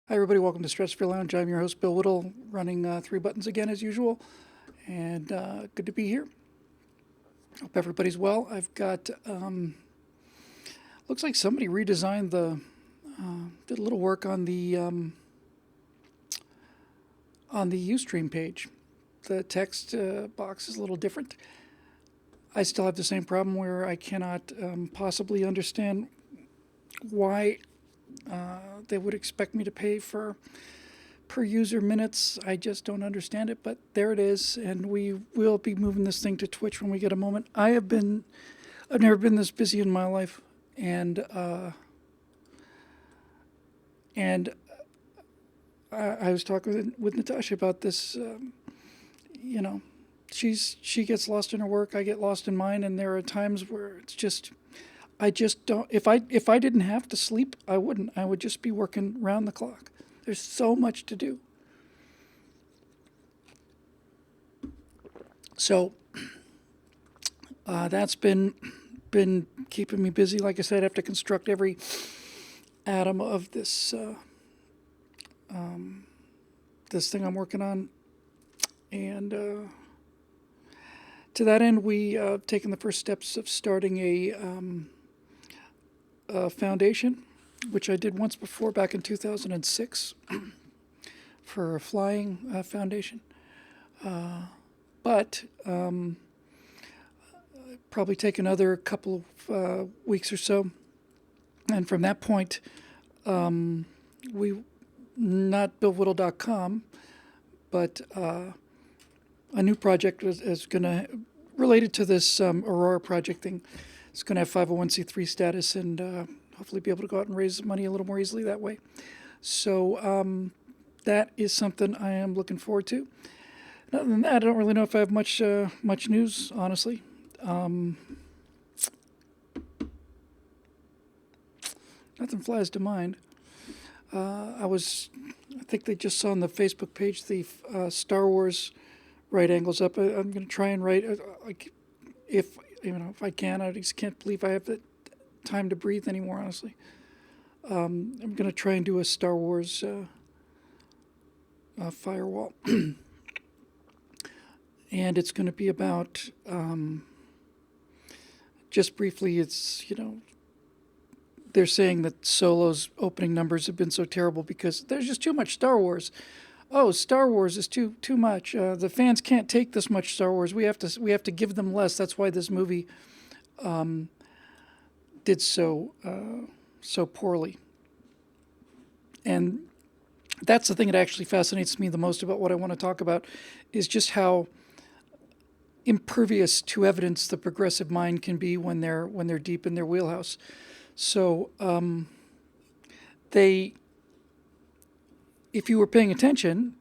Hi, everybody. Welcome to Stratosphere Lounge. I'm your host, Bill Whittle, running three buttons again as usual, and good to be here. Hope everybody's well. I've got looks like somebody redesigned did a little work on the UStream page. The text box is a little different. I still have the same problem where I cannot possibly understand why they would expect me to pay for per user minutes. I just don't understand it, but there it is, and we will be moving this thing to Twitch when we get a moment. I've never been this busy in my life, and I was talking with Natasha about this. You know, she gets lost in her work, I get lost in mine, and there are times where it's just I just don't. If I didn't have to sleep, I wouldn't. I would just be working round the clock. There's so much to do. So that's been keeping me busy. Like I said, I have to construct every atom of this thing I'm working on, and to that end, we have taken the first steps of starting a foundation, which I did once before back in 2006 for a flying foundation. But probably take another couple of weeks or so. And from that point, we, not BillWhittle.com, but a new project is going to, related to this Aurora project thing, it's going to have 501c3 status and hopefully be able to go out and raise money a little more easily that way. So that is something I am looking forward to. Other than that, I don't really know if I have much news, honestly. Nothing flies to mind. I think they just saw on the Facebook page the Star Wars right angles up. I'm going to try and write, if I can. I just can't believe I have the time to breathe anymore, honestly. I'm going to try and do a Star Wars firewall. And it's going to be about, just briefly, they're saying that Solo's opening numbers have been so terrible because there's just too much Star Wars. Oh, Star Wars is too much. The fans can't take this much Star Wars. We have to give them less. That's why this movie did so poorly. And that's the thing that actually fascinates me the most about what I want to talk about, is just how impervious to evidence the progressive mind can be when they're deep in their wheelhouse. So if you were paying attention,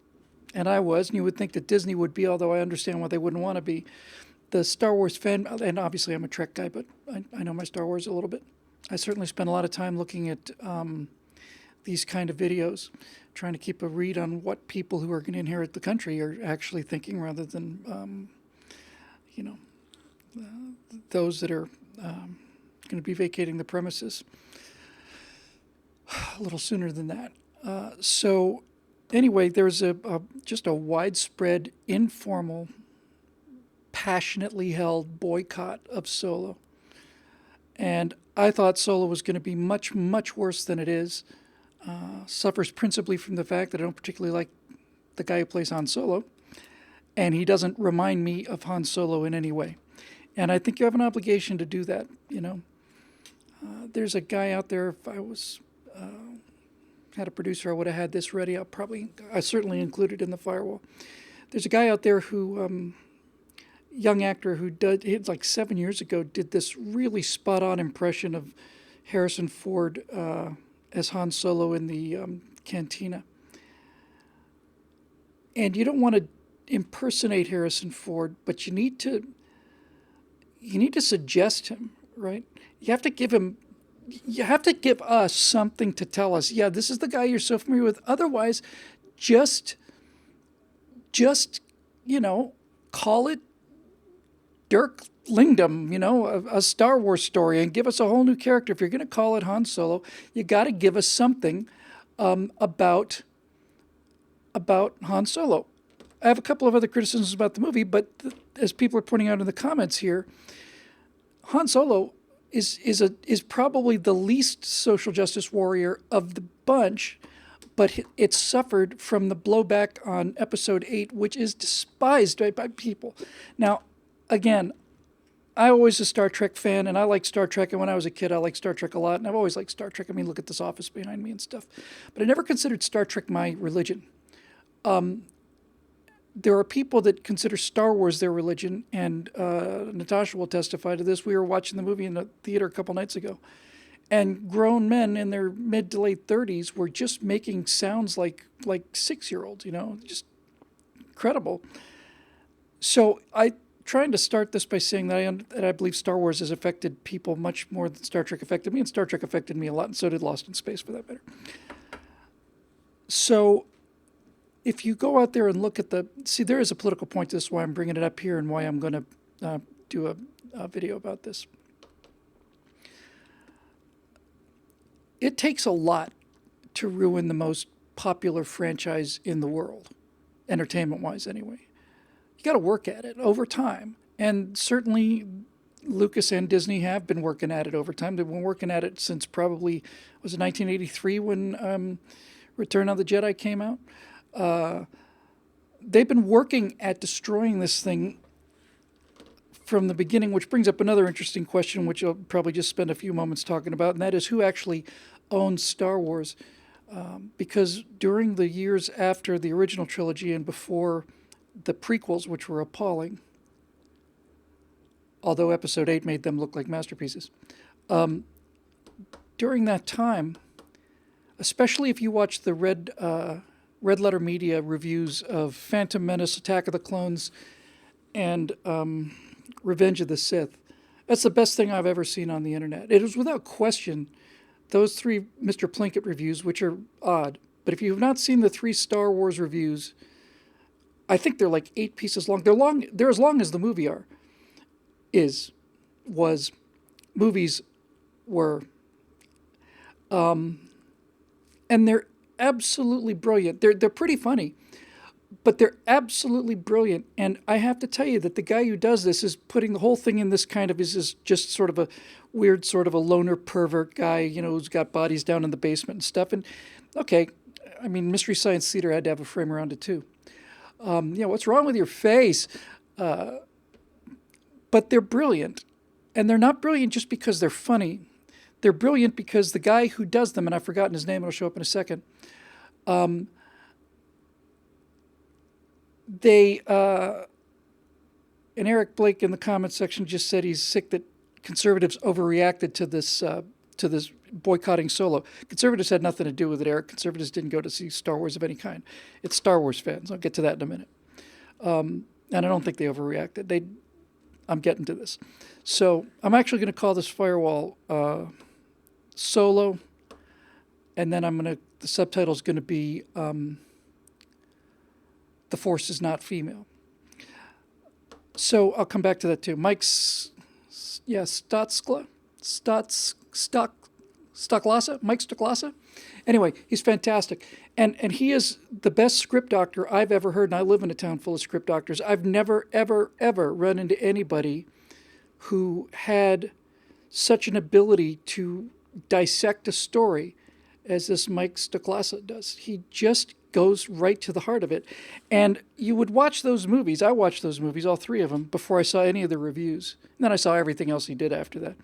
and I was, and you would think that Disney would be, although I understand why they wouldn't want to be, the Star Wars fan, and obviously I'm a Trek guy, but I know my Star Wars a little bit. I certainly spend a lot of time looking at these kind of videos, trying to keep a read on what people who are going to inherit the country are actually thinking, rather than, those that are going to be vacating the premises a little sooner than that. So anyway, there's just a widespread, informal, passionately held boycott of Solo. And I thought Solo was going to be much, much worse than it is. Suffers principally from the fact that I don't particularly like the guy who plays Han Solo, and he doesn't remind me of Han Solo in any way. And I think you have an obligation to do that, There's a guy out there, if I was had a producer, I would have had this ready. I certainly included in the firewall. There's a guy out there who, young actor who it's like 7 years ago, did this really spot on impression of Harrison Ford as Han Solo in the cantina. And you don't want to impersonate Harrison Ford, but you need to suggest him, right? You have to give us something to tell us, yeah, this is the guy you're so familiar with. Otherwise, just call it Dirk Lingdom, a Star Wars story, and give us a whole new character. If you're going to call it Han Solo, you got to give us something about Han Solo. I have a couple of other criticisms about the movie, but as people are pointing out in the comments here, Han Solo is probably the least social justice warrior of the bunch, but it suffered from the blowback on Episode 8, which is despised by people. Now, again, I always a Star Trek fan, and I like Star Trek, and when I was a kid, I liked Star Trek a lot, and I've always liked Star Trek. I mean, look at this office behind me and stuff. But I never considered Star Trek my religion. There are people that consider Star Wars their religion, and Natasha will testify to this. We were watching the movie in the theater a couple nights ago, and grown men in their mid to late 30s were just making sounds like 6-year-olds, just incredible. So I trying to start this by saying that I believe Star Wars has affected people much more than Star Trek affected me, and Star Trek affected me a lot, and so did Lost in Space, for that matter. So if you go out there and look at there is a political point to this, why I'm bringing it up here and why I'm going to do a video about this. It takes a lot to ruin the most popular franchise in the world, entertainment-wise anyway. You got to work at it over time. And certainly Lucas and Disney have been working at it over time. They've been working at it since probably, was it 1983 when Return of the Jedi came out? They've been working at destroying this thing from the beginning, which brings up another interesting question, which I'll probably just spend a few moments talking about, and that is who actually owns Star Wars. Because during the years after the original trilogy and before the prequels, which were appalling, although Episode 8 made them look like masterpieces, during that time, especially if you watch the Red Letter Media reviews of Phantom Menace, Attack of the Clones, and Revenge of the Sith, that's the best thing I've ever seen on the internet. It is without question those 3 Mr. Plinkett reviews, which are odd. But if you have not seen the 3 Star Wars reviews, I think they're like 8 pieces long. They're as long as the movie movies were. And they're absolutely brilliant. They're pretty funny, but they're absolutely brilliant. And I have to tell you that the guy who does this is putting the whole thing in this kind of is just sort of a weird sort of a loner pervert guy, who's got bodies down in the basement and stuff. And okay, I mean, Mystery Science Theater had to have a frame around it too. What's wrong with your face? But they're brilliant, and they're not brilliant just because they're funny. They're brilliant because the guy who does them, and I've forgotten his name, it'll show up in a second. And Eric Blake in the comments section just said he's sick that conservatives overreacted to this boycotting Solo. Conservatives had nothing to do with it, Eric. Conservatives didn't go to see Star Wars of any kind. It's Star Wars fans. I'll get to that in a minute. And I don't think they overreacted. I'm getting to this. So I'm actually going to call this firewall Solo, and then the subtitle is going to be The Force is Not Female. So I'll come back to that too. Mike Stoklasa? Mike Stoklasa? Anyway, he's fantastic. And he is the best script doctor I've ever heard, and I live in a town full of script doctors. I've never, ever, ever run into anybody who had such an ability to dissect a story as this Mike Stoklasa does. He just goes right to the heart of it. And you would watch those movies. I watched those movies, all 3 of them, before I saw any of the reviews. And then I saw everything else he did after that.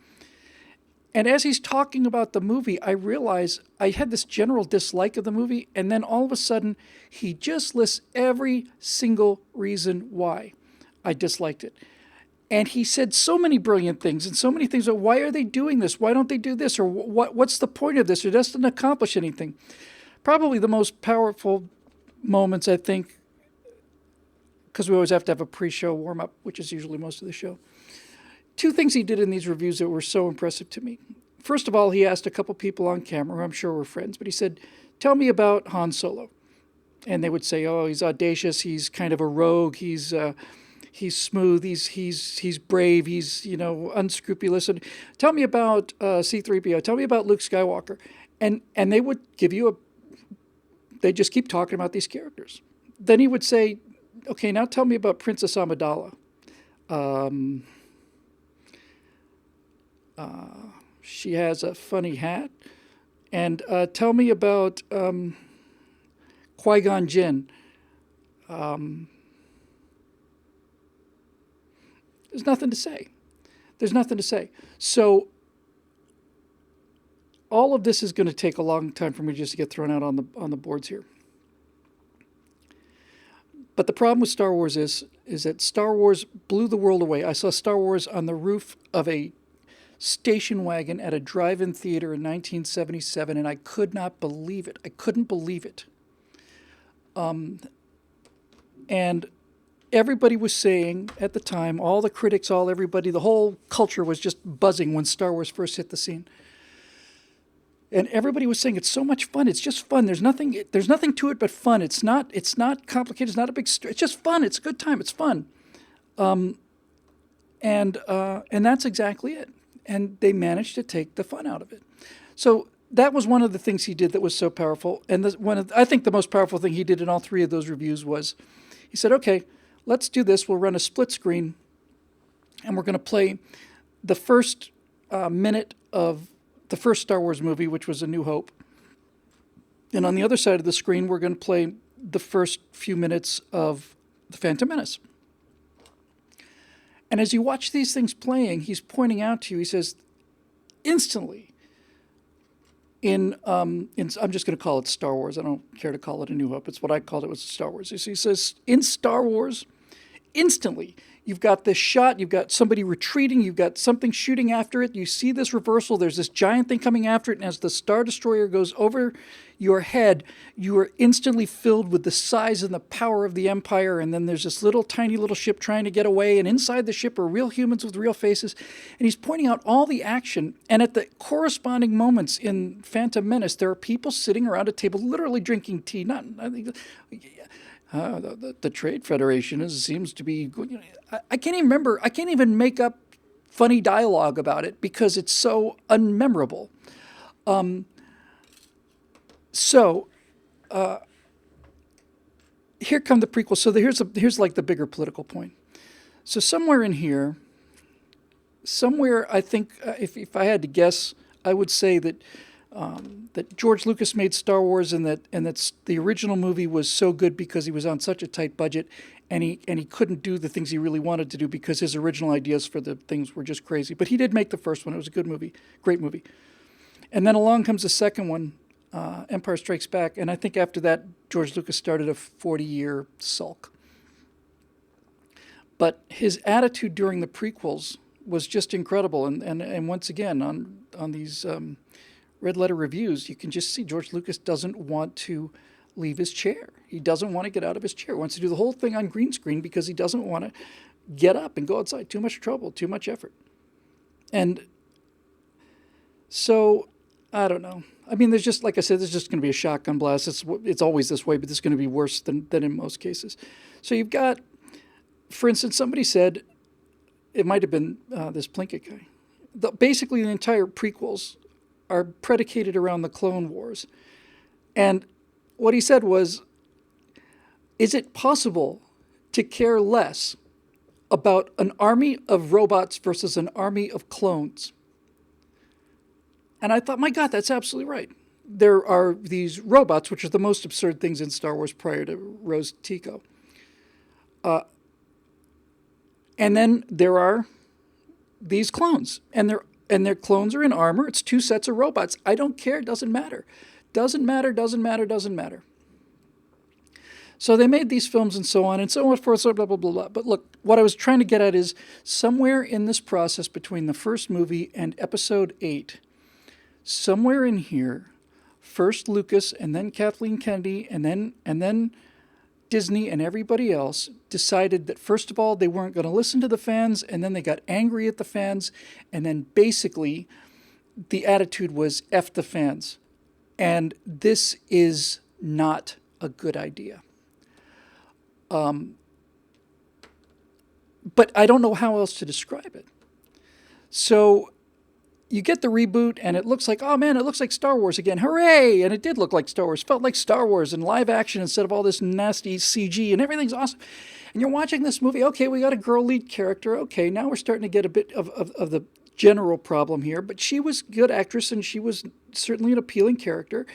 And as he's talking about the movie, I realize I had this general dislike of the movie, and then all of a sudden, he just lists every single reason why I disliked it. And he said so many brilliant things and so many things. Why are they doing this? Why don't they do this? Or what's the point of this? Or doesn't accomplish anything. Probably the most powerful moments, I think, because we always have to have a pre-show warm-up, which is usually most of the show. 2 things he did in these reviews that were so impressive to me. First of all, he asked a couple people on camera, who I'm sure were friends, but he said, tell me about Han Solo. And they would say, oh, he's audacious, he's kind of a rogue, he's smooth, he's brave, he's, unscrupulous. And tell me about C-3PO, tell me about Luke Skywalker. And they would give you they just keep talking about these characters. Then he would say, okay, now tell me about Princess Amidala. Um, she has a funny hat. And tell me about Qui-Gon Jinn. There's nothing to say. There's nothing to say. So all of this is going to take a long time for me just to get thrown out on the boards here. But the problem with Star Wars is that Star Wars blew the world away. I saw Star Wars on the roof of a station wagon at a drive-in theater in 1977, and I could not believe it. I couldn't believe it. And everybody was saying at the time, all the critics, everybody, the whole culture was just buzzing when Star Wars first hit the scene. And everybody was saying it's so much fun. It's just fun. There's nothing to it but fun. It's not complicated. It's not a big story. It's just fun. It's a good time. It's fun. And that's exactly it. And they managed to take the fun out of it. So that was one of the things he did that was so powerful. And I think the most powerful thing he did in all three of those reviews was he said, okay, let's do this. We'll run a split screen, and we're going to play the first minute of the first Star Wars movie, which was A New Hope. And on the other side of the screen, we're going to play the first few minutes of The Phantom Menace. And as you watch these things playing, he's pointing out to you, he says, instantly, I'm just going to call it Star Wars. I don't care to call it A New Hope. It's what I called it, was Star Wars. He says, in Star Wars, instantly, you've got this shot, you've got somebody retreating, you've got something shooting after it, you see this reversal, there's this giant thing coming after it, and as the Star Destroyer goes over your head, you are instantly filled with the size and the power of the Empire, and then there's this tiny little ship trying to get away, and inside the ship are real humans with real faces, and he's pointing out all the action, and at the corresponding moments in Phantom Menace, there are people sitting around a table literally drinking tea, the Trade Federation seems to be good. I can't even remember. I can't even make up funny dialogue about it because it's so unmemorable. Here come the prequels. So here's like the bigger political point. So somewhere in here, I think if I had to guess, I would say that George Lucas made Star Wars, and that the original movie was so good because he was on such a tight budget, and he couldn't do the things he really wanted to do because his original ideas for the things were just crazy. But he did make the first one. It was a good movie, great movie. And then along comes the second one, Empire Strikes Back, and I think after that, George Lucas started a 40-year sulk. But his attitude during the prequels was just incredible, and once again on these red letter reviews, you can just see George Lucas doesn't want to leave his chair. He doesn't want to get out of his chair. He wants to do the whole thing on green screen because he doesn't want to get up and go outside. Too much trouble, too much effort. And so, I don't know. I mean, there's just, like I said, there's just going to be a shotgun blast. It's always this way, but it's going to be worse than in most cases. So you've got, for instance, somebody said, it might have been this Plinkett guy, basically the entire prequels are predicated around the Clone Wars. And what he said was, is it possible to care less about an army of robots versus an army of clones? And I thought, my God, that's absolutely right. There are these robots, which are the most absurd things in Star Wars prior to Rose Tico. And then there are these clones, and their clones are in armor. It's two sets of robots. I don't care. It doesn't matter. Doesn't matter. So they made these films and so on and so forth, so blah, blah, blah, blah. But look, what I was trying to get at is somewhere in this process between the first movie and Episode 8, somewhere in here, first Lucas and then Kathleen Kennedy and then Disney and everybody else decided that, first of all, they weren't going to listen to the fans, and then they got angry at the fans, and then basically the attitude was F the fans. And this is not a good idea. But I don't know how else to describe it. So you get the reboot and it looks like, oh man, it looks like Star Wars again. Hooray! And it did look like Star Wars. Felt like Star Wars in live action instead of all this nasty CG, and everything's awesome. And you're watching this movie, okay, we got a girl lead character. Okay, now we're starting to get a bit of the general problem here. But she was a good actress and she was certainly an appealing character.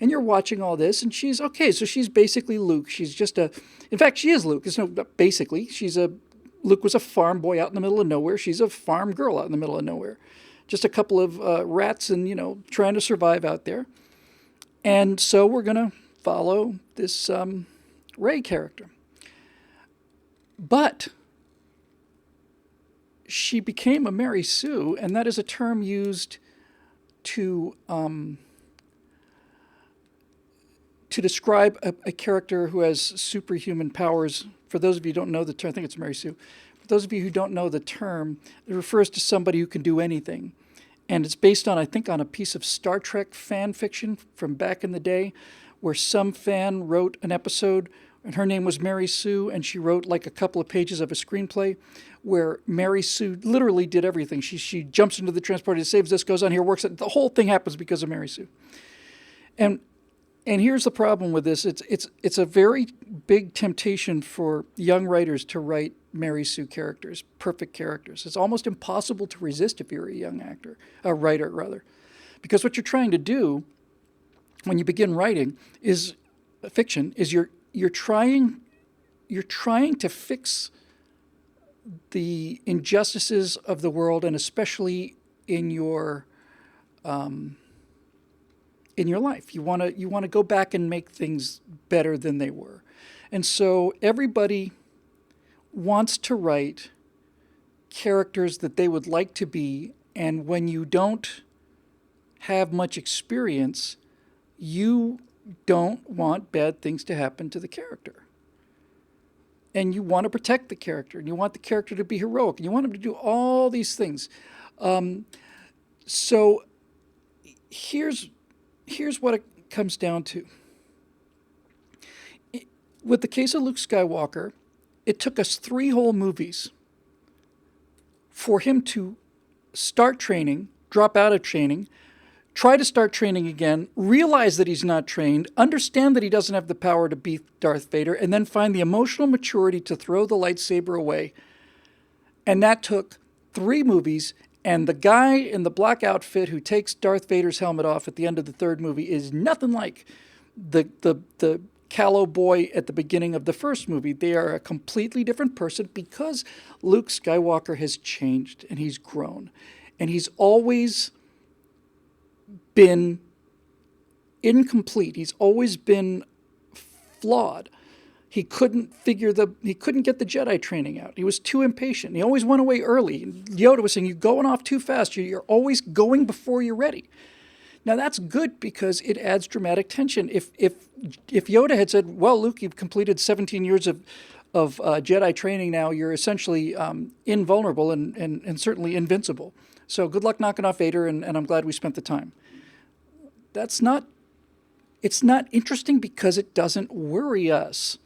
And you're watching all this and she's, okay, so she's basically Luke. She's just in fact, she is Luke. It's no, basically, Luke was a farm boy out in the middle of nowhere. She's a farm girl out in the middle of nowhere. Just a couple of rats and, trying to survive out there. And so we're going to follow this Rey character. But she became a Mary Sue, and that is a term used to describe a character who has superhuman powers. For those of you who don't know the term, I think it's Mary Sue. For those of you who don't know the term, it refers to somebody who can do anything. And it's based on, I think, on a piece of Star Trek fan fiction from back in the day, where some fan wrote an episode, and her name was Mary Sue, and she wrote like a couple of pages of a screenplay where Mary Sue literally did everything. She jumps into the transporter, saves this, goes on here, works it. The whole thing happens because of Mary Sue. And here's the problem with this. It's a very big temptation for young writers to write Mary Sue characters, perfect characters. It's almost impossible to resist if you're a young writer rather. Because what you're trying to do when you begin writing is fiction, is you're trying to fix the injustices of the world, and especially in your life. You want to go back and make things better than they were. And so everybody wants to write characters that they would like to be, and when you don't have much experience, you don't want bad things to happen to the character. And you want to protect the character, and you want the character to be heroic, and you want him to do all these things. So here's what it comes down to. With the case of Luke Skywalker, it took us 3 whole movies for him to start training, drop out of training, try to start training again, realize that he's not trained, understand that he doesn't have the power to beat Darth Vader, and then find the emotional maturity to throw the lightsaber away. And that took 3 movies. And the guy in the black outfit who takes Darth Vader's helmet off at the end of the 3rd movie is nothing like the callow boy at the beginning of the 1st movie. They are a completely different person because Luke Skywalker has changed and he's grown. And he's always been incomplete. He's always been flawed. He couldn't get the Jedi training out. He was too impatient. He always went away early. Yoda was saying, you're going off too fast. You're always going before you're ready. Now that's good because it adds dramatic tension. If Yoda had said, well, Luke, you've completed 17 years of Jedi training now, you're essentially invulnerable and certainly invincible. So good luck knocking off Vader, and I'm glad we spent the time. It's not interesting because it doesn't worry us.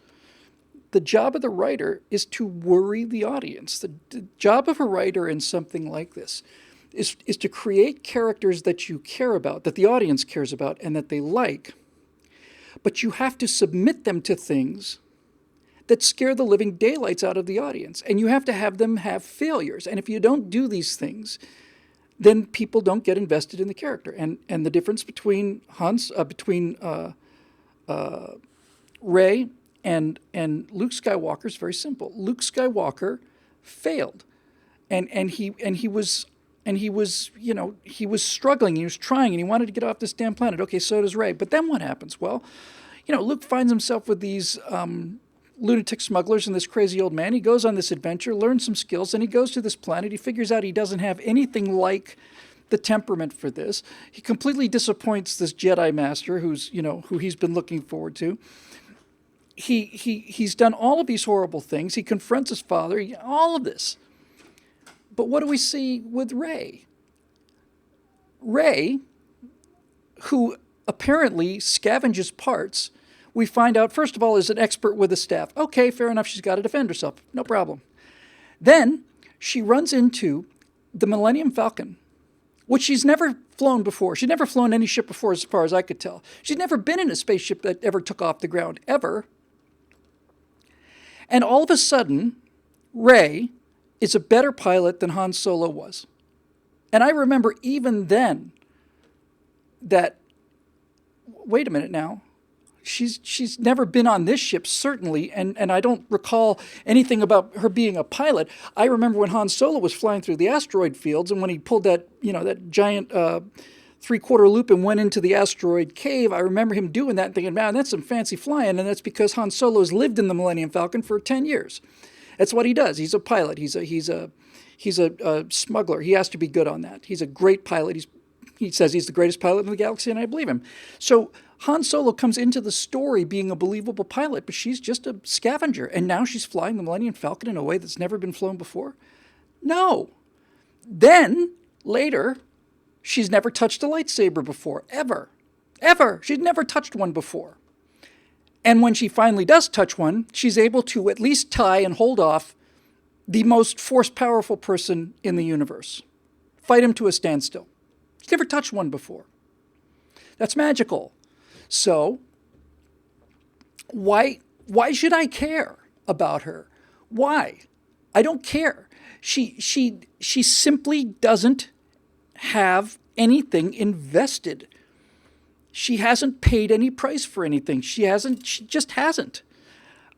The job of the writer is to worry the audience. The job of a writer in something like this is to create characters that you care about, that the audience cares about, and that they like. But you have to submit them to things that scare the living daylights out of the audience. And you have to have them have failures. And if you don't do these things, then people don't get invested in the character. And the difference between Rey and Luke Skywalker is very simple. Luke Skywalker failed, and he was struggling. He was trying, and he wanted to get off this damn planet. Okay, so does Rey. But then what happens? Well, Luke finds himself with these lunatic smugglers and this crazy old man. He goes on this adventure, learns some skills, and he goes to this planet. He figures out he doesn't have anything like the temperament for this. He completely disappoints this Jedi Master who he's been looking forward to. He's done all of these horrible things. He confronts his father, all of this. But what do we see with Rey? Rey, who apparently scavenges parts, we find out, first of all, is an expert with a staff. Okay, fair enough, she's got to defend herself. No problem. Then she runs into the Millennium Falcon, which she's never flown before. She'd never flown any ship before, as far as I could tell. She'd never been in a spaceship that ever took off the ground, ever. And all of a sudden, Rey is a better pilot than Han Solo was. And I remember even then that, wait a minute now, she's never been on this ship, certainly, and I don't recall anything about her being a pilot. I remember when Han Solo was flying through the asteroid fields, and when he pulled that, that giant three-quarter loop and went into the asteroid cave, I remember him doing that and thinking, man, that's some fancy flying, and that's because Han Solo's lived in the Millennium Falcon for 10 years. That's what he does. He's a pilot. He's a smuggler. He has to be good on that. He's a great pilot. He says he's the greatest pilot in the galaxy, and I believe him. So Han Solo comes into the story being a believable pilot, but she's just a scavenger. And now she's flying the Millennium Falcon in a way that's never been flown before? No. Then, later, she's never touched a lightsaber before, ever. Ever. She'd never touched one before. And when she finally does touch one, she's able to at least tie and hold off the most force-powerful person in the universe. Fight him to a standstill. She's never touched one before. That's magical. So, why should I care about her? Why? I don't care. She simply doesn't have anything invested. She hasn't paid any price for anything. She just hasn't.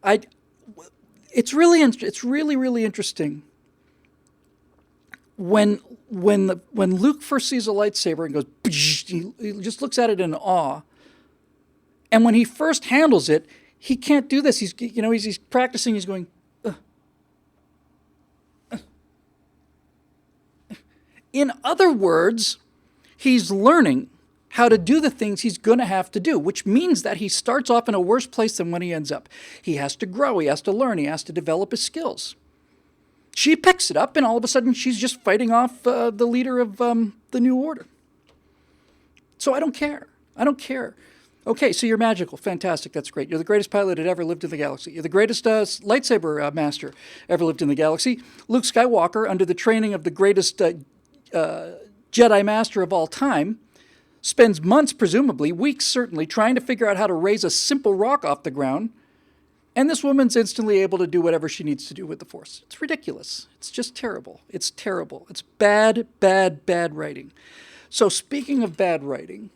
It's really interesting when Luke first sees a lightsaber and goes, he just looks at it in awe. And when he first handles it, he can't do this. He's practicing. He's going. In other words, he's learning how to do the things he's going to have to do, which means that he starts off in a worse place than when he ends up. He has to grow. He has to learn. He has to develop his skills. She picks it up, and all of a sudden, she's just fighting off the leader of the New Order. So I don't care. I don't care. Okay, so you're magical. Fantastic. That's great. You're the greatest pilot that ever lived in the galaxy. You're the greatest lightsaber master ever lived in the galaxy. Luke Skywalker, under the training of the greatest Jedi master of all time, spends months, presumably, weeks certainly, trying to figure out how to raise a simple rock off the ground. And this woman's instantly able to do whatever she needs to do with the Force. It's ridiculous. It's just terrible. It's terrible. It's bad, bad, bad writing. So speaking of bad writing,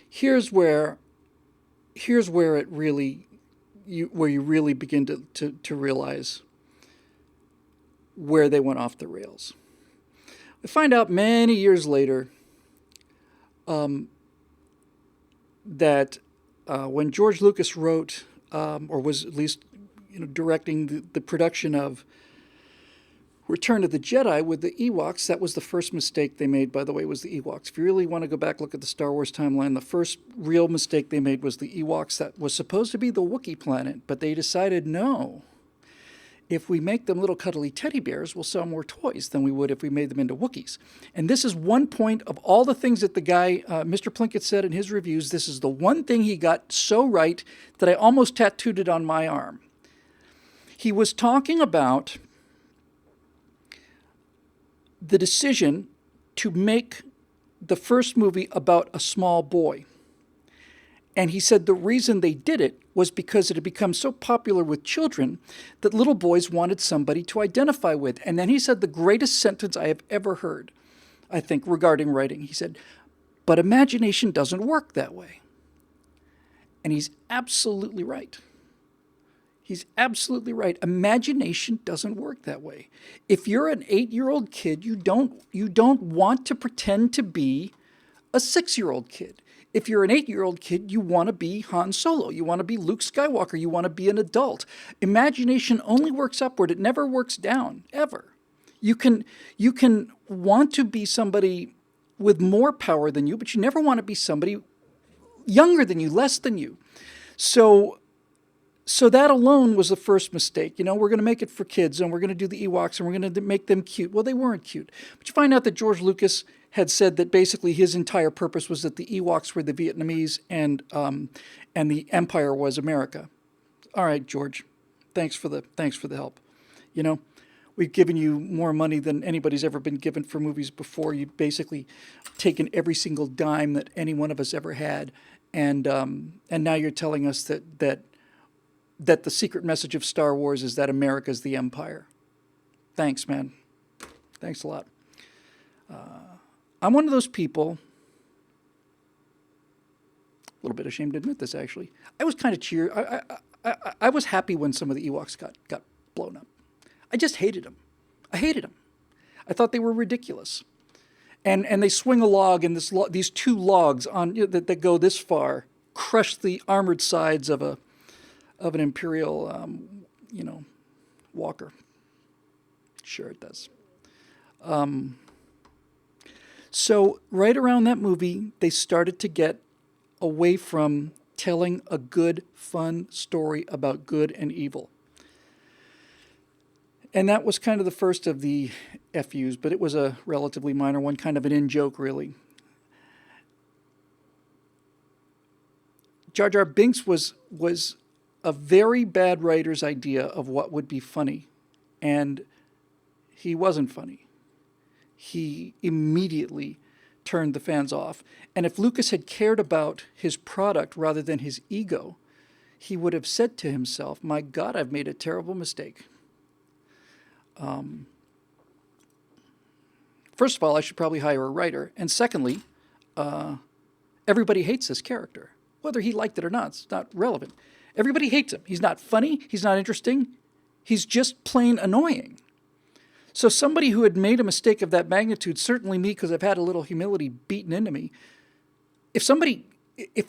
here's where it really, you really begin to realize where they went off the rails. We find out many years later that when George Lucas wrote, or was at least directing the production of Return of the Jedi with the Ewoks, that was the first mistake they made, by the way, was the Ewoks. If you really want to go back, look at the Star Wars timeline, the first real mistake they made was the Ewoks. That was supposed to be the Wookiee planet, but they decided, no, if we make them little cuddly teddy bears, we'll sell more toys than we would if we made them into Wookiees. And this is one point of all the things that the guy, Mr. Plinkett, said in his reviews. This is the one thing he got so right that I almost tattooed it on my arm. He was talking about the decision to make the first movie about a small boy. And he said the reason they did it was because it had become so popular with children that little boys wanted somebody to identify with. And then he said the greatest sentence I have ever heard, I think, regarding writing. He said, but imagination doesn't work that way. And he's absolutely right. He's absolutely right. Imagination doesn't work that way. If you're an 8-year-old kid, you don't want to pretend to be a 6-year-old kid. If you're an 8-year-old kid, you want to be Han Solo. You want to be Luke Skywalker. You want to be an adult. Imagination only works upward. It never works down, ever. You can want to be somebody with more power than you, but you never want to be somebody younger than you, less than you. So that alone was the first mistake. We're going to make it for kids, and we're going to do the Ewoks, and we're going to make them cute. Well, they weren't cute. But you find out that George Lucas had said that basically his entire purpose was that the Ewoks were the Vietnamese and the Empire was America. All right, George, thanks for the help. we've given you more money than anybody's ever been given for movies before. You've basically taken every single dime that any one of us ever had, and now you're telling us that the secret message of Star Wars is that America's the empire. Thanks, man. Thanks a lot. I'm one of those people. A little bit ashamed to admit this, actually. I was kind of I was happy when some of the Ewoks got blown up. I just hated them. I hated them. I thought they were ridiculous. And they swing a log, and these two logs on that go this far crush the armored sides of an Imperial, walker. Sure it does. So right around that movie, they started to get away from telling a good, fun story about good and evil. And that was kind of the first of the FUs, but it was a relatively minor one, kind of an in-joke, really. Jar Jar Binks was a very bad writer's idea of what would be funny, and he wasn't funny. He immediately turned the fans off. And if Lucas had cared about his product rather than his ego, he would have said to himself, my God, I've made a terrible mistake. First of all, I should probably hire a writer. And secondly, everybody hates this character. Whether he liked it or not, it's not relevant. Everybody hates him. He's not funny. He's not interesting. He's just plain annoying. So somebody who had made a mistake of that magnitude, certainly me, because I've had a little humility beaten into me, if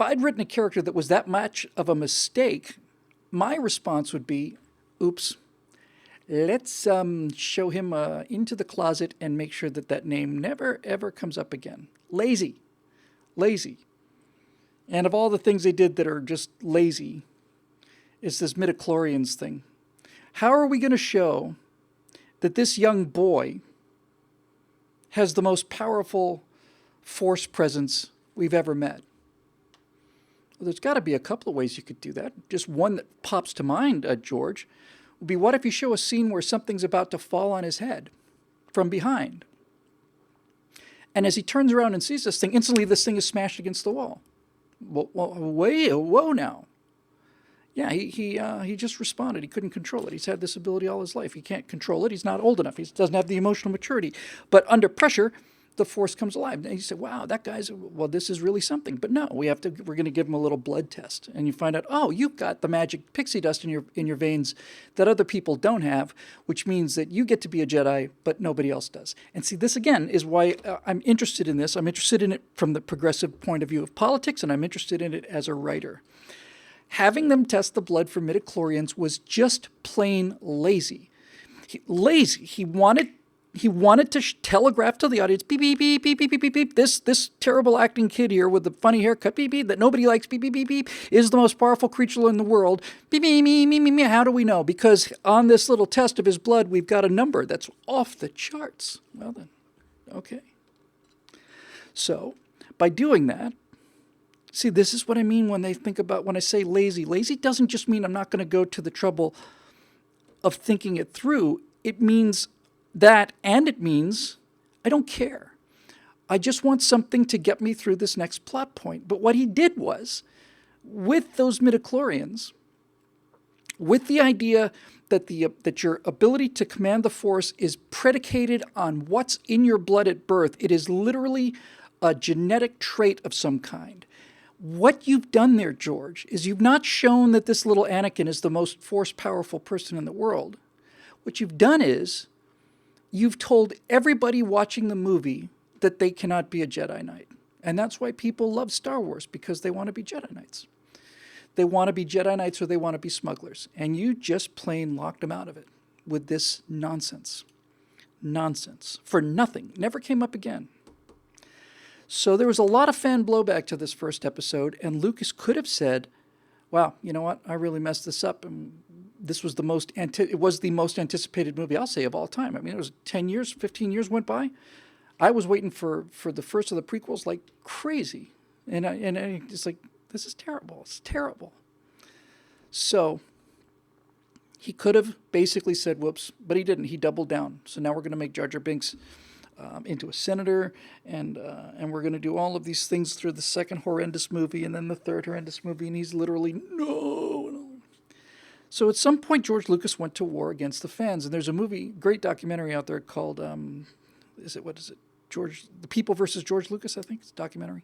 I'd written a character that was that much of a mistake, my response would be, oops, let's show him into the closet and make sure that name never, ever comes up again. Lazy. And of all the things they did that are just lazy, is this midichlorians thing. How are we going to show that this young boy has the most powerful force presence we've ever met? Well, there's got to be a couple of ways you could do that. Just one that pops to mind, George, would be, what if you show a scene where something's about to fall on his head from behind? And as he turns around and sees this thing, instantly this thing is smashed against the wall. Whoa now. Yeah, he just responded. He couldn't control it. He's had this ability all his life. He can't control it. He's not old enough. He doesn't have the emotional maturity. But under pressure, the force comes alive. And you say, wow, that guy's, well, this is really something. But no, we're going to give him a little blood test. And you find out, oh, you've got the magic pixie dust in your veins that other people don't have, which means that you get to be a Jedi, but nobody else does. And see, this again is why I'm interested in this. I'm interested in it from the progressive point of view of politics, and I'm interested in it as a writer. Having them test the blood for midichlorians was just plain lazy. He wanted to telegraph to the audience, beep, beep, beep, beep, beep, beep, beep, beep. This terrible acting kid here with the funny haircut, beep, beep, that nobody likes, beep, beep, beep, beep, is the most powerful creature in the world. Beep, beep, beep, beep, beep, beep. How do we know? Because on this little test of his blood, we've got a number that's off the charts. Well then, okay. So, by doing that, see, this is what I mean when I say lazy. Lazy doesn't just mean I'm not going to go to the trouble of thinking it through. It means that, and it means I don't care. I just want something to get me through this next plot point. But what he did was, with those midichlorians, with the idea that your ability to command the Force is predicated on what's in your blood at birth, it is literally a genetic trait of some kind. What you've done there, George, is you've not shown that this little Anakin is the most force-powerful person in the world. What you've done is you've told everybody watching the movie that they cannot be a Jedi Knight. And that's why people love Star Wars, because they want to be Jedi Knights. They want to be Jedi Knights or they want to be smugglers. And you just plain locked them out of it with this nonsense. Nonsense. For nothing. Never came up again. So there was a lot of fan blowback to this first episode, and Lucas could have said, wow, you know what, I really messed this up, and this was the most anticipated movie, I'll say, of all time. I mean, it was 10 years, 15 years went by. I was waiting for the first of the prequels like crazy, and I just like, this is terrible, it's terrible. So He could have basically said, whoops, but he didn't. He doubled down. So now we're going to make Jar Jar Binks into a senator, and we're going to do all of these things through the second horrendous movie and then the third horrendous movie, and he's literally, no. So at some point, George Lucas went to war against the fans, and there's a great documentary out there called, The People versus George Lucas, I think it's a documentary.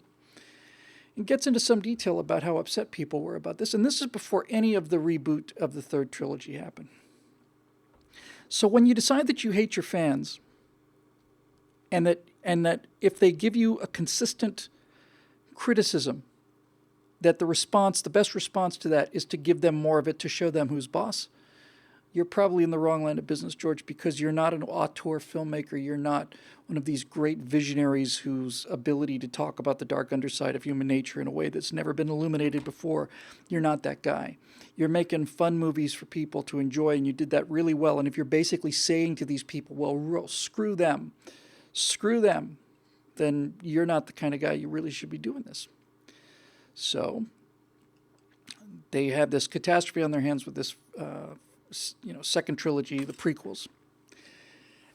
It gets into some detail about how upset people were about this, and this is before any of the reboot of the third trilogy happened. So when you decide that you hate your fans, and that if they give you a consistent criticism, that the best response to that is to give them more of it to show them who's boss, you're probably in the wrong line of business, George, because you're not an auteur filmmaker. You're not one of these great visionaries whose ability to talk about the dark underside of human nature in a way that's never been illuminated before. You're not that guy. You're making fun movies for people to enjoy, and you did that really well. And if you're basically saying to these people, well, screw them, then you're not the kind of guy you really should be doing this. So they have this catastrophe on their hands with this second trilogy, the prequels.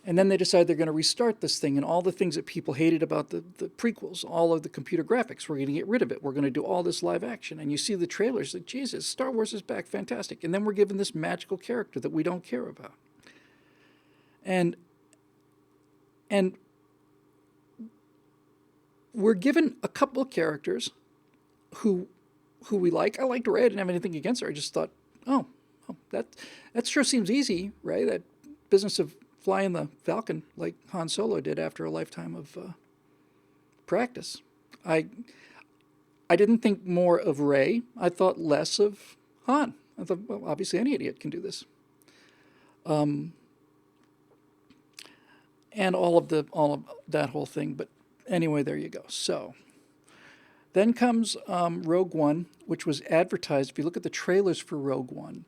And then they decide they're going to restart this thing, and all the things that people hated about the prequels, all of the computer graphics, we're going to get rid of it. We're going to do all this live action. And you see the trailers, like, Jesus, Star Wars is back, fantastic. And then we're given this magical character that we don't care about. And we're given a couple of characters who we like. I liked Rey. I didn't have anything against her. I just thought, that sure seems easy, right? That business of flying the Falcon like Han Solo did after a lifetime of practice. I didn't think more of Rey. I thought less of Han. I thought, well, obviously any idiot can do this. And all of that whole thing. But anyway, there you go. So then comes Rogue One, which was advertised. If you look at the trailers for Rogue One,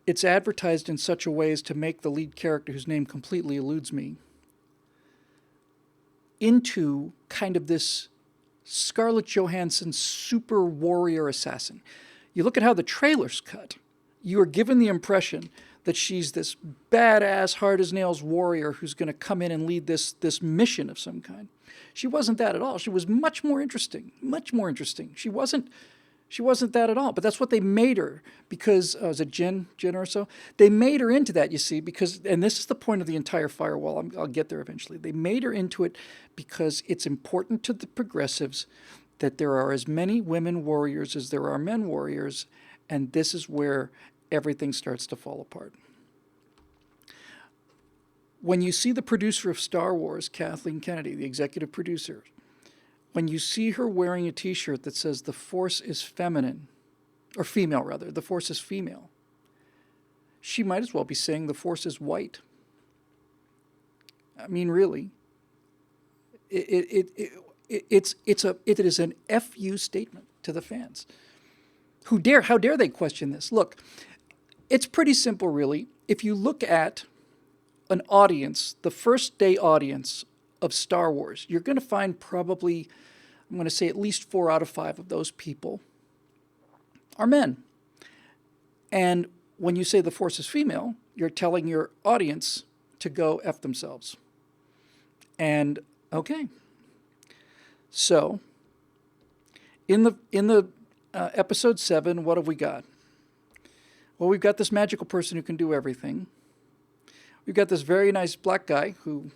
it's advertised in such a way as to make the lead character, whose name completely eludes me, into kind of this Scarlett Johansson super warrior assassin. You look at how the trailers cut, you are given the impression that she's this badass, hard-as-nails warrior who's going to come in and lead this mission of some kind. She wasn't that at all. She was much more interesting. She wasn't that at all, but that's what they made her, because, was it Jen or so? They made her into that, you see, because, and this is the point of the entire firewall, I'll get there eventually. They made her into it because it's important to the progressives that there are as many women warriors as there are men warriors, and this is where everything starts to fall apart. When you see the producer of Star Wars, Kathleen Kennedy, the executive producer, when you see her wearing a T-shirt that says the Force is feminine, or female rather, the Force is female, she might as well be saying the Force is white. I mean, really, it is an FU statement to the fans. How dare they question this? Look, it's pretty simple, really. If you look at an audience, the first day audience of Star Wars, you're going to find probably, I'm going to say at least 4 out of 5 of those people are men. And when you say the Force is female, you're telling your audience to go F themselves. And okay. So in the episode 7, what have we got? Well, we've got this magical person who can do everything. We've got this very nice black guy who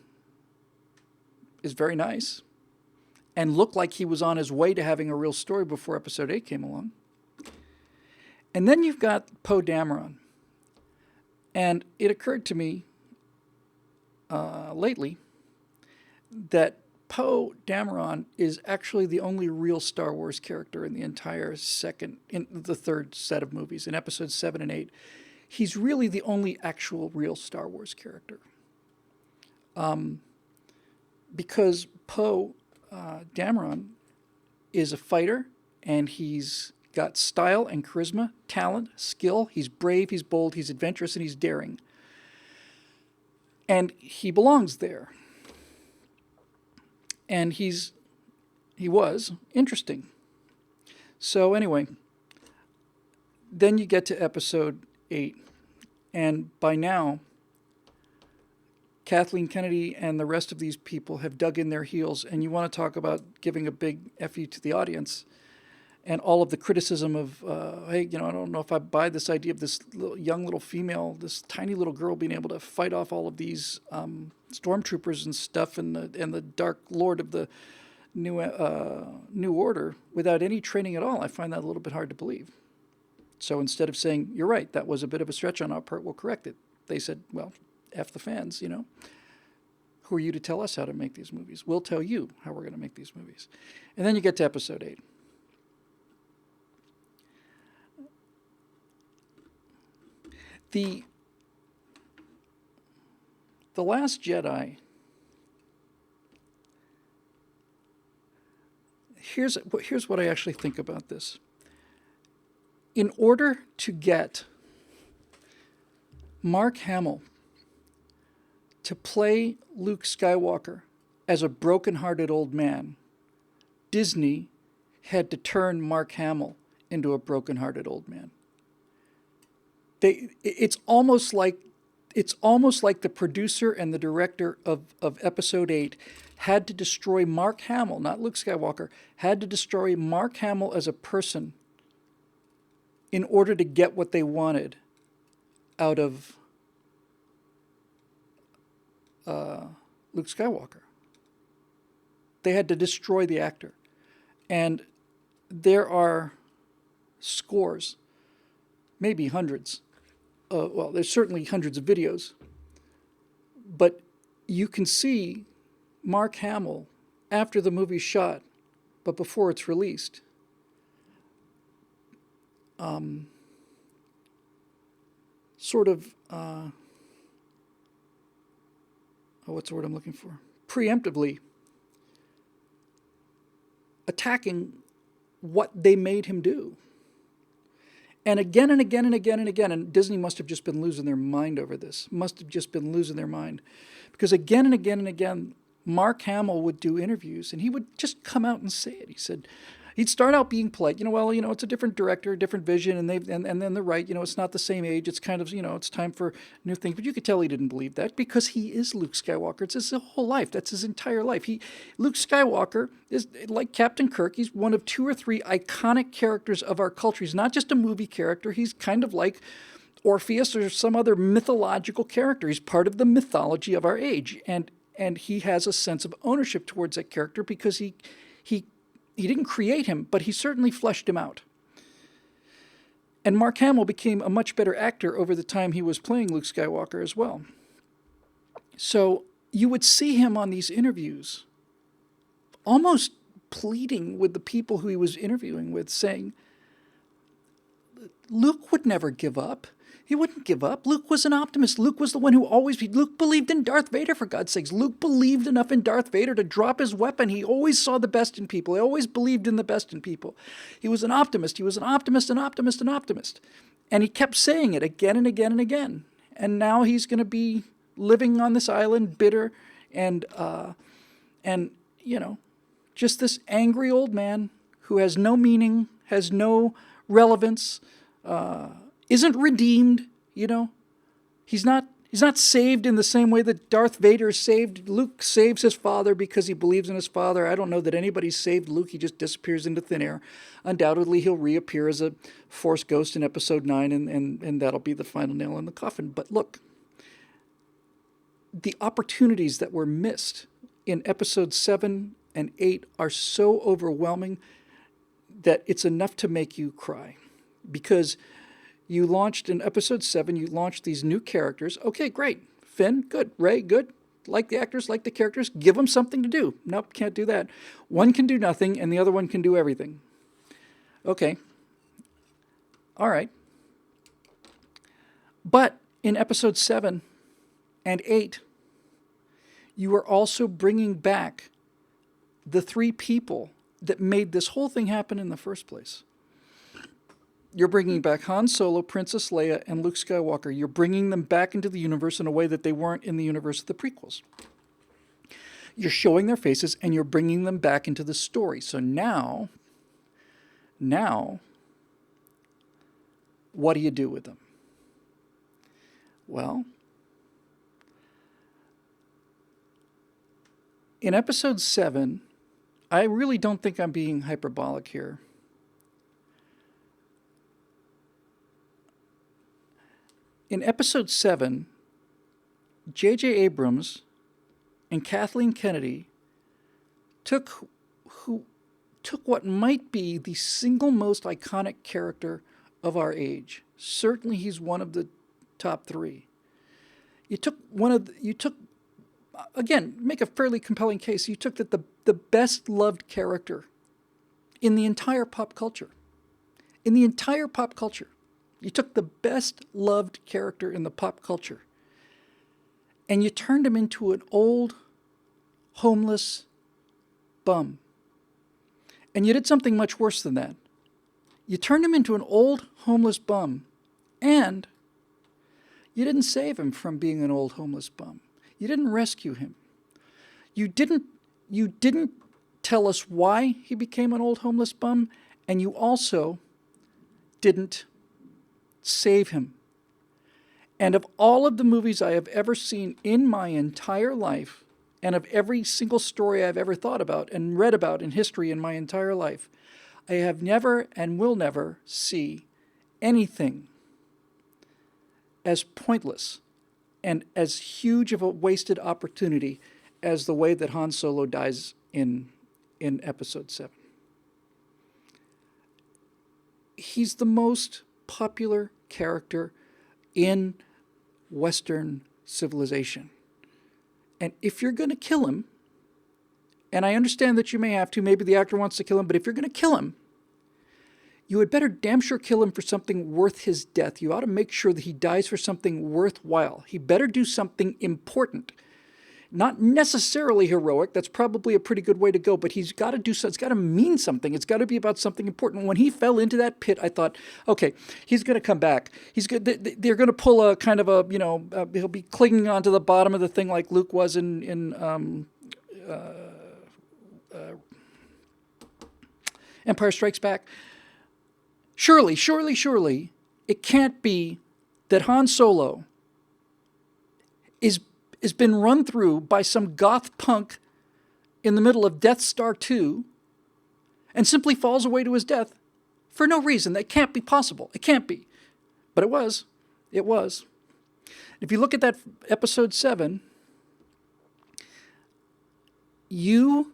is very nice and looked like he was on his way to having a real story before episode 8 came along. And then you've got Poe Dameron. And it occurred to me lately that Poe Dameron is actually the only real Star Wars character in the entire in the third set of movies, in episodes 7 and 8. He's really the only actual real Star Wars character. Because Poe Dameron is a fighter, and he's got style and charisma, talent, skill. He's brave, he's bold, he's adventurous, and he's daring. And he belongs there. And he was interesting. So anyway, then you get to episode 8. And by now, Kathleen Kennedy and the rest of these people have dug in their heels. And you want to talk about giving a big F you to the audience and all of the criticism of, hey, I don't know if I buy this idea of this young little female, this tiny little girl being able to fight off all of these stormtroopers and stuff, and the Dark Lord of the New Order without any training at all. I find that a little bit hard to believe. So instead of saying, you're right, that was a bit of a stretch on our part, we'll correct it, they said, well, F the fans, Who are you to tell us how to make these movies? We'll tell you how we're going to make these movies. And then you get to episode 8. The Last Jedi, here's what I actually think about this. In order to get Mark Hamill to play Luke Skywalker as a broken-hearted old man, Disney had to turn Mark Hamill into a broken-hearted old man. It's almost like the producer and the director of Episode 8 had to destroy Mark Hamill, not Luke Skywalker, had to destroy Mark Hamill as a person in order to get what they wanted out of Luke Skywalker. They had to destroy the actor. And there are scores, maybe hundreds. There's certainly hundreds of videos. But you can see Mark Hamill after the movie's shot, but before it's released. What's the word I'm looking for? Preemptively attacking what they made him do. And again and again and again and again, and Disney must have just been losing their mind over this, Because again and again and again, Mark Hamill would do interviews, and he would just come out and say it. He said, he'd start out being polite, it's a different director, different vision, and then they're right, it's not the same age, it's kind of, it's time for new things. But you could tell he didn't believe that, because he is Luke Skywalker. It's his whole life. That's his entire life. Luke Skywalker is like Captain Kirk. He's one of 2 or 3 iconic characters of our culture. He's not just a movie character. He's kind of like Orpheus or some other mythological character. He's part of the mythology of our age, and he has a sense of ownership towards that character, because he didn't create him, but he certainly fleshed him out. And Mark Hamill became a much better actor over the time he was playing Luke Skywalker as well. So you would see him on these interviews almost pleading with the people who he was interviewing with, saying, Luke would never give up. He wouldn't give up. Luke was an optimist. Luke was the one who Luke believed in Darth Vader, for God's sakes. Luke believed enough in Darth Vader to drop his weapon. He always saw the best in people. He always believed in the best in people. He was an optimist. He was an optimist, an optimist, an optimist. And he kept saying it again and again and again. And now he's going to be living on this island, bitter, and just this angry old man who has no meaning, has no relevance, isn't redeemed, He's not saved in the same way that Darth Vader is saved. Luke saves his father because he believes in his father. I don't know that anybody's saved Luke. He just disappears into thin air. Undoubtedly, he'll reappear as a Force ghost in Episode 9, and that'll be the final nail in the coffin. But look, the opportunities that were missed in Episodes 7 and 8 are so overwhelming that it's enough to make you cry. Because you launched in Episode 7, you launched these new characters. Okay, great. Finn, good. Rey, good. Like the actors, like the characters. Give them something to do. Nope, can't do that. One can do nothing, and the other one can do everything. Okay. All right. But in Episode 7 and 8, you are also bringing back the 3 people that made this whole thing happen in the first place. You're bringing back Han Solo, Princess Leia, and Luke Skywalker. You're bringing them back into the universe in a way that they weren't in the universe of the prequels. You're showing their faces, and you're bringing them back into the story. So now, what do you do with them? Well, in episode 7, I really don't think I'm being hyperbolic here. In episode 7, J.J. Abrams and Kathleen Kennedy took what might be the single most iconic character of our age. Certainly he's one of the top 3. You took again, make a fairly compelling case. You took the best loved character in the entire pop culture. In the entire pop culture. You took the best loved character in the pop culture and you turned him into an old, homeless bum. And you did something much worse than that. You turned him into an old, homeless bum, and you didn't save him from being an old, homeless bum. You didn't rescue him. You didn't tell us why he became an old, homeless bum, and you also didn't save him. And of all of the movies I have ever seen in my entire life, and of every single story I've ever thought about and read about in history in my entire life, I have never and will never see anything as pointless and as huge of a wasted opportunity as the way that Han Solo dies in episode 7. He's the most popular character in Western civilization. And if you're going to kill him, and I understand that you may have to, maybe the actor wants to kill him, but if you're going to kill him, you had better damn sure kill him for something worth his death. You ought to make sure that he dies for something worthwhile. He better do something important. Not necessarily heroic, that's probably a pretty good way to go, but he's got to do so. It's got to mean something. It's got to be about something important. When he fell into that pit, I thought, okay, he's going to come back. They're going to pull a kind of a, he'll be clinging onto the bottom of the thing like Luke was in Empire Strikes Back. Surely, it can't be that Han Solo has been run through by some goth punk in the middle of Death Star 2 and simply falls away to his death for no reason. That can't be possible. It can't be. But it was. It was. If you look at that episode 7, you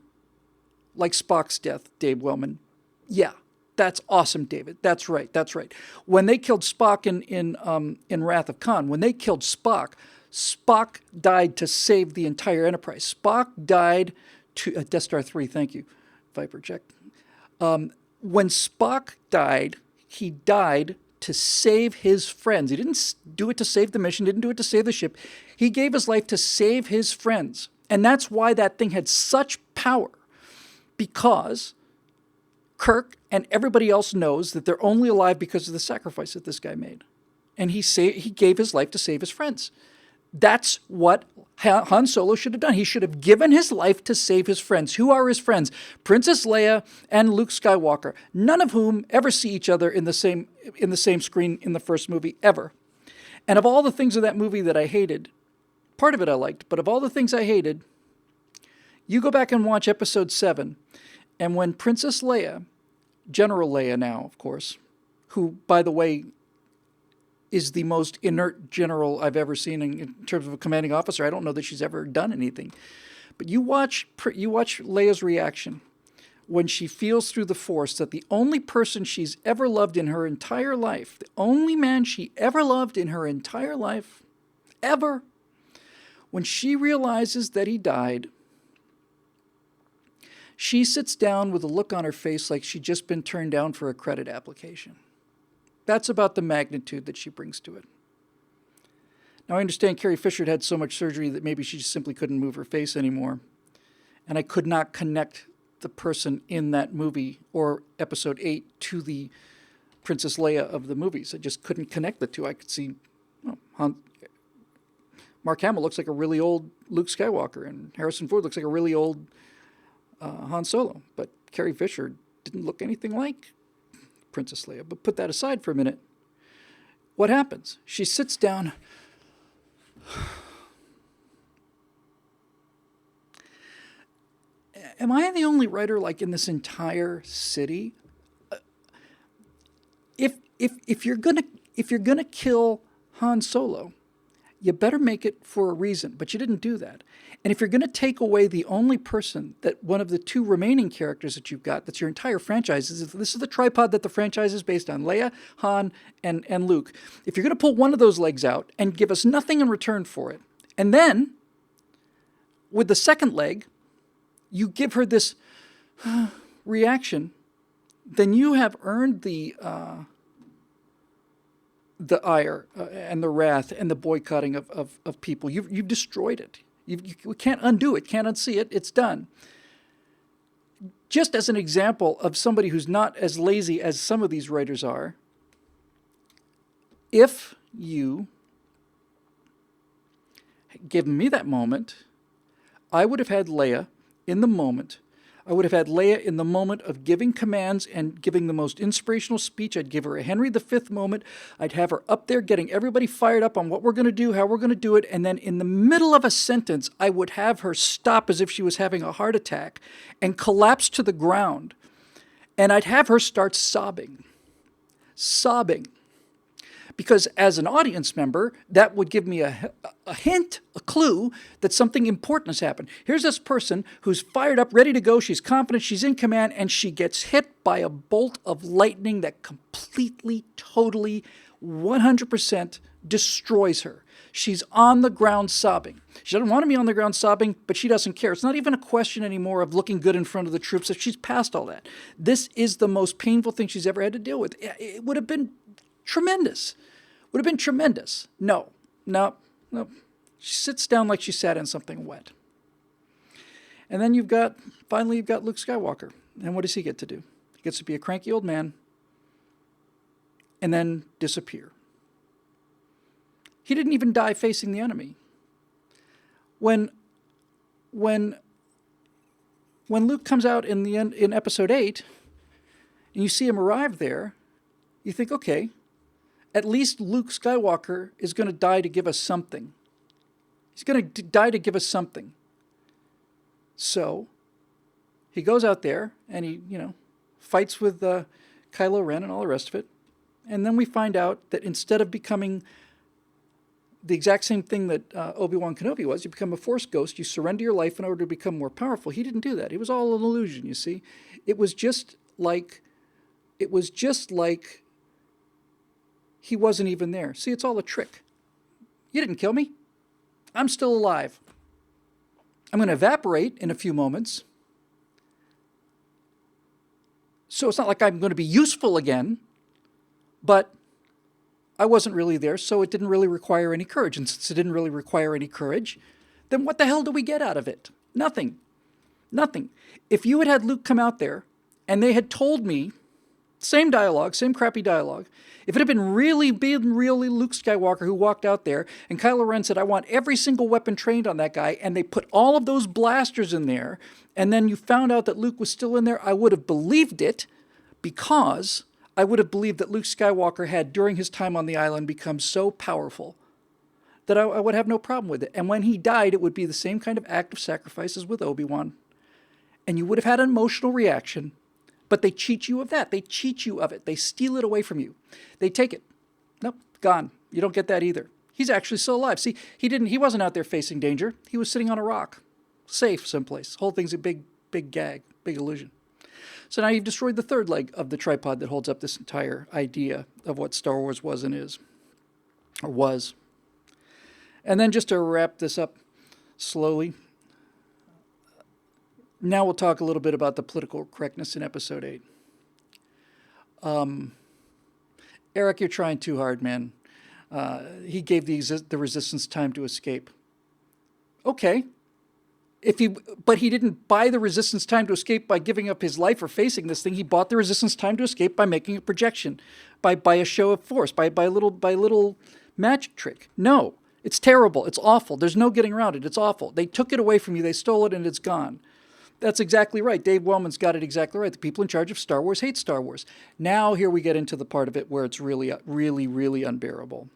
like Spock's death, Dave Wellman. Yeah, that's awesome, David. That's right. When they killed Spock in Wrath of Khan, when they killed Spock died to save the entire Enterprise. Spock died to Death Star 3. Thank you, Viper check. When Spock died, he died to save his friends. He didn't do it to save the mission. Didn't do it to save the ship. He gave his life to save his friends, and that's why that thing had such power. Because Kirk and everybody else knows that they're only alive because of the sacrifice that this guy made, and he gave his life to save his friends. That's what Han Solo should have done. He should have given his life to save his friends. Who are his friends? Princess Leia and Luke Skywalker, none of whom ever see each other in the same screen in the first movie ever. And of all the things of that movie that I hated, part of it I liked, but of all the things I hated, you go back and watch episode 7, and when Princess Leia, General Leia now, of course, who, by the way, is the most inert general I've ever seen in terms of a commanding officer. I don't know that she's ever done anything. But you watch Leia's reaction when she feels through the Force that the only person she's ever loved in her entire life, the only man she ever loved in her entire life, ever, when she realizes that he died, she sits down with a look on her face like she'd just been turned down for a credit application. That's about the magnitude that she brings to it. Now, I understand Carrie Fisher had so much surgery that maybe she just simply couldn't move her face anymore. And I could not connect the person in that movie or episode 8 to the Princess Leia of the movies. I just couldn't connect the two. I could see Mark Hamill looks like a really old Luke Skywalker, and Harrison Ford looks like a really old Han Solo. But Carrie Fisher didn't look anything like Princess Leia. But put that aside for a minute. What happens? She sits down. Am I the only writer like in this entire city? If you're gonna kill Han Solo, you better make it for a reason. But you didn't do that. And if you're going to take away the only person that one of the two remaining characters that you've got, that's your entire franchise, this is the tripod that the franchise is based on, Leia, Han, and Luke. If you're going to pull one of those legs out and give us nothing in return for it, and then with the second leg, you give her this reaction, then you have earned the ire and the wrath and the boycotting of people. You've destroyed it. You can't undo it, can't unsee it. It's done. Just as an example of somebody who's not as lazy as some of these writers are, if you had given me that moment, I would have had Leia in the moment. I would have had Leia in the moment of giving commands and giving the most inspirational speech. I'd give her a Henry V moment. I'd have her up there getting everybody fired up on what we're going to do, how we're going to do it. And then in the middle of a sentence, I would have her stop as if she was having a heart attack and collapse to the ground. And I'd have her start sobbing. Sobbing. Because as an audience member, that would give me a hint, a clue that something important has happened. Here's this person who's fired up, ready to go. She's confident, she's in command, and she gets hit by a bolt of lightning that completely, totally, 100% destroys her. She's on the ground sobbing. She doesn't want to be on the ground sobbing, but she doesn't care. It's not even a question anymore of looking good in front of the troops if she's past all that. This is the most painful thing she's ever had to deal with. It would have been tremendous. Would have been tremendous. No. She sits down like she sat in something wet. And then finally you've got Luke Skywalker. And what does he get to do? He gets to be a cranky old man and then disappear. He didn't even die facing the enemy. When Luke comes out in episode 8 and you see him arrive there, you think, okay, at least Luke Skywalker is going to die to give us something. He's going to die to give us something. So he goes out there and he, fights with Kylo Ren and all the rest of it. And then we find out that instead of becoming the exact same thing that Obi-Wan Kenobi was, you become a Force ghost, you surrender your life in order to become more powerful. He didn't do that. It was all an illusion, you see. It was just like he wasn't even there. See, it's all a trick. You didn't kill me. I'm still alive. I'm going to evaporate in a few moments. So it's not like I'm going to be useful again, but I wasn't really there, so it didn't really require any courage. And since it didn't really require any courage, then what the hell do we get out of it? Nothing. Nothing. If you had Luke come out there and they had told me, same dialogue, same crappy dialogue, if it had been really Luke Skywalker who walked out there and Kylo Ren said, I want every single weapon trained on that guy, and they put all of those blasters in there, and then you found out that Luke was still in there, I would have believed it, because I would have believed that Luke Skywalker had, during his time on the island, become so powerful that I would have no problem with it. And when he died, it would be the same kind of act of sacrifice as with Obi-Wan. And you would have had an emotional reaction. But they cheat you of that. They cheat you of it. They steal it away from you. They take it. Nope, gone. You don't get that either. He's actually still alive. See, he wasn't out there facing danger. He was sitting on a rock, safe someplace. Whole thing's a big gag, big illusion. So now you've destroyed the third leg of the tripod that holds up this entire idea of what Star Wars was and is, or was. And then just to wrap this up slowly, now we'll talk a little bit about the political correctness in episode 8. Eric, you're trying too hard, man. He gave the resistance time to escape. Okay. But he didn't buy the resistance time to escape by giving up his life or facing this thing. He bought the resistance time to escape by making a projection, by a show of force, by a little magic trick. No, it's terrible. It's awful. There's no getting around it. It's awful. They took it away from you. They stole it, and it's gone. That's exactly right. Dave Wellman's got it exactly right. The people in charge of Star Wars hate Star Wars. Now here we get into the part of it where it's really, really, really unbearable.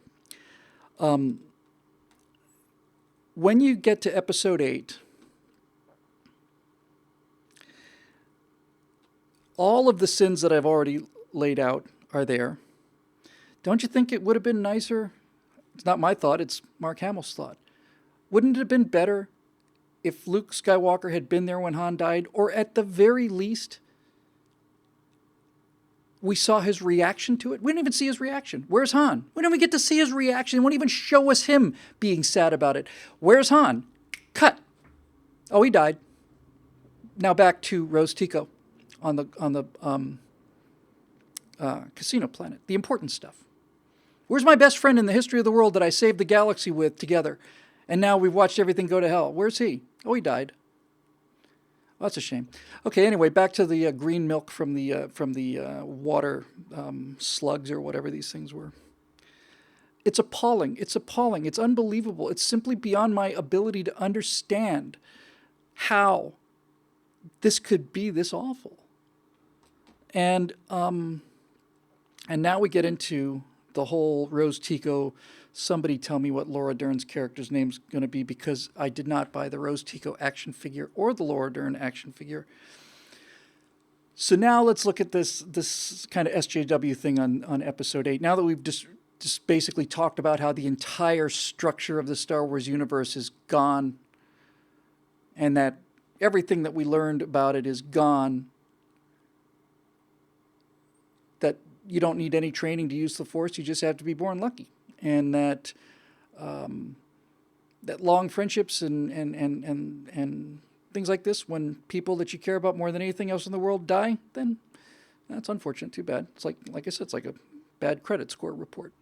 When you get to episode 8, all of the sins that I've already laid out are there. Don't you think it would have been nicer? It's not my thought, it's Mark Hamill's thought. Wouldn't it have been better if Luke Skywalker had been there when Han died? Or at the very least, we saw his reaction to it? We didn't even see his reaction. Where's Han? We didn't even get to see his reaction. They won't even show us him being sad about it. Where's Han? Cut. Oh, he died. Now back to Rose Tico on the casino planet. The important stuff. Where's my best friend in the history of the world that I saved the galaxy with together? And now we've watched everything go to hell. Where's he? Oh, he died. Well, that's a shame. Okay, anyway, back to the green milk from the water slugs or whatever these things were. It's appalling. It's appalling. It's unbelievable. It's simply beyond my ability to understand how this could be this awful. And now we get into the whole Rose Tico, somebody tell me what Laura Dern's character's name's going to be, because I did not buy the Rose Tico action figure or the Laura Dern action figure. So now let's look at this kind of SJW thing on episode 8. Now that we've just basically talked about how the entire structure of the Star Wars universe is gone, and that everything that we learned about it is gone, that you don't need any training to use the Force, you just have to be born lucky. And that that long friendships and things like this, when people that you care about more than anything else in the world die, then that's unfortunate, too bad. It's like I said, it's like a bad credit score report.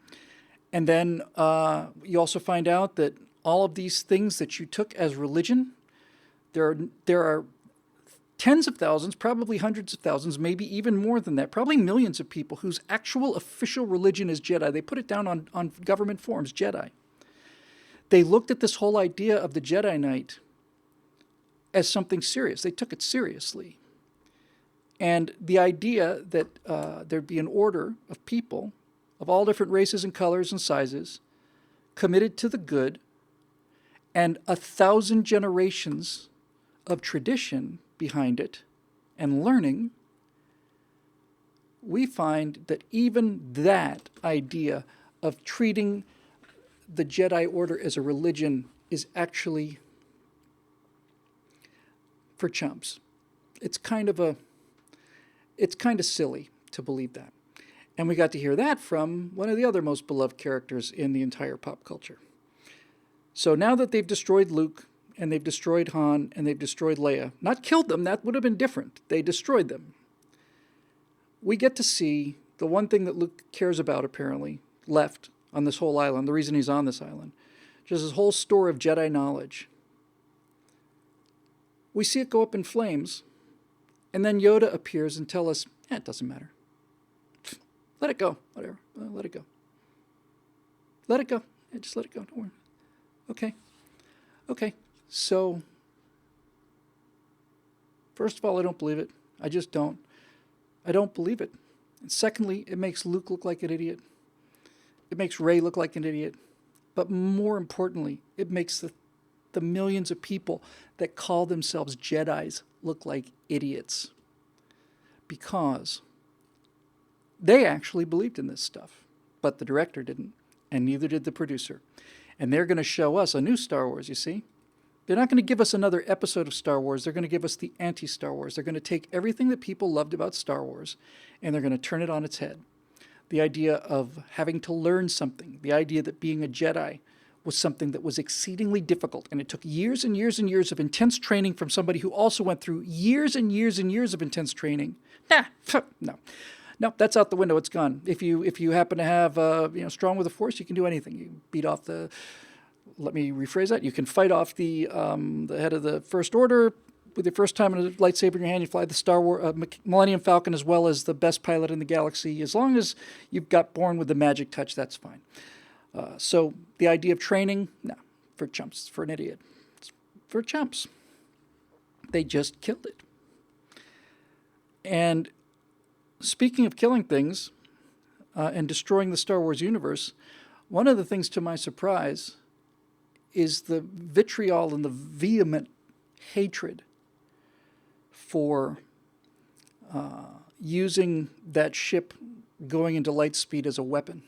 And then you also find out that all of these things that you took as religion, there are tens of thousands, probably hundreds of thousands, maybe even more than that, probably millions of people whose actual official religion is Jedi. They put it down on government forms, Jedi. They looked at this whole idea of the Jedi Knight as something serious. They took it seriously. And the idea that there'd be an order of people of all different races and colors and sizes committed to the good, and 1,000 generations of tradition behind it and learning, we find that even that idea of treating the Jedi Order as a religion is actually for chumps. It's kind of silly to believe that. And we got to hear that from one of the other most beloved characters in the entire pop culture. So now that they've destroyed Luke, and they've destroyed Han, and they've destroyed Leia, not killed them, that would have been different. They destroyed them. We get to see the one thing that Luke cares about, apparently, left on this whole island, the reason he's on this island, just his whole store of Jedi knowledge. We see it go up in flames, and then Yoda appears and tells us, it doesn't matter. Let it go, whatever, let it go. Let it go, just let it go, don't worry. Okay. So, first of all, I don't believe it. I just don't. I don't believe it. And secondly, it makes Luke look like an idiot. It makes Rey look like an idiot. But more importantly, it makes the millions of people that call themselves Jedis look like idiots. Because they actually believed in this stuff. But the director didn't, and neither did the producer. And they're going to show us a new Star Wars, you see. They're not going to give us another episode of Star Wars. They're going to give us the anti-Star Wars. They're going to take everything that people loved about Star Wars, and they're going to turn it on its head. The idea of having to learn something, the idea that being a Jedi was something that was exceedingly difficult, and it took years and years and years of intense training from somebody who also went through years and years and years of intense training. No, that's out the window. It's gone. If you happen to have strong with the Force, you can do anything. You beat off the. Let me rephrase that. You can fight off the head of the First Order with your first time in a lightsaber in your hand. You fly the Star Wars Millennium Falcon as well as the best pilot in the galaxy. As long as you've got born with the magic touch, that's fine. So the idea of training, no, for chumps, for an idiot. It's for chumps. They just killed it. And speaking of killing things and destroying the Star Wars universe, one of the things to my surprise is the vitriol and the vehement hatred for using that ship going into light speed as a weapon.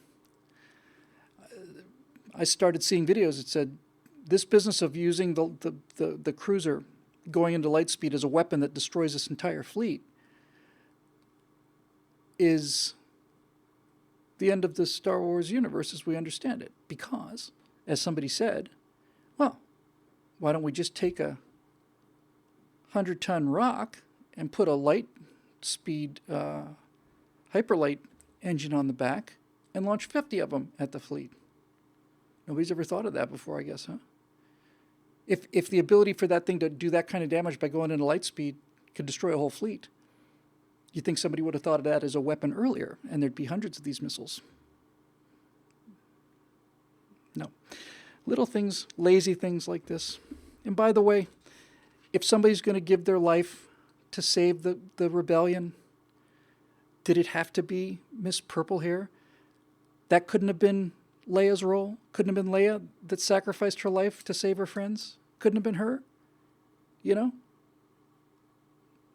I started seeing videos that said this business of using the cruiser going into light speed as a weapon that destroys this entire fleet is the end of the Star Wars universe as we understand it. Because, as somebody said, well, why don't we just take a 100-ton rock and put a light speed hyperlight engine on the back and launch 50 of them at the fleet? Nobody's ever thought of that before, I guess, huh? If the ability for that thing to do that kind of damage by going into light speed could destroy a whole fleet, you'd think somebody would have thought of that as a weapon earlier, and there'd be hundreds of these missiles. No. Little things, lazy things like this. And by the way, if somebody's going to give their life to save the rebellion, did it have to be Miss Purple Hair? That couldn't have been Leia's role? Couldn't have been Leia that sacrificed her life to save her friends? Couldn't have been her? You know?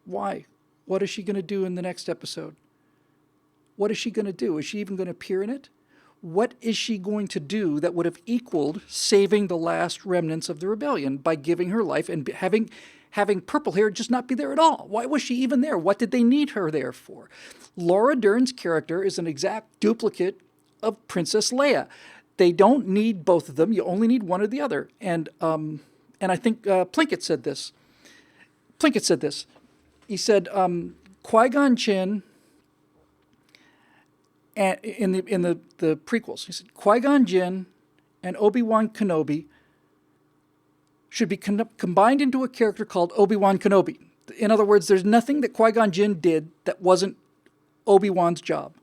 Why? What is she going to do in the next episode? What is she going to do? Is she even going to appear in it? What is she going to do that would have equaled saving the last remnants of the rebellion by giving her life and having Purple Hair just not be there at all? Why was she even there? What did they need her there for? Laura Dern's character is an exact duplicate of Princess Leia. They don't need both of them. You only need one or the other. And I think Plinkett said this. He said Qui-Gon Jinn, and in the prequels, he said Qui-Gon Jinn and Obi-Wan Kenobi should be combined into a character called Obi-Wan Kenobi. In other words, there's nothing that Qui-Gon Jinn did that wasn't Obi-Wan's job.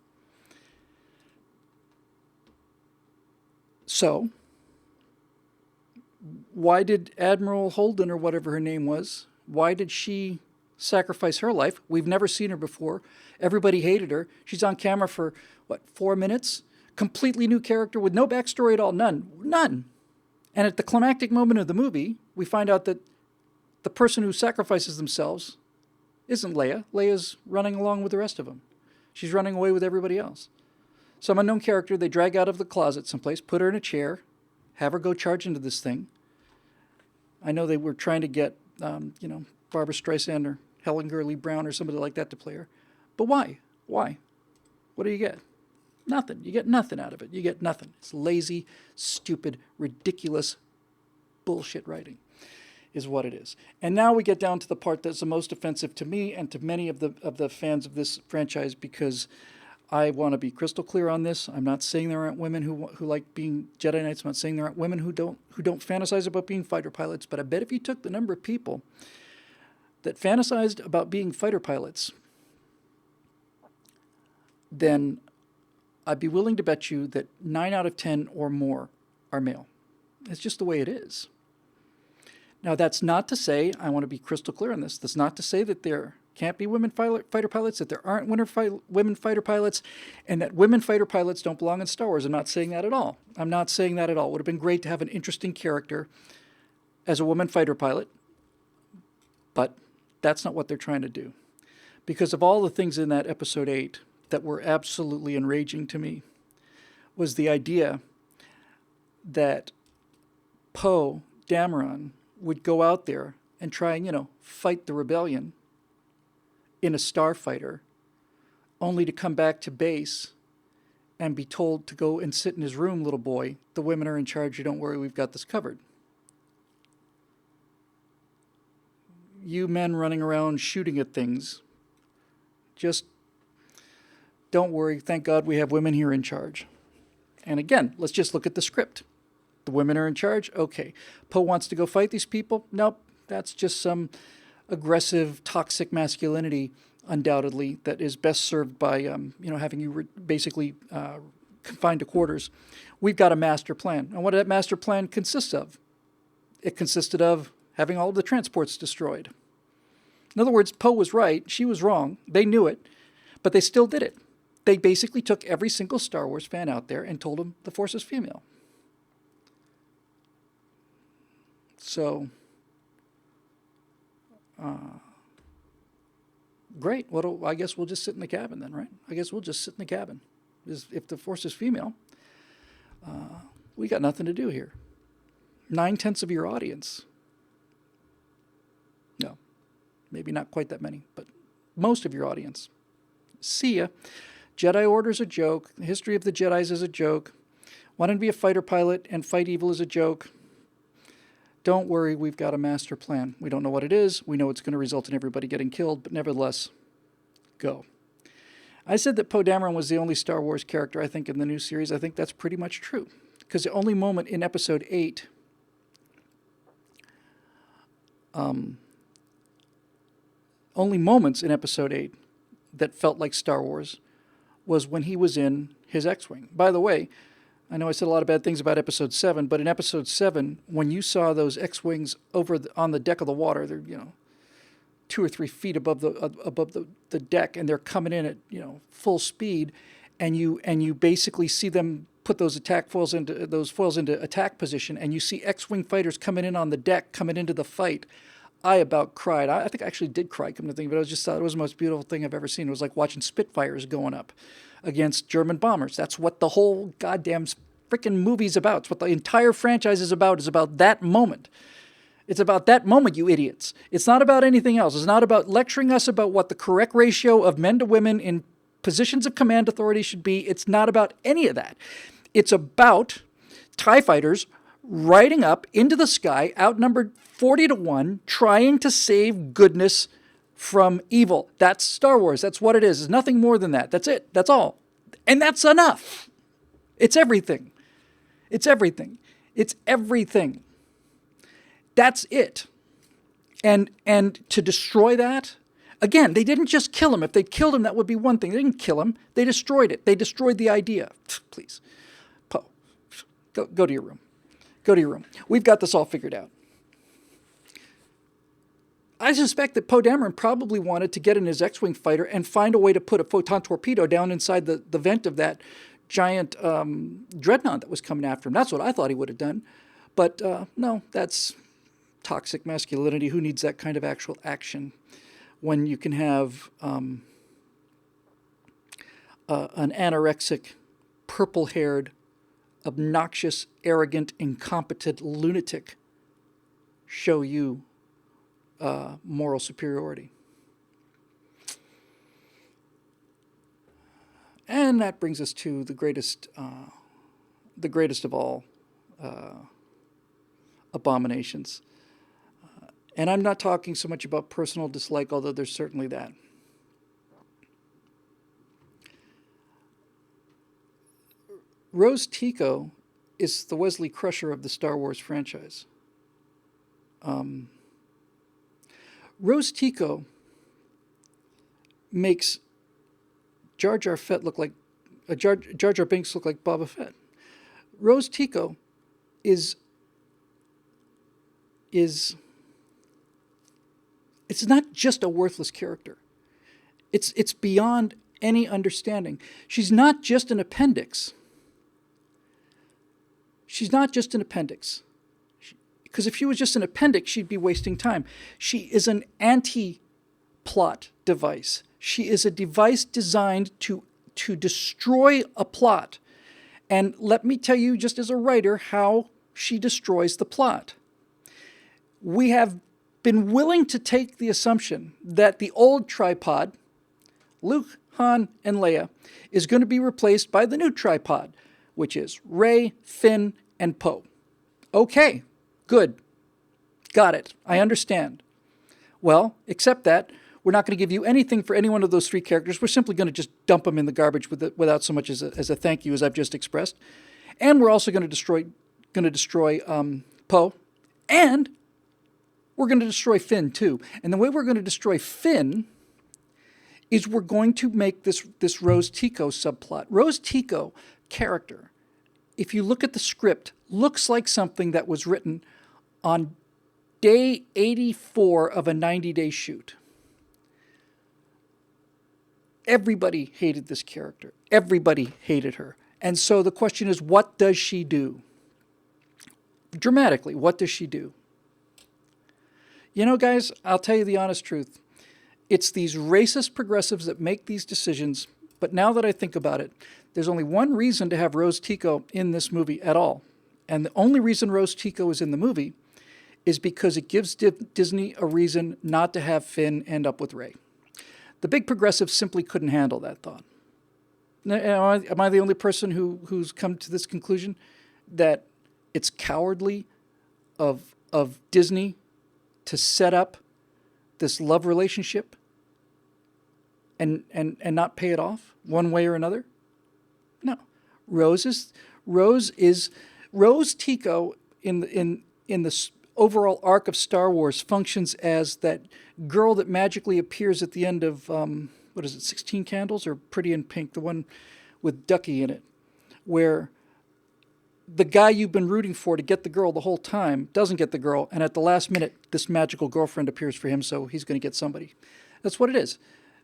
So, why did Admiral Holden, or whatever her name was, why did she sacrifice her life? We've never seen her before. Everybody hated her. She's on camera for, 4 minutes? Completely new character with no backstory at all. None. And at the climactic moment of the movie, we find out that the person who sacrifices themselves isn't Leia. Leia's running along with the rest of them. She's running away with everybody else. Some unknown character they drag out of the closet someplace, put her in a chair, have her go charge into this thing. I know they were trying to get, Barbara Streisand or Helen Gurley Brown or somebody like that to play her. But why? Why? What do you get? Nothing. You get nothing out of it. You get nothing. It's lazy, stupid, ridiculous bullshit writing is what it is. And now we get down to the part that's the most offensive to me and to many of the fans of this franchise, because I want to be crystal clear on this. I'm not saying there aren't women who like being Jedi Knights. I'm not saying there aren't women who don't fantasize about being fighter pilots. But I bet if you took the number of people that fantasized about being fighter pilots, then I'd be willing to bet you that 9 out of 10 or more are male. It's just the way it is. Now, that's not to say, I want to be crystal clear on this, that's not to say that there can't be women fighter pilots, that there aren't women fighter pilots, and that women fighter pilots don't belong in Star Wars. I'm not saying that at all. It would have been great to have an interesting character as a woman fighter pilot, but that's not what they're trying to do. Because of all the things in that episode 8 that were absolutely enraging to me was the idea that Poe Dameron would go out there and try and, fight the rebellion in a starfighter, only to come back to base and be told to go and sit in his room, little boy. The women are in charge. You don't worry, we've got this covered. You men running around shooting at things, just don't worry. Thank God we have women here in charge. And again, let's just look at the script. The women are in charge. Okay. Poe wants to go fight these people. Nope. That's just some aggressive, toxic masculinity, undoubtedly, that is best served by, having you basically confined to quarters. We've got a master plan. And what did that master plan consist of? It consisted of having all of the transports destroyed. In other words, Poe was right. She was wrong. They knew it, but they still did it. They basically took every single Star Wars fan out there and told them the Force is female. So, great. I guess we'll just sit in the cabin then, right? I guess we'll just sit in the cabin. If the Force is female, we got nothing to do here. 9/10 of your audience. No, maybe not quite that many, but most of your audience. See ya. Jedi Order's a joke. The history of the Jedis is a joke. Wanting to be a fighter pilot and fight evil is a joke. Don't worry, we've got a master plan. We don't know what it is. We know it's going to result in everybody getting killed, but nevertheless, go. I said that Poe Dameron was the only Star Wars character, I think, in the new series. I think that's pretty much true. Because the only moment in Episode 8... only moments in Episode 8 that felt like Star Wars was when he was in his X-Wing. By the way, I know I said a lot of bad things about Episode 7, but in Episode 7, when you saw those X-Wings on the deck of the water, they're 2 or 3 feet above the deck, and they're coming in at full speed, and you basically see them put those foils into attack position, and you see X-Wing fighters coming in on the deck, coming into the fight. I about cried. I think I actually did cry, come to think of it. I just thought it was the most beautiful thing I've ever seen. It was like watching Spitfires going up against German bombers. That's what the whole goddamn freaking movie's about. It's what the entire franchise is about that moment. It's about that moment, you idiots. It's not about anything else. It's not about lecturing us about what the correct ratio of men to women in positions of command authority should be. It's not about any of that. It's about TIE fighters riding up into the sky, outnumbered 40-1, trying to save goodness from evil. That's Star Wars. That's what it is. It's nothing more than that. That's it. That's all. And that's enough. It's everything. It's everything. It's everything. That's it. And to destroy that, again, they didn't just kill him. If they'd killed him, that would be one thing. They didn't kill him. They destroyed it. They destroyed the idea. Please. Poe, go to your room. Go to your room. We've got this all figured out. I suspect that Poe Dameron probably wanted to get in his X-Wing fighter and find a way to put a photon torpedo down inside the vent of that giant dreadnought that was coming after him. That's what I thought he would have done. But no, that's toxic masculinity. Who needs that kind of actual action when you can have an anorexic, purple-haired, obnoxious, arrogant, incompetent lunatic show you moral superiority. And that brings us to the greatest of all abominations. And I'm not talking so much about personal dislike, although there's certainly that. Rose Tico is the Wesley Crusher of the Star Wars franchise. Rose Tico makes Jar Jar Fett look like Jar Jar Binks look like Boba Fett. Rose Tico is it's not just a worthless character. It's beyond any understanding. She's not just an appendix. She's not just an appendix. Because if she was just an appendix, she'd be wasting time. She is an anti-plot device. She is a device designed to destroy a plot. And let me tell you, just as a writer, how she destroys the plot. We have been willing to take the assumption that the old tripod, Luke, Han, and Leia, is going to be replaced by the new tripod, which is Rey, Finn, and Poe. Okay, good. Got it. I understand. Well, except that we're not going to give you anything for any one of those three characters. We're simply going to just dump them in the garbage without so much as a thank you, as I've just expressed. And we're also going to destroy Poe, and we're going to destroy Finn too. And the way we're going to destroy Finn is we're going to make this Rose Tico subplot. Rose Tico character, if you look at the script, looks like something that was written on day 84 of a 90-day shoot. Everybody hated this character. Everybody hated her. And so the question is, what does she do? Dramatically, what does she do? You know, guys, I'll tell you the honest truth. It's these racist progressives that make these decisions. But now that I think about it, there's only one reason to have Rose Tico in this movie at all. And the only reason Rose Tico is in the movie is because it gives Disney a reason not to have Finn end up with Rey. The big progressives simply couldn't handle that thought. Am I the only person who's come to this conclusion that it's cowardly of Disney to set up this love relationship and not pay it off one way or another? No. Rose Tico in the overall arc of Star Wars functions as that girl that magically appears at the end of what is it, 16 Candles or Pretty in Pink, the one with Ducky in it, where the guy you've been rooting for to get the girl the whole time doesn't get the girl, and at the last minute, this magical girlfriend appears for him, so he's going to get somebody. That's what it is.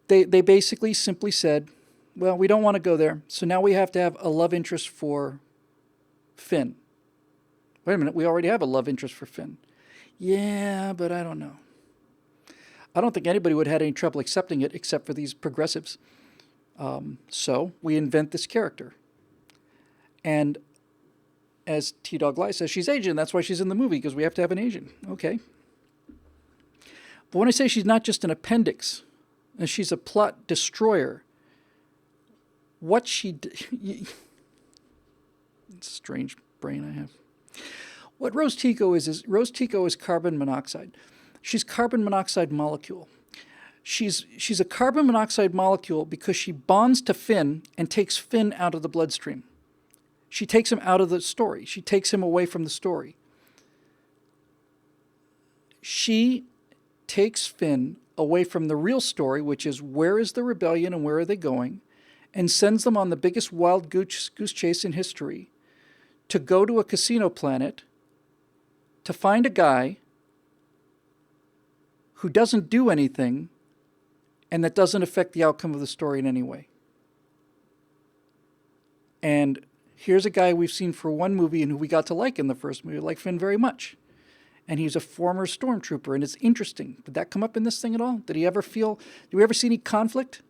They basically simply said, well, we don't want to go there, so now we have to have a love interest for Finn. Wait a minute, we already have a love interest for Finn. Yeah, but I don't know. I don't think anybody would have had any trouble accepting it except for these progressives. So we invent this character. And as T-Dog Lie says, she's Asian. That's why she's in the movie, because we have to have an Asian. Okay. But when I say she's not just an appendix, and she's a plot destroyer, what she... strange brain I have. What Rose Tico is Rose Tico is carbon monoxide. She's carbon monoxide molecule. She's a carbon monoxide molecule because she bonds to Finn and takes Finn out of the bloodstream. She takes him out of the story. She takes him away from the story. She takes Finn away from the real story, which is where is the rebellion and where are they going, and sends them on the biggest wild goose chase in history to go to a casino planet to find a guy who doesn't do anything and that doesn't affect the outcome of the story in any way. And here's a guy we've seen for one movie and who we got to like in the first movie, like Finn very much. And he's a former stormtrooper, and it's interesting. Did that come up in this thing at all? Did we ever see any conflict?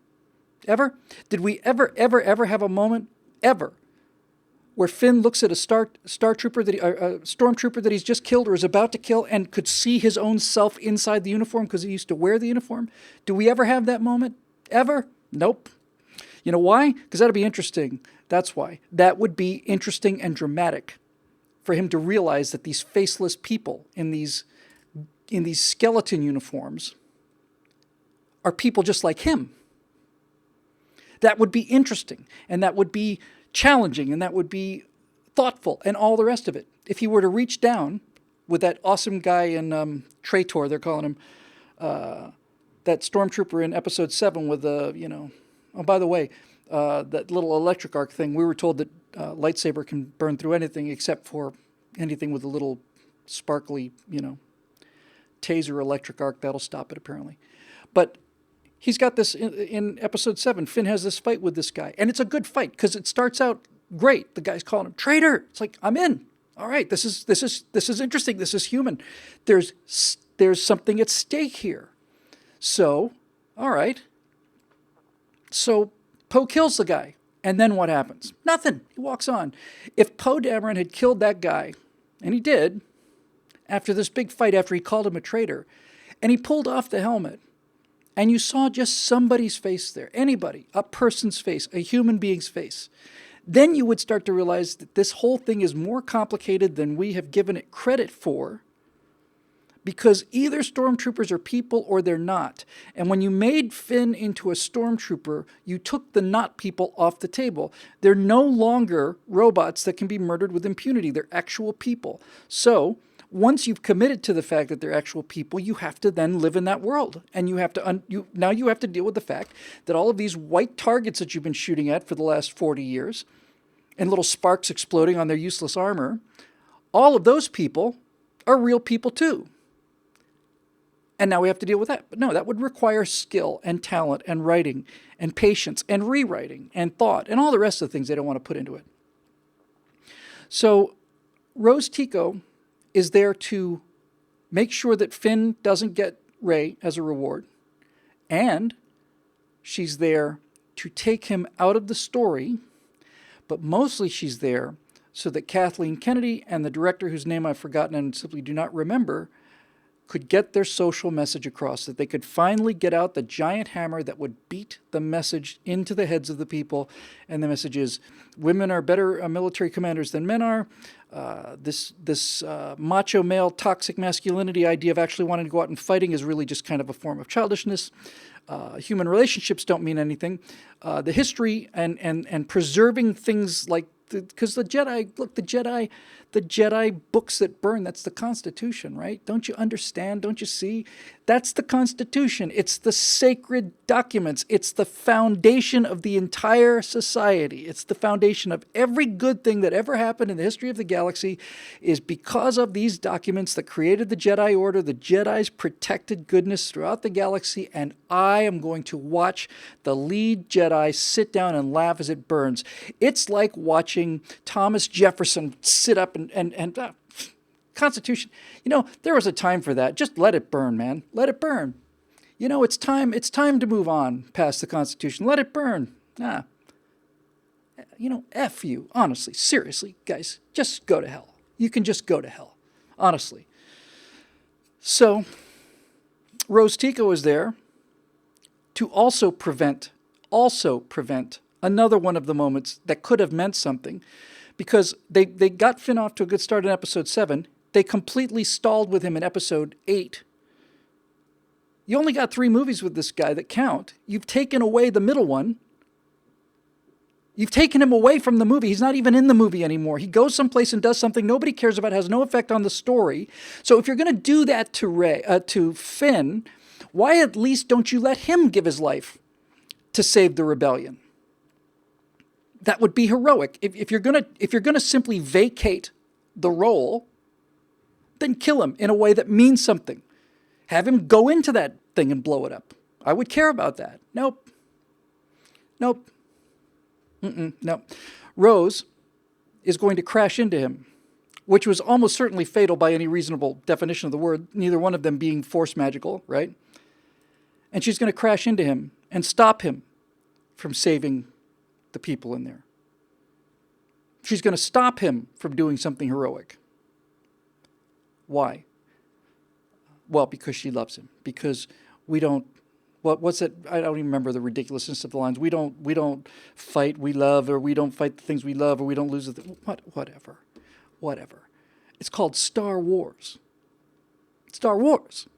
Ever? Did we ever have a moment, ever, where Finn looks at a stormtrooper that he's just killed or is about to kill and could see his own self inside the uniform because he used to wear the uniform? Do we ever have that moment? Ever? Nope. You know why? Because that'd be interesting. That's why. That would be interesting and dramatic for him to realize that these faceless people in these skeleton uniforms are people just like him. That would be interesting, and that would be challenging, and that would be thoughtful, and all the rest of it. If he were to reach down with that awesome guy in Traitor, they're calling him, that stormtrooper in episode 7 with the, oh, by the way, that little electric arc thing, we were told that lightsaber can burn through anything except for anything with a little sparkly, taser electric arc. That'll stop it, apparently. But he's got this in episode 7. Finn has this fight with this guy, and it's a good fight because it starts out great. The guy's calling him traitor. It's like, I'm in. All right, this is interesting. This is human. There's something at stake here. So, all right. So Poe kills the guy, and then what happens? Nothing. He walks on. If Poe Dameron had killed that guy, and he did, after this big fight, after he called him a traitor, and he pulled off the helmet, and you saw just somebody's face there, anybody, a person's face, a human being's face, then you would start to realize that this whole thing is more complicated than we have given it credit for, because either stormtroopers are people or they're not. And when you made Finn into a stormtrooper, you took the not people off the table. They're no longer robots that can be murdered with impunity. They're actual people. So once you've committed to the fact that they're actual people, you have to then live in that world. And you have to now you have to deal with the fact that all of these white targets that you've been shooting at for the last 40 years, and little sparks exploding on their useless armor, all of those people are real people too. And now we have to deal with that. But no, that would require skill and talent and writing and patience and rewriting and thought and all the rest of the things they don't want to put into it. So Rose Tico is there to make sure that Finn doesn't get Rey as a reward, and she's there to take him out of the story, but mostly she's there so that Kathleen Kennedy and the director, whose name I've forgotten and simply do not remember, could get their social message across, that they could finally get out the giant hammer that would beat the message into the heads of the people. And the message is, women are better military commanders than men are. This macho male toxic masculinity idea of actually wanting to go out and fighting is really just kind of a form of childishness. Human relationships don't mean anything. The history and preserving things like, because the Jedi, look, the Jedi books that burn, that's the Constitution, right? Don't you understand? Don't you see? That's the Constitution. It's the sacred documents. It's the foundation of the entire society. It's the foundation of every good thing that ever happened in the history of the galaxy is because of these documents that created the Jedi Order. The Jedi's protected goodness throughout the galaxy, and I am going to watch the lead Jedi sit down and laugh as it burns. It's like watching Thomas Jefferson sit up and Constitution. You know, there was a time for that. Just let it burn, man. Let it burn. You know, it's time to move on past the Constitution. Let it burn. Nah. You know, F you. Honestly, seriously, guys, just go to hell. You can just go to hell. Honestly. So, Rose Tico is there to also prevent another one of the moments that could have meant something, because they got Finn off to a good start in episode 7. They completely stalled with him in episode 8. You only got 3 movies with this guy that count. You've taken away the middle one. You've taken him away from the movie. He's not even in the movie anymore. He goes someplace and does something nobody cares about, has no effect on the story. So if you're going to do that to Finn, why at least don't you let him give his life to save the rebellion? That would be heroic. If you're gonna simply vacate the role, then kill him in a way that means something. Have him go into that thing and blow it up. I would care about that. Nope. No. Rose is going to crash into him, which was almost certainly fatal by any reasonable definition of the word, neither one of them being force magical, right? And she's going to crash into him and stop him from saving the people in there. She's going to stop him from doing something heroic. Why? Well, because she loves him. Because we don't. What's it? I don't even remember the ridiculousness of the lines. We don't fight, we love, or we don't fight the things we love, or we don't lose whatever. It's called Star Wars. Star Wars.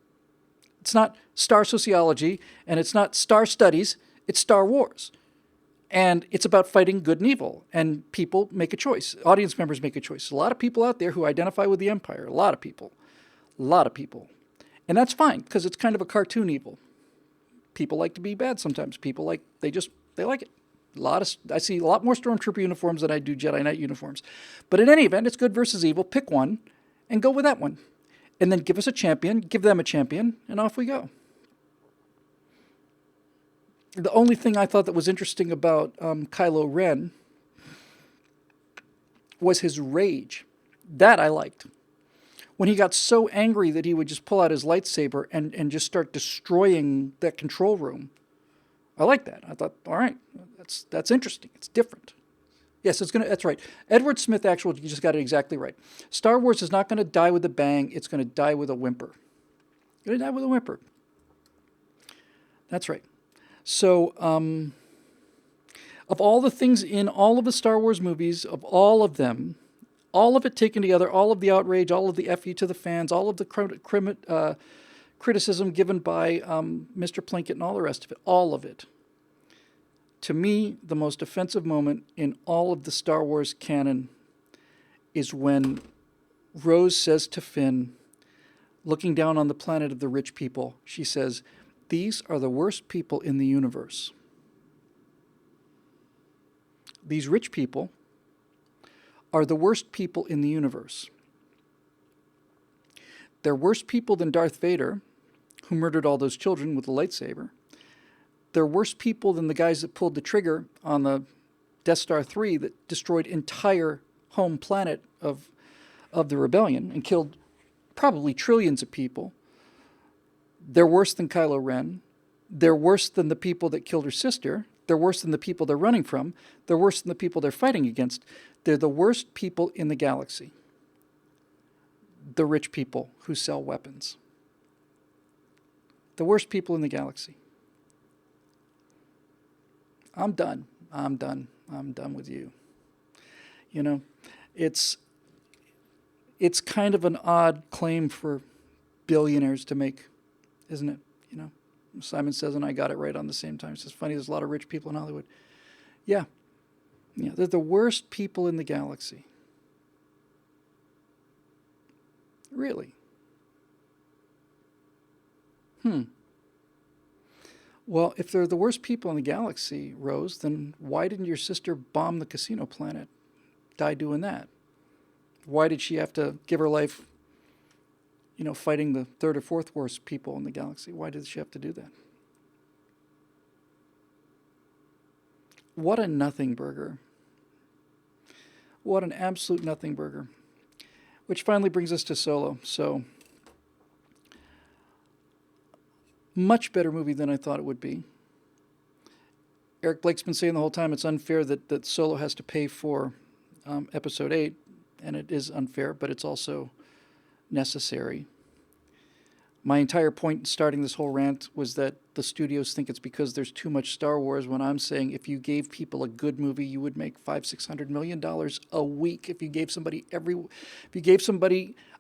It's not star sociology, and it's not star studies. It's Star Wars. And it's about fighting good and evil. And people make a choice. Audience members make a choice. A lot of people out there who identify with the Empire. A lot of people. And that's fine, because it's kind of a cartoon evil. People like to be bad sometimes. People like, they like it. I see a lot more Stormtrooper uniforms than I do Jedi Knight uniforms. But in any event, it's good versus evil. Pick one and go with that one. And then give us a champion, give them a champion, and off we go. The only thing I thought that was interesting about Kylo Ren was his rage. That I liked. When he got so angry that he would just pull out his lightsaber and just start destroying that control room. I like that. I thought, all right, that's interesting. It's different. Yes, that's right. Edward Smith you just got it exactly right. Star Wars is not going to die with a bang. It's going to die with a whimper. It's going to die with a whimper. That's right. So, of all the things in all of the Star Wars movies, of all of them, all of it taken together, all of the outrage, all of the F you to the fans, all of the criticism given by Mr. Plinkett and all the rest of it, all of it. To me, the most offensive moment in all of the Star Wars canon is when Rose says to Finn, looking down on the planet of the rich people, she says, "These are the worst people in the universe." These rich people are the worst people in the universe. They're worse people than Darth Vader, who murdered all those children with a lightsaber. They're worse people than the guys that pulled the trigger on the Death Star 3 that destroyed entire home planet of the rebellion and killed probably trillions of people. They're worse than Kylo Ren. They're worse than the people that killed her sister. They're worse than the people they're running from. They're worse than the people they're fighting against. They're the worst people in the galaxy. The rich people who sell weapons. The worst people in the galaxy. I'm done. I'm done. I'm done with you. You know, it's kind of an odd claim for billionaires to make, isn't it? You know, Simon Says and I got it right on the same time. It's just funny. There's a lot of rich people in Hollywood. Yeah. Yeah. They're the worst people in the galaxy. Really? Well, if they're the worst people in the galaxy, Rose, then why didn't your sister bomb the casino planet? Die doing that? Why did she have to give her life, fighting the third or fourth worst people in the galaxy? Why did she have to do that? What a nothing burger. What an absolute nothing burger. Which finally brings us to Solo. So, much better movie than I thought it would be. Eric Blake's been saying the whole time it's unfair that Solo has to pay for Episode 8, and it is unfair, but it's also necessary. My entire point in starting this whole rant was that the studios think it's because there's too much Star Wars, when I'm saying if you gave people a good movie, you would make $500-600 million a week. If you gave somebody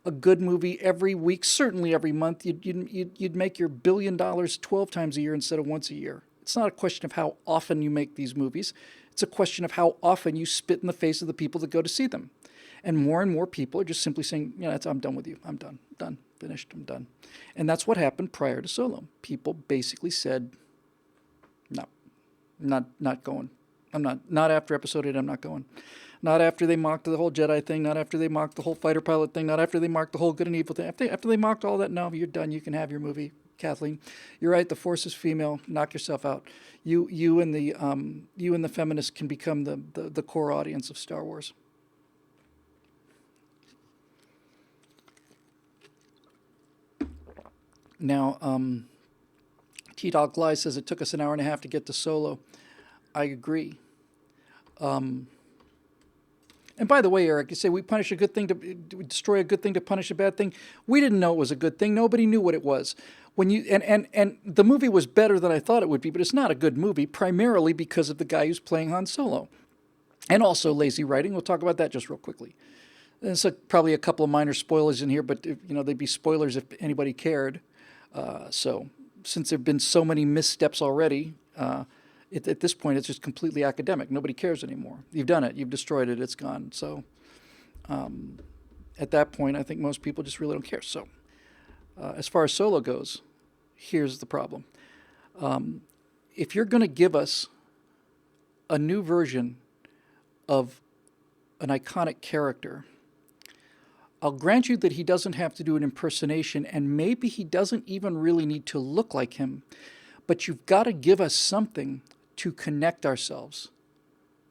a good movie every week, certainly every month, you'd make your $1 billion 12 times a year instead of once a year. It's not a question of how often you make these movies. It's a question of how often you spit in the face of the people that go to see them. And more people are just simply saying, I'm done with you. I'm done, finished, I'm done. And that's what happened prior to Solo. People basically said, no, not going. I'm not after Episode 8, I'm not going. Not after they mocked the whole Jedi thing, not after they mocked the whole fighter pilot thing, not after they mocked the whole good and evil thing. After they mocked all that, no, you're done. You can have your movie, Kathleen. You're right, the Force is female. Knock yourself out. You and the feminists can become the core audience of Star Wars. Now, T-Dog Gly says it took us an hour and a half to get to Solo. I agree. And by the way, Eric, you say we punish a good thing we destroy a good thing to punish a bad thing. We didn't know it was a good thing. Nobody knew what it was. And the movie was better than I thought it would be, but it's not a good movie, primarily because of the guy who's playing Han Solo. And also lazy writing. We'll talk about that just real quickly. There's probably a couple of minor spoilers in here, but they'd be spoilers if anybody cared. So since there have been so many missteps already, at this point, it's just completely academic. Nobody cares anymore. You've done it. You've destroyed it. It's gone. So at that point, I think most people just really don't care. So as far as Solo goes, here's the problem. If you're going to give us a new version of an iconic character, I'll grant you that he doesn't have to do an impersonation, and maybe he doesn't even really need to look like him, but you've got to give us something to connect ourselves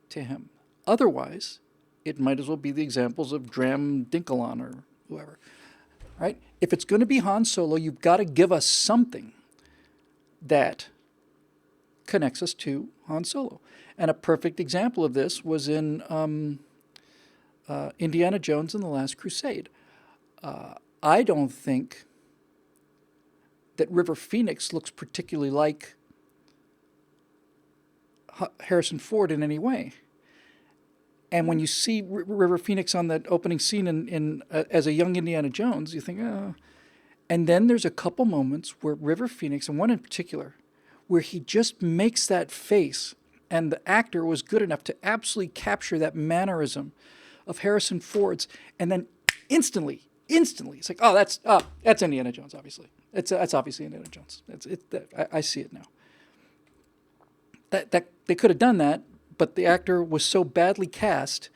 to him. Otherwise, it might as well be the examples of Dram Dinkelon or whoever, right? If it's going to be Han Solo, you've got to give us something that connects us to Han Solo. And a perfect example of this was in Indiana Jones and the Last Crusade. I don't think that River Phoenix looks particularly like Harrison Ford in any way. And when you see River Phoenix on that opening scene as a young Indiana Jones, you think, oh. And then there's a couple moments where River Phoenix, and one in particular, where he just makes that face, and the actor was good enough to absolutely capture that mannerism of Harrison Ford's, and then instantly, it's like, that's Indiana Jones, obviously. That's obviously Indiana Jones. I see it now. That they could have done that, but the actor was so badly cast.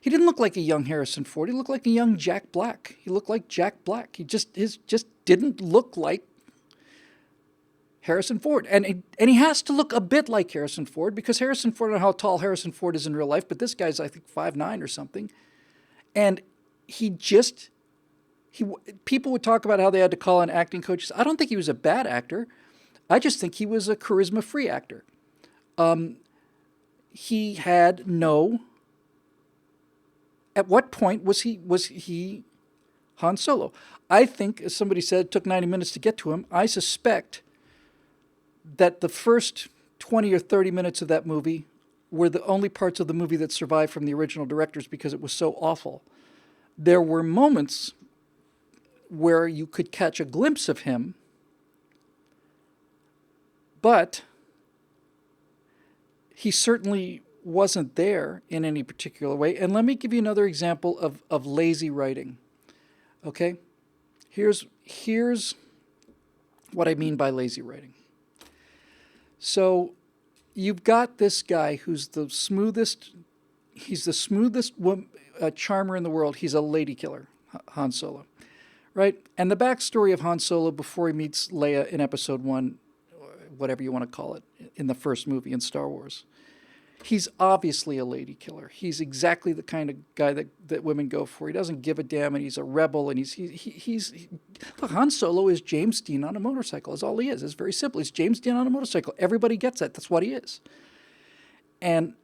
He didn't look like a young Harrison Ford. He looked like a young Jack Black. He looked like Jack Black. He just didn't look like Harrison Ford. And he has to look a bit like Harrison Ford, because Harrison Ford, I don't know how tall Harrison Ford is in real life, but this guy's, I think, 5'9" or something. And he People would talk about how they had to call in acting coaches. I don't think he was a bad actor. I just think he was a charisma-free actor. He had no. At what point was he Han Solo? I think, as somebody said, it took 90 minutes to get to him. I suspect that the first 20 or 30 minutes of that movie were the only parts of the movie that survived from the original directors because it was so awful. There were moments where you could catch a glimpse of him, but he certainly wasn't there in any particular way. And let me give you another example of lazy writing. Okay? Here's what I mean by lazy writing. So you've got this guy who's the smoothest, charmer in the world. He's a lady killer, Han Solo, right? And the backstory of Han Solo before he meets Leia in Episode 1, whatever you want to call it, in the first movie in Star Wars. He's obviously a lady killer. He's exactly the kind of guy that women go for. He doesn't give a damn, and he's a rebel. And look, Han Solo is James Dean on a motorcycle. Is all he is. It's very simple. He's James Dean on a motorcycle. Everybody gets that. That's what he is. And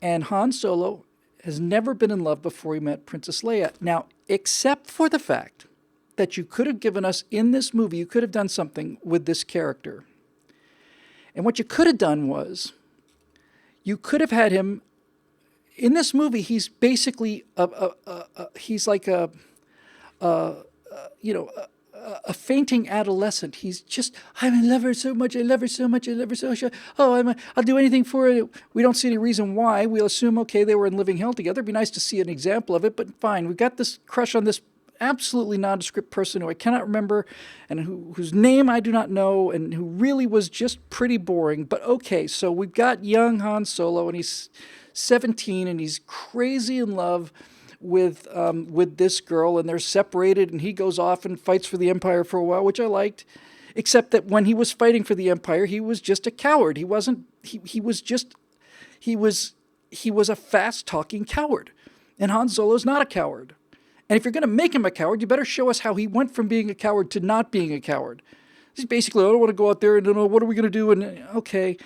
Han Solo has never been in love before he met Princess Leia. Now, except for the fact that you could have given us in this movie, you could have done something with this character. And what you could have done was, you could have had him in this movie. He's basically he's like a fainting adolescent. He's just, I love her so much. I love her so much. I love her so much. Oh, I'll do anything for her. We don't see any reason why. We'll assume, okay, they were in living hell together. It'd be nice to see an example of it, but fine. We've got this crush on this absolutely nondescript person who I cannot remember and whose name I do not know and who really was just pretty boring. But okay, so we've got young Han Solo and he's 17 and he's crazy in love with this girl, and they're separated, and he goes off and fights for the Empire for a while, which I liked, except that when he was fighting for the Empire, he was just a coward. He was a fast-talking coward, and Han Solo's not a coward. And if you're going to make him a coward, you better show us how he went from being a coward to not being a coward. He's basically, I don't want to go out there and don't know what are we going to do, and okay,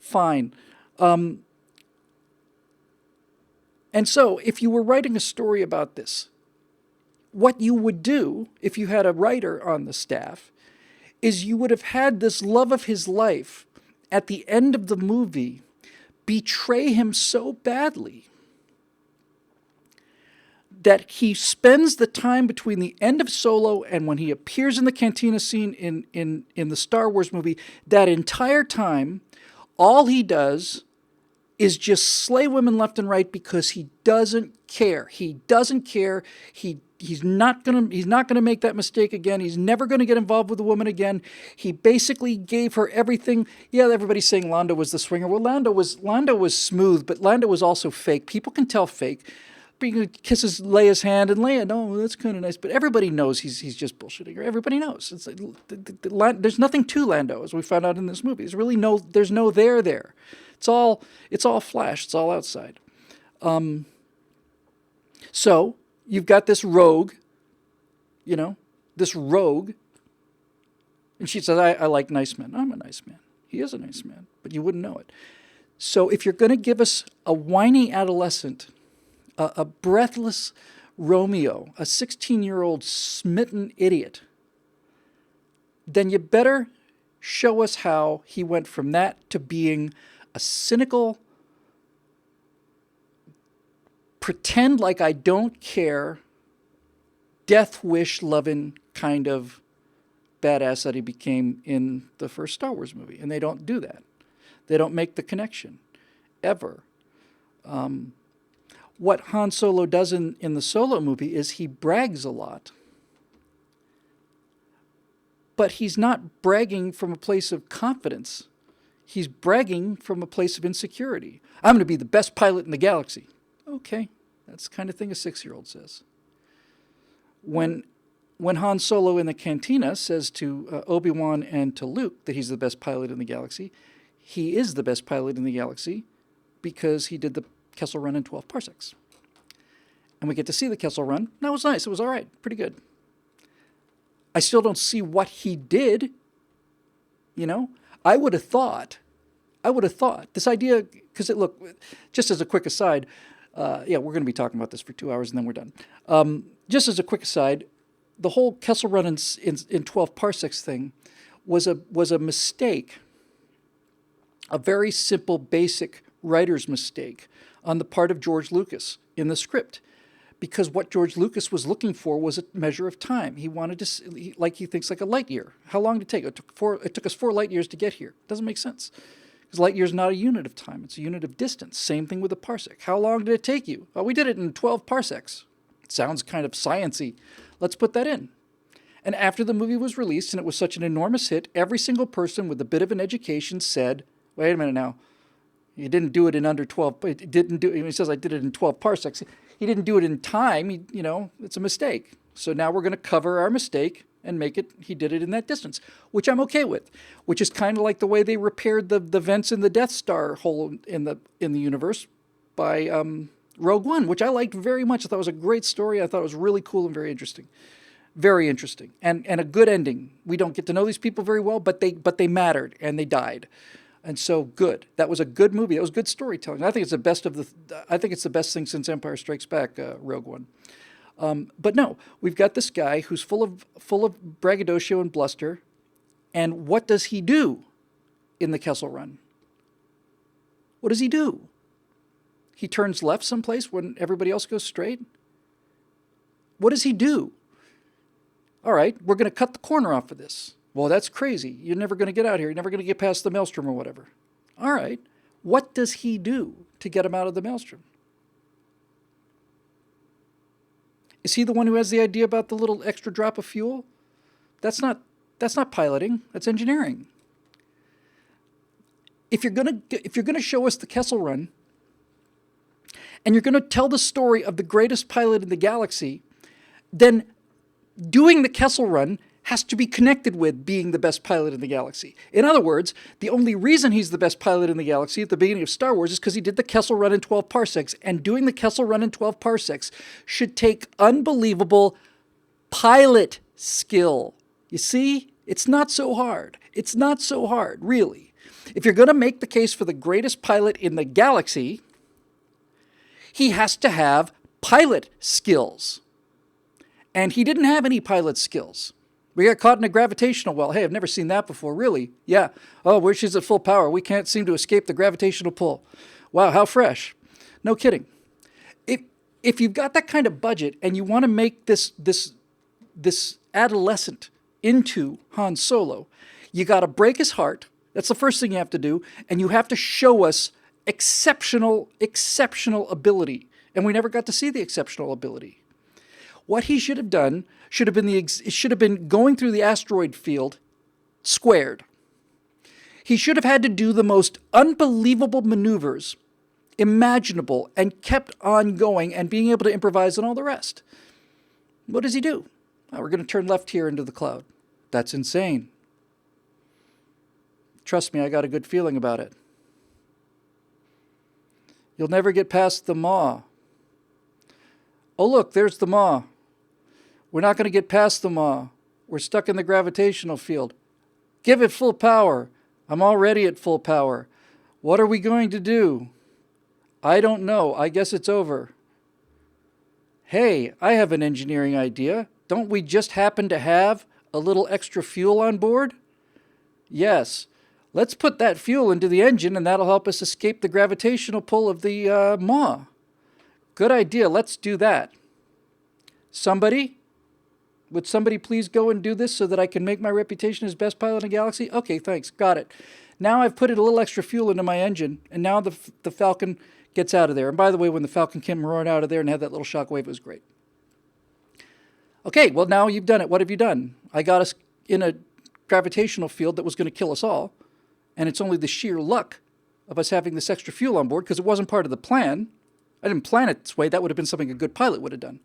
fine. And so, if you were writing a story about this, what you would do, if you had a writer on the staff, is you would have had this love of his life at the end of the movie betray him so badly that he spends the time between the end of Solo and when he appears in the cantina scene in the Star Wars movie, that entire time, all he does is just slay women left and right because he doesn't care. He doesn't care. He's not gonna make that mistake again. He's never gonna get involved with a woman again. He basically gave her everything. Yeah, everybody's saying Lando was the swinger. Well, Lando was smooth, but Lando was also fake. People can tell fake. He kisses Leia's hand, and Leia, no, that's kind of nice. But everybody knows he's just bullshitting her. Everybody knows. It's there's nothing to Lando, as we found out in this movie. There's no there. It's all flash. It's all outside. So you've got this rogue, and she says, I like nice men. I'm a nice man. He is a nice man, but you wouldn't know it. So if you're going to give us a whiny adolescent, a breathless Romeo, a 16-year-old smitten idiot, then you better show us how he went from that to being a cynical, pretend like I don't care, death wish loving kind of badass that he became in the first Star Wars movie. And they don't do that. They don't make the connection, ever. What Han Solo does in the Solo movie is he brags a lot. But he's not bragging from a place of confidence. He's bragging from a place of insecurity. I'm going to be the best pilot in the galaxy. Okay, that's the kind of thing a 6-year-old says. When Han Solo in the cantina says to Obi-Wan and to Luke that he's the best pilot in the galaxy, he is the best pilot in the galaxy because he did the Kessel Run in 12 parsecs. And we get to see the Kessel Run. That was nice. It was all right. Pretty good. I still don't see what he did. You know, I would have thought this idea, because look, just as a quick aside, yeah, we're going to be talking about this for 2 hours and then we're done. Just as a quick aside, the whole Kessel Run in 12 parsecs thing was a mistake, a very simple, basic writer's mistake on the part of George Lucas in the script. Because what George Lucas was looking for was a measure of time. He wanted to, like he thinks like a light year. How long did it take? It took us 4 light years to get here. Doesn't make sense. Because light year is not a unit of time. It's a unit of distance. Same thing with a parsec. How long did it take you? Well, we did it in 12 parsecs. It sounds kind of science-y. Let's put that in. And after the movie was released and it was such an enormous hit, every single person with a bit of an education said, wait a minute now, you didn't do it in under 12, he says I did it in 12 parsecs. He didn't do it in time, it's a mistake. So now we're going to cover our mistake and make it, he did it in that distance, which I'm okay with, which is kind of like the way they repaired the vents in the Death Star hole in the universe by Rogue One, which I liked very much. I thought it was a great story. I thought it was really cool and very interesting. Very interesting. And a good ending. We don't get to know these people very well, but they mattered and they died. And so good. That was a good movie. That was good storytelling. I think it's the best thing since Empire Strikes Back, Rogue One. But no, we've got this guy who's full of braggadocio and bluster. And what does he do in the Kessel Run? What does he do? He turns left someplace when everybody else goes straight? What does he do? All right, we're going to cut the corner off of this. Well, that's crazy. You're never going to get out here. You're never going to get past the maelstrom or whatever. All right, what does he do to get him out of the maelstrom? Is he the one who has the idea about the little extra drop of fuel? That's not piloting. That's engineering. If you're going to show us the Kessel Run, and you're going to tell the story of the greatest pilot in the galaxy, then doing the Kessel Run has to be connected with being the best pilot in the galaxy. In other words, the only reason he's the best pilot in the galaxy at the beginning of Star Wars is because he did the Kessel Run in 12 parsecs, and doing the Kessel Run in 12 parsecs should take unbelievable pilot skill. You see? It's not so hard. It's not so hard, really. If you're going to make the case for the greatest pilot in the galaxy, he has to have pilot skills. And he didn't have any pilot skills. We got caught in a gravitational well. Hey, I've never seen that before, really. Yeah. Oh, where she's at full power. We can't seem to escape the gravitational pull. Wow, how fresh. No kidding. If you've got that kind of budget and you want to make this adolescent into Han Solo, you got to break his heart. That's the first thing you have to do. And you have to show us exceptional ability. And we never got to see the exceptional ability. What he should have done should have been going through the asteroid field squared. He should have had to do the most unbelievable maneuvers imaginable and kept on going and being able to improvise and all the rest. What does he do? Oh, we're going to turn left here into the cloud. That's insane. Trust me, I got a good feeling about it. You'll never get past the maw. Oh, look, there's the maw. We're not going to get past the maw. We're stuck in the gravitational field. Give it full power. I'm already at full power. What are we going to do? I don't know. I guess it's over. Hey, I have an engineering idea. Don't we just happen to have a little extra fuel on board? Yes. Let's put that fuel into the engine and that'll help us escape the gravitational pull of the maw. Good idea. Let's do that. Would somebody please go and do this so that I can make my reputation as best pilot in the galaxy? Okay, thanks. Got it. Now I've put a little extra fuel into my engine, and now the Falcon gets out of there. And by the way, when the Falcon came roaring out of there and had that little shockwave, it was great. Okay, well, now you've done it. What have you done? I got us in a gravitational field that was going to kill us all, and it's only the sheer luck of us having this extra fuel on board because it wasn't part of the plan. I didn't plan it this way. That would have been something a good pilot would have done.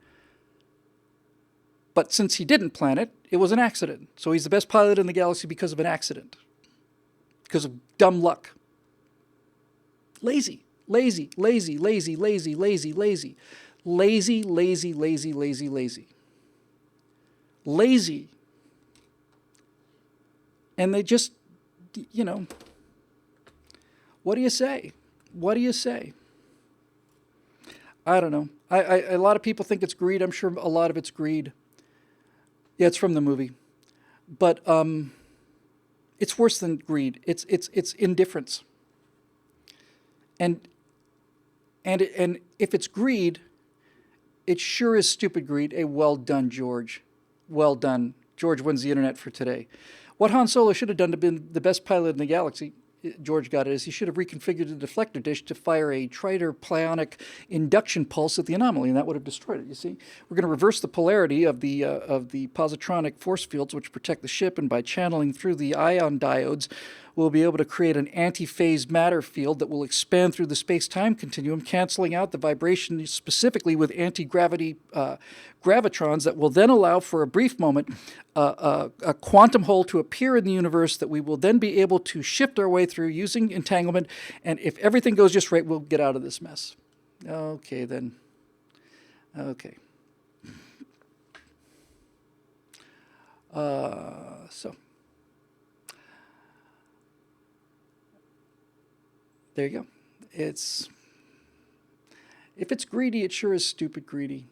But since he didn't plan it, it was an accident. So he's the best pilot in the galaxy because of an accident. Because of dumb luck. Lazy. Lazy, lazy, lazy, lazy, lazy, lazy. Lazy, lazy, lazy, lazy, lazy. Lazy. And they just, you know, what do you say? What do you say? I don't know. A lot of people think it's greed. I'm sure a lot of it's greed. Yeah, it's from the movie, but it's worse than greed. It's indifference. And and if it's greed, it sure is stupid greed. A well done, George. Well done. George wins the internet for today. What Han Solo should have done to be the best pilot in the galaxy, George got it, is he should have reconfigured the deflector dish to fire a trider-pionic induction pulse at the anomaly, and that would have destroyed it. You see, we're going to reverse the polarity of the positronic force fields, which protect the ship, and by channeling through the ion diodes, we'll be able to create an anti-phase matter field that will expand through the space-time continuum, canceling out the vibration specifically with anti-gravity gravitrons that will then allow for a brief moment a quantum hole to appear in the universe that we will then be able to shift our way through using entanglement. And if everything goes just right, we'll get out of this mess. Okay, then. Okay. So. There you go. If it's greedy, it sure is stupid greedy.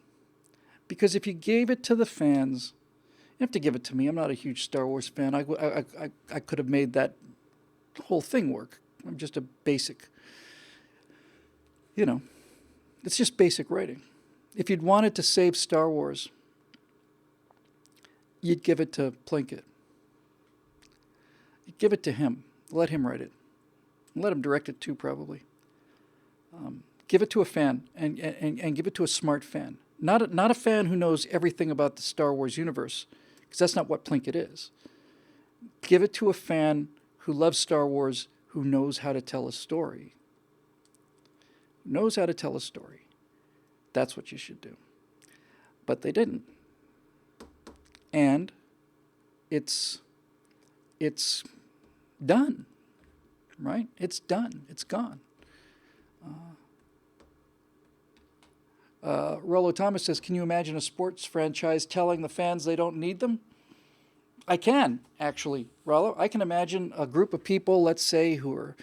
Because if you gave it to the fans, you have to give it to me. I'm not a huge Star Wars fan. I could have made that whole thing work. I'm just a basic, it's just basic writing. If you'd wanted to save Star Wars, you'd give it to Plinkett. You'd give it to him. Let him write it. Let him direct it too, probably. Give it to a fan and give it to a smart fan. Not a fan who knows everything about the Star Wars universe, because that's not what Plinkett is. Give it to a fan who loves Star Wars, who knows how to tell a story. Knows how to tell a story. That's what you should do. But they didn't. And it's done. Right? It's done. It's gone. Rollo Thomas says, can you imagine a sports franchise telling the fans they don't need them? I can, actually, Rollo. I can imagine a group of people, let's say, who are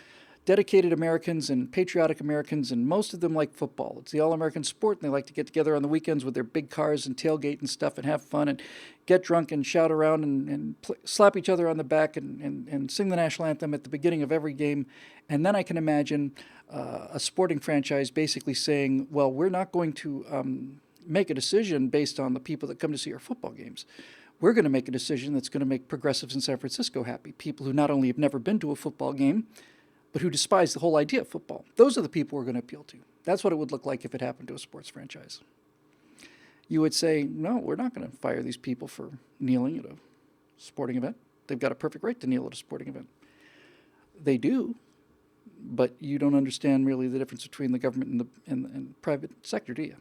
dedicated Americans and patriotic Americans, and most of them like football. It's the all-American sport, and they like to get together on the weekends with their big cars and tailgate and stuff and have fun and get drunk and shout around and slap each other on the back and sing the national anthem at the beginning of every game. And then I can imagine a sporting franchise basically saying, well, we're not going to make a decision based on the people that come to see our football games. We're going to make a decision that's going to make progressives in San Francisco happy, people who not only have never been to a football game, but who despise the whole idea of football. Those are the people we're going to appeal to. That's what it would look like if it happened to a sports franchise. You would say, no, we're not going to fire these people for kneeling at a sporting event. They've got a perfect right to kneel at a sporting event. They do, but you don't understand really the difference between the government and the private sector, do you?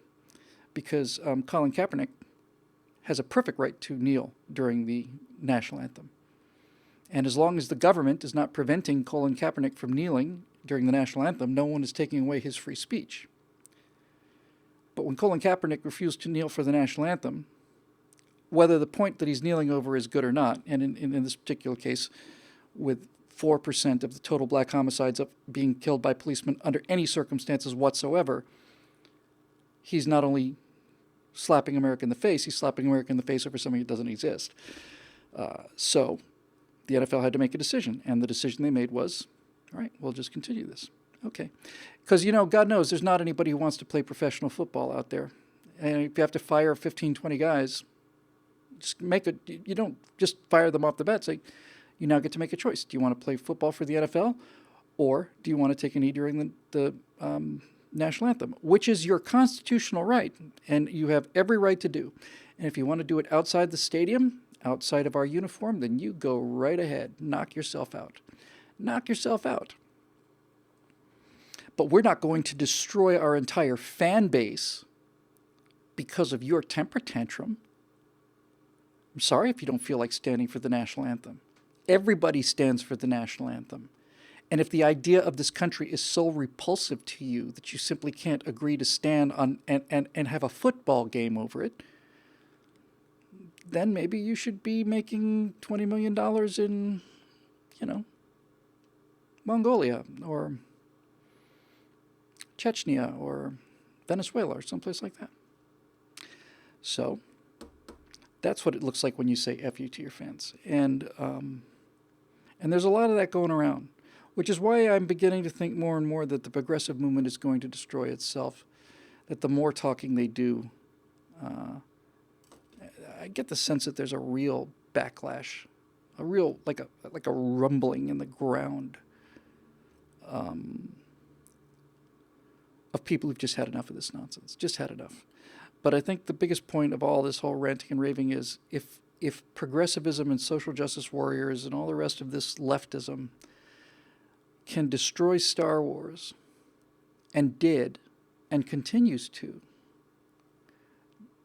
Because Colin Kaepernick has a perfect right to kneel during the national anthem. And as long as the government is not preventing Colin Kaepernick from kneeling during the national anthem, no one is taking away his free speech. But when Colin Kaepernick refused to kneel for the national anthem, whether the point that he's kneeling over is good or not, and in this particular case, with 4% of the total black homicides of being killed by policemen under any circumstances whatsoever, he's not only slapping America in the face, he's slapping America in the face over something that doesn't exist. So the NFL had to make a decision, and the decision they made was, all right, we'll just continue this. Okay. Because, God knows there's not anybody who wants to play professional football out there. And if you have to fire 15, 20 guys, just you don't just fire them off the bat. Say, you now get to make a choice. Do you want to play football for the NFL, or do you want to take a knee during the national anthem, which is your constitutional right, and you have every right to do. And if you want to do it outside the stadium, outside of our uniform, then you go right ahead. Knock yourself out. Knock yourself out. But we're not going to destroy our entire fan base because of your temper tantrum. I'm sorry if you don't feel like standing for the national anthem. Everybody stands for the national anthem. And if the idea of this country is so repulsive to you that you simply can't agree to stand on and have a football game over it, then maybe you should be making $20 million in Mongolia or Chechnya or Venezuela or someplace like that. So that's what it looks like when you say F you to your fans. And there's a lot of that going around, which is why I'm beginning to think more and more that the progressive movement is going to destroy itself, that the more talking they do, I get the sense that there's a real backlash, a real, like a rumbling in the ground of people who've just had enough of this nonsense, just had enough. But I think the biggest point of all this whole ranting and raving is if progressivism and social justice warriors and all the rest of this leftism can destroy Star Wars, and did, and continues to,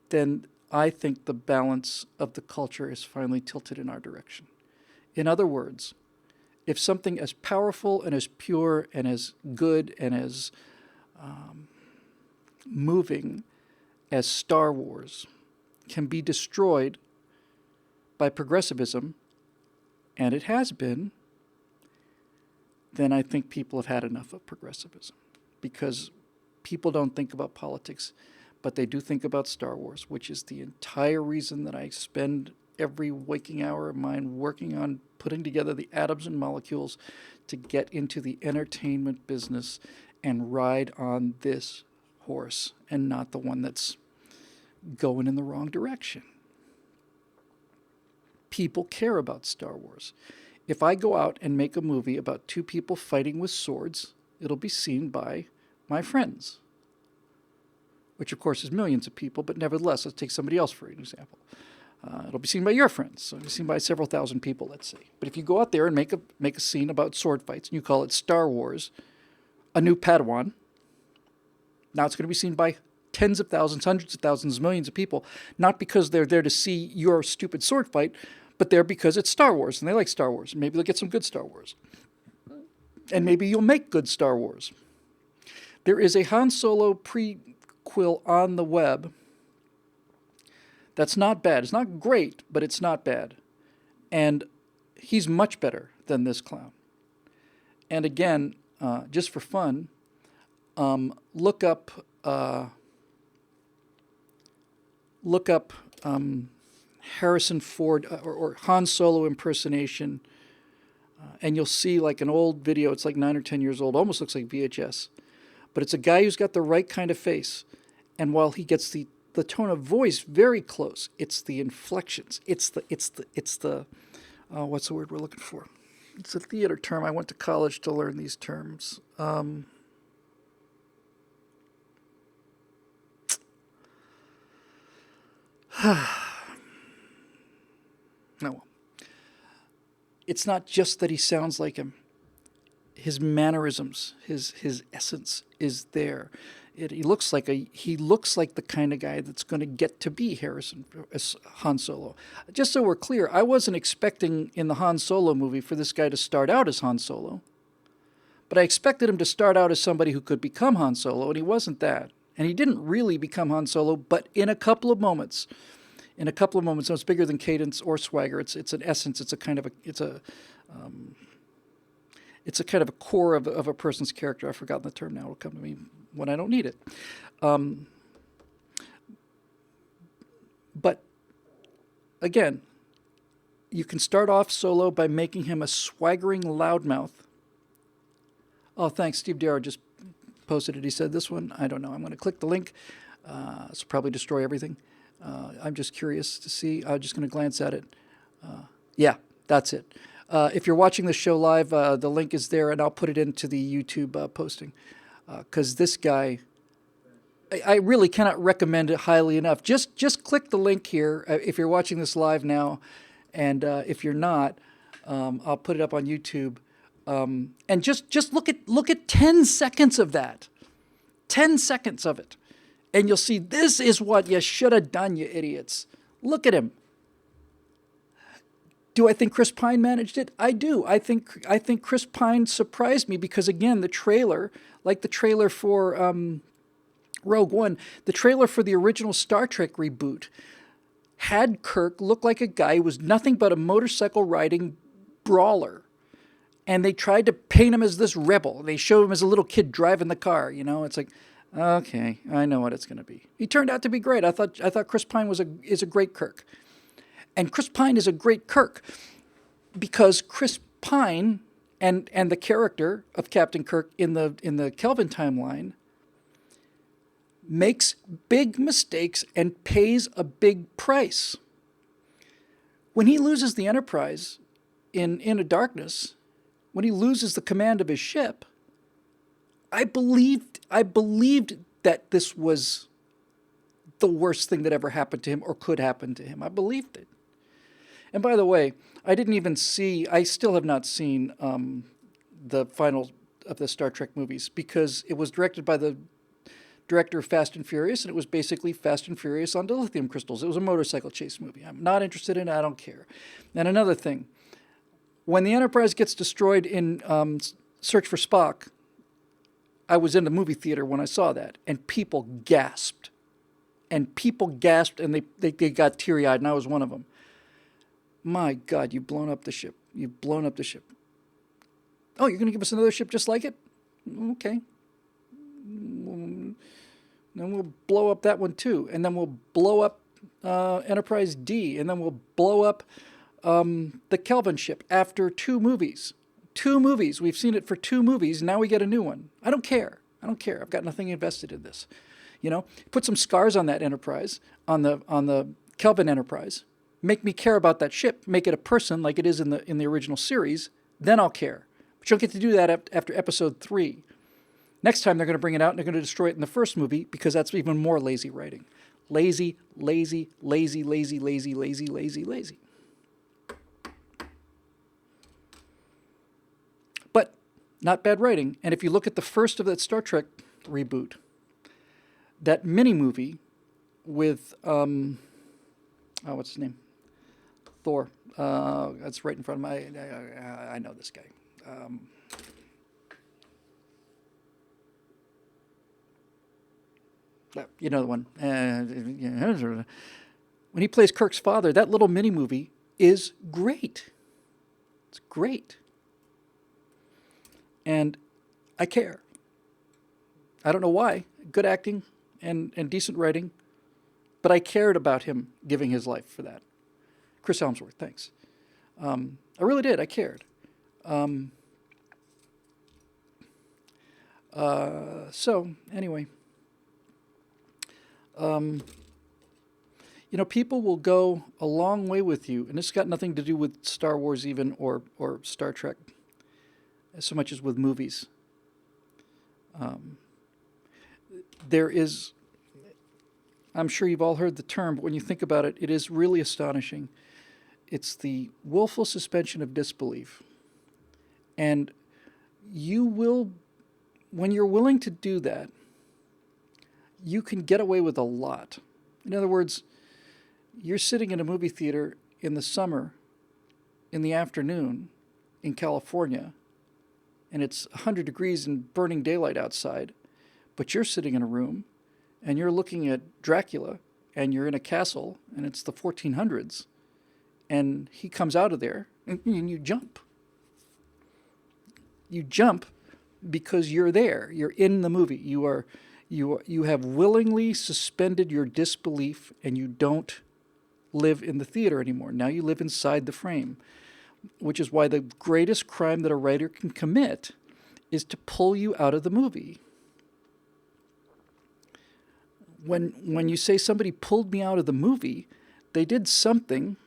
then I think the balance of the culture is finally tilted in our direction. In other words, if something as powerful and as pure and as good and as moving as Star Wars can be destroyed by progressivism, and it has been, then I think people have had enough of progressivism. Because people don't think about politics, but they do think about Star Wars, which is the entire reason that I spend every waking hour of mine working on putting together the atoms and molecules to get into the entertainment business and ride on this horse and not the one that's going in the wrong direction. People care about Star Wars. If I go out and make a movie about two people fighting with swords, it'll be seen by my friends, which of course is millions of people, but nevertheless, let's take somebody else for an example. It'll be seen by your friends. So it'll be seen by several thousand people, let's say. But if you go out there and make a scene about sword fights and you call it Star Wars, A New Padawan, now it's going to be seen by tens of thousands, hundreds of thousands, millions of people, not because they're there to see your stupid sword fight, but they're because it's Star Wars and they like Star Wars. And maybe they'll get some good Star Wars. And maybe you'll make good Star Wars. There is a Han Solo prequel on the web that's not bad. It's not great, but it's not bad. And he's much better than this clown. And again, just for fun, look up Harrison Ford or Han Solo impersonation, and you'll see like an old video. It's like 9 or 10 years old, almost looks like VHS. But it's a guy who's got the right kind of face. And while he gets the tone of voice very close, it's the inflections. It's the what's the word we're looking for? It's a theater term. I went to college to learn these terms. No. It's not just that he sounds like him. His mannerisms, his essence is there. He looks like the kind of guy that's going to get to be Han Solo. Just so we're clear, I wasn't expecting in the Han Solo movie for this guy to start out as Han Solo, but I expected him to start out as somebody who could become Han Solo, and he wasn't that. And he didn't really become Han Solo, but in a couple of moments. So it's bigger than cadence or swagger. It's an essence. It's a kind of a core of a person's character. I've forgotten the term now. It'll come to me when I don't need it. But again, you can start off Solo by making him a swaggering loudmouth. Oh, thanks. Steve Darrow just posted it. He said this one. I don't know. I'm going to click the link. This will probably destroy everything. I'm just curious to see. I'm just going to glance at it. Yeah, that's it. If you're watching the show live, the link is there, and I'll put it into the YouTube posting. Because this guy, I really cannot recommend it highly enough. Just click the link here if you're watching this live now, and if you're not, I'll put it up on YouTube. And just look at 10 seconds of that, 10 seconds of it, and you'll see this is what you should have done, you idiots. Look at him. Do I think Chris Pine managed it? I do. I think Chris Pine surprised me because, again, the trailer, like the trailer for Rogue One, the trailer for the original Star Trek reboot, had Kirk look like a guy who was nothing but a motorcycle riding brawler. And they tried to paint him as this rebel. They showed him as a little kid driving the car. You know, it's like, okay, I know what it's going to be. He turned out to be great. I thought Chris Pine is a great Kirk, and Chris Pine is a great Kirk because Chris Pine and the character of Captain Kirk in the Kelvin timeline makes big mistakes and pays a big price. When he loses the Enterprise in Into Darkness, when he loses the command of his ship, I believed that this was the worst thing that ever happened to him or could happen to him. I believed it. And by the way, I still have not seen the final of the Star Trek movies because it was directed by the director of Fast and Furious, and it was basically Fast and Furious on dilithium crystals. It was a motorcycle chase movie. I'm not interested in it. I don't care. And another thing, when the Enterprise gets destroyed in Search for Spock, I was in the movie theater when I saw that, and people gasped. And they got teary-eyed, and I was one of them. My God, you've blown up the ship. You've blown up the ship. Oh, you're going to give us another ship just like it? Okay. Then we'll blow up that one too. And then we'll blow up Enterprise D. And then we'll blow up the Kelvin ship after 2 movies. 2 movies. We've seen it for 2 movies. Now we get a new one. I don't care. I've got nothing invested in this. You know, put some scars on that Enterprise, on the Kelvin Enterprise. Make me care about that ship. Make it a person like it is in the original series. Then I'll care. But you don't get to do that after episode 3. Next time they're going to bring it out and they're going to destroy it in the first movie because that's even more lazy writing. Lazy, lazy, lazy, lazy, lazy, lazy, lazy, lazy. But not bad writing. And if you look at the first of that Star Trek reboot, that mini movie with, what's his name? Thor. That's right in front of my, I know this guy. You know the one. When he plays Kirk's father, that little mini movie is great. It's great. And I care. I don't know why. Good acting and decent writing. But I cared about him giving his life for that. Chris Helmsworth, thanks. I really did. I cared. So, anyway. You know, people will go a long way with you, and it's got nothing to do with Star Wars even or Star Trek, so much as with movies. There is, I'm sure you've all heard the term, but when you think about it, it is really astonishing. It's the willful suspension of disbelief. And you will, when you're willing to do that, you can get away with a lot. In other words, you're sitting in a movie theater in the summer, in the afternoon, in California, and it's 100 degrees and burning daylight outside, but you're sitting in a room, and you're looking at Dracula, and you're in a castle, and it's the 1400s, and he comes out of there, and you jump. You jump because you're there. You're in the movie. You have willingly suspended your disbelief, and you don't live in the theater anymore. Now you live inside the frame, which is why the greatest crime that a writer can commit is to pull you out of the movie. When you say somebody pulled me out of the movie, they did something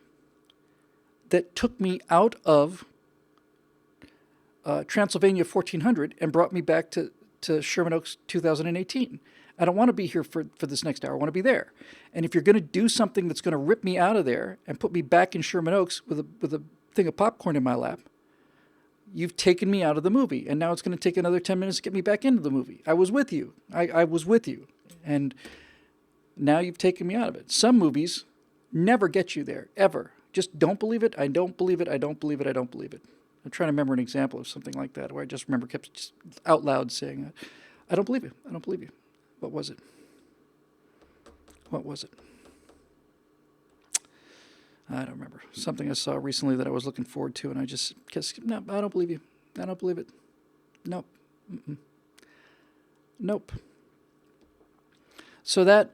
that took me out of Transylvania 1400 and brought me back to Sherman Oaks 2018. I don't want to be here for this next hour. I want to be there. And if you're going to do something that's going to rip me out of there and put me back in Sherman Oaks with a thing of popcorn in my lap, you've taken me out of the movie. And now it's going to take another 10 minutes to get me back into the movie. I was with you. I was with you. And now you've taken me out of it. Some movies never get you there, ever. Just don't believe it. I don't believe it. I don't believe it. I don't believe it. I'm trying to remember an example of something like that where I just remember kept just out loud saying, I don't believe you. I don't believe you. What was it? What was it? I don't remember. Something I saw recently that I was looking forward to, and I just guess, no, I don't believe you. I don't believe it. Nope. Nope. So that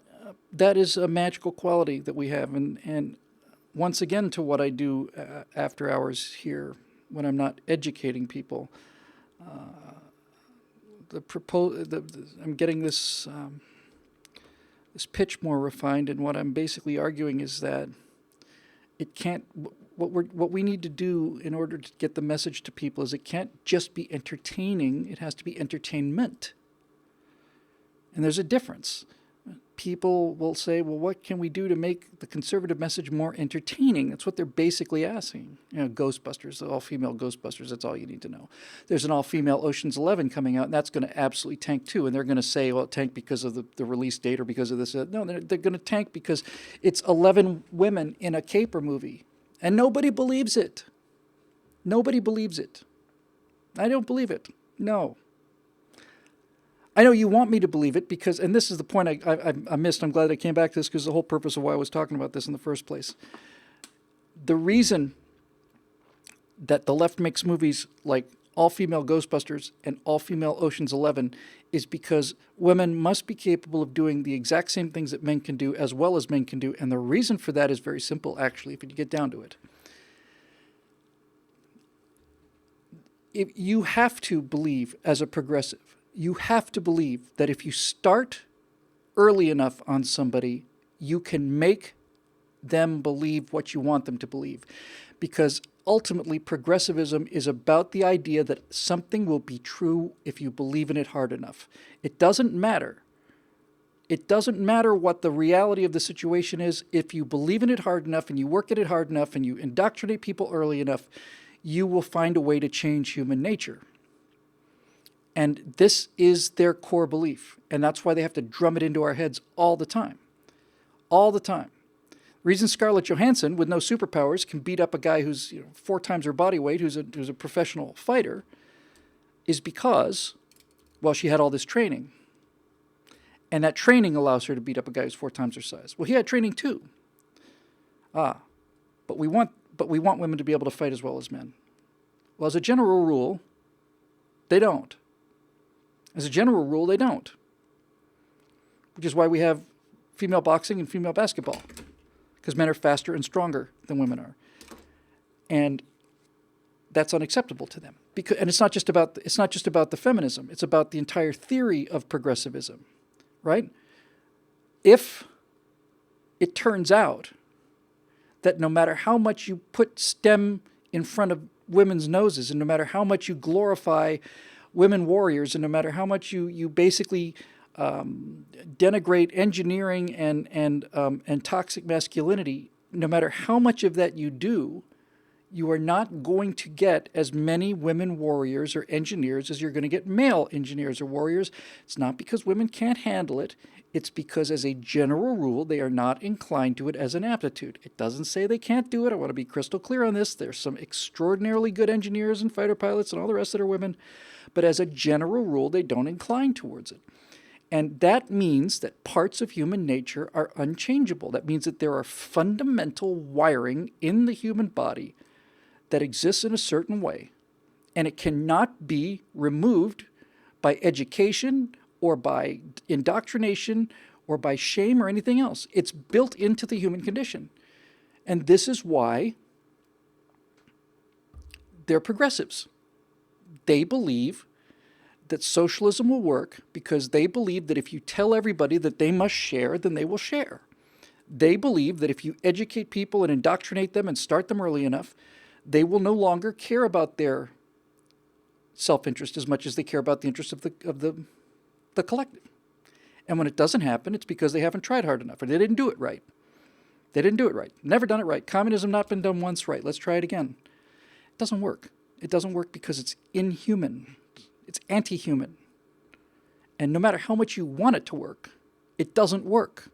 is a magical quality that we have, and once again to what I do after hours here when I'm not educating people. I'm getting this pitch more refined, and what I'm basically arguing is that it can't. What we need to do in order to get the message to people is it can't just be entertaining. It has to be entertainment, and there's a difference. People will say, well, what can we do to make the conservative message more entertaining? That's what they're basically asking. Ghostbusters, the all-female Ghostbusters, that's all you need to know. There's an all-female Ocean's 11 coming out, and that's going to absolutely tank too. And they're going to say, well, it tanked because of the release date or because of this. No, they're going to tank because it's 11 women in a caper movie. And nobody believes it. Nobody believes it. I don't believe it. No. I know you want me to believe it because, and this is the point I missed. I'm glad I came back to this because the whole purpose of why I was talking about this in the first place. The reason that the left makes movies like all-female Ghostbusters and all-female Ocean's 11 is because women must be capable of doing the exact same things that men can do as well as men can do. And the reason for that is very simple, actually, if you get down to it. If you have to believe as a progressive, you have to believe that if you start early enough on somebody, you can make them believe what you want them to believe. Because ultimately, progressivism is about the idea that something will be true if you believe in it hard enough. It doesn't matter. It doesn't matter what the reality of the situation is. If you believe in it hard enough and you work at it hard enough and you indoctrinate people early enough, you will find a way to change human nature. And this is their core belief. And that's why they have to drum it into our heads all the time. All the time. The reason Scarlett Johansson, with no superpowers, can beat up a guy who's 4 times her body weight, who's a professional fighter, is because, well, she had all this training. And that training allows her to beat up a guy who's 4 times her size. Well, he had training too. But we want women to be able to fight as well as men. Well, as a general rule, they don't. As a general rule, they don't. Which is why we have female boxing and female basketball. Because men are faster and stronger than women are. And that's unacceptable to them. And it's not just about the feminism. It's about the entire theory of progressivism. Right? If it turns out that no matter how much you put STEM in front of women's noses, and no matter how much you glorify women warriors, and no matter how much you basically denigrate engineering and toxic masculinity, no matter how much of that you do, you are not going to get as many women warriors or engineers as you're going to get male engineers or warriors. It's not because women can't handle it. It's because, as a general rule, they are not inclined to it as an aptitude. It doesn't say they can't do it. I want to be crystal clear on this. There's some extraordinarily good engineers and fighter pilots and all the rest that are women. But as a general rule, they don't incline towards it. And that means that parts of human nature are unchangeable. That means that there are fundamental wiring in the human body that exists in a certain way. And it cannot be removed by education or by indoctrination or by shame or anything else. It's built into the human condition. And this is why they're progressives. They believe that socialism will work because they believe that if you tell everybody that they must share, then they will share. They believe that if you educate people and indoctrinate them and start them early enough, they will no longer care about their self-interest as much as they care about the interest of the collective. And when it doesn't happen, it's because they haven't tried hard enough or they didn't do it right. They didn't do it right. Never done it right. Communism not been done once right. Let's try it again. It doesn't work. It doesn't work because it's inhuman. It's anti-human. And no matter how much you want it to work, it doesn't work.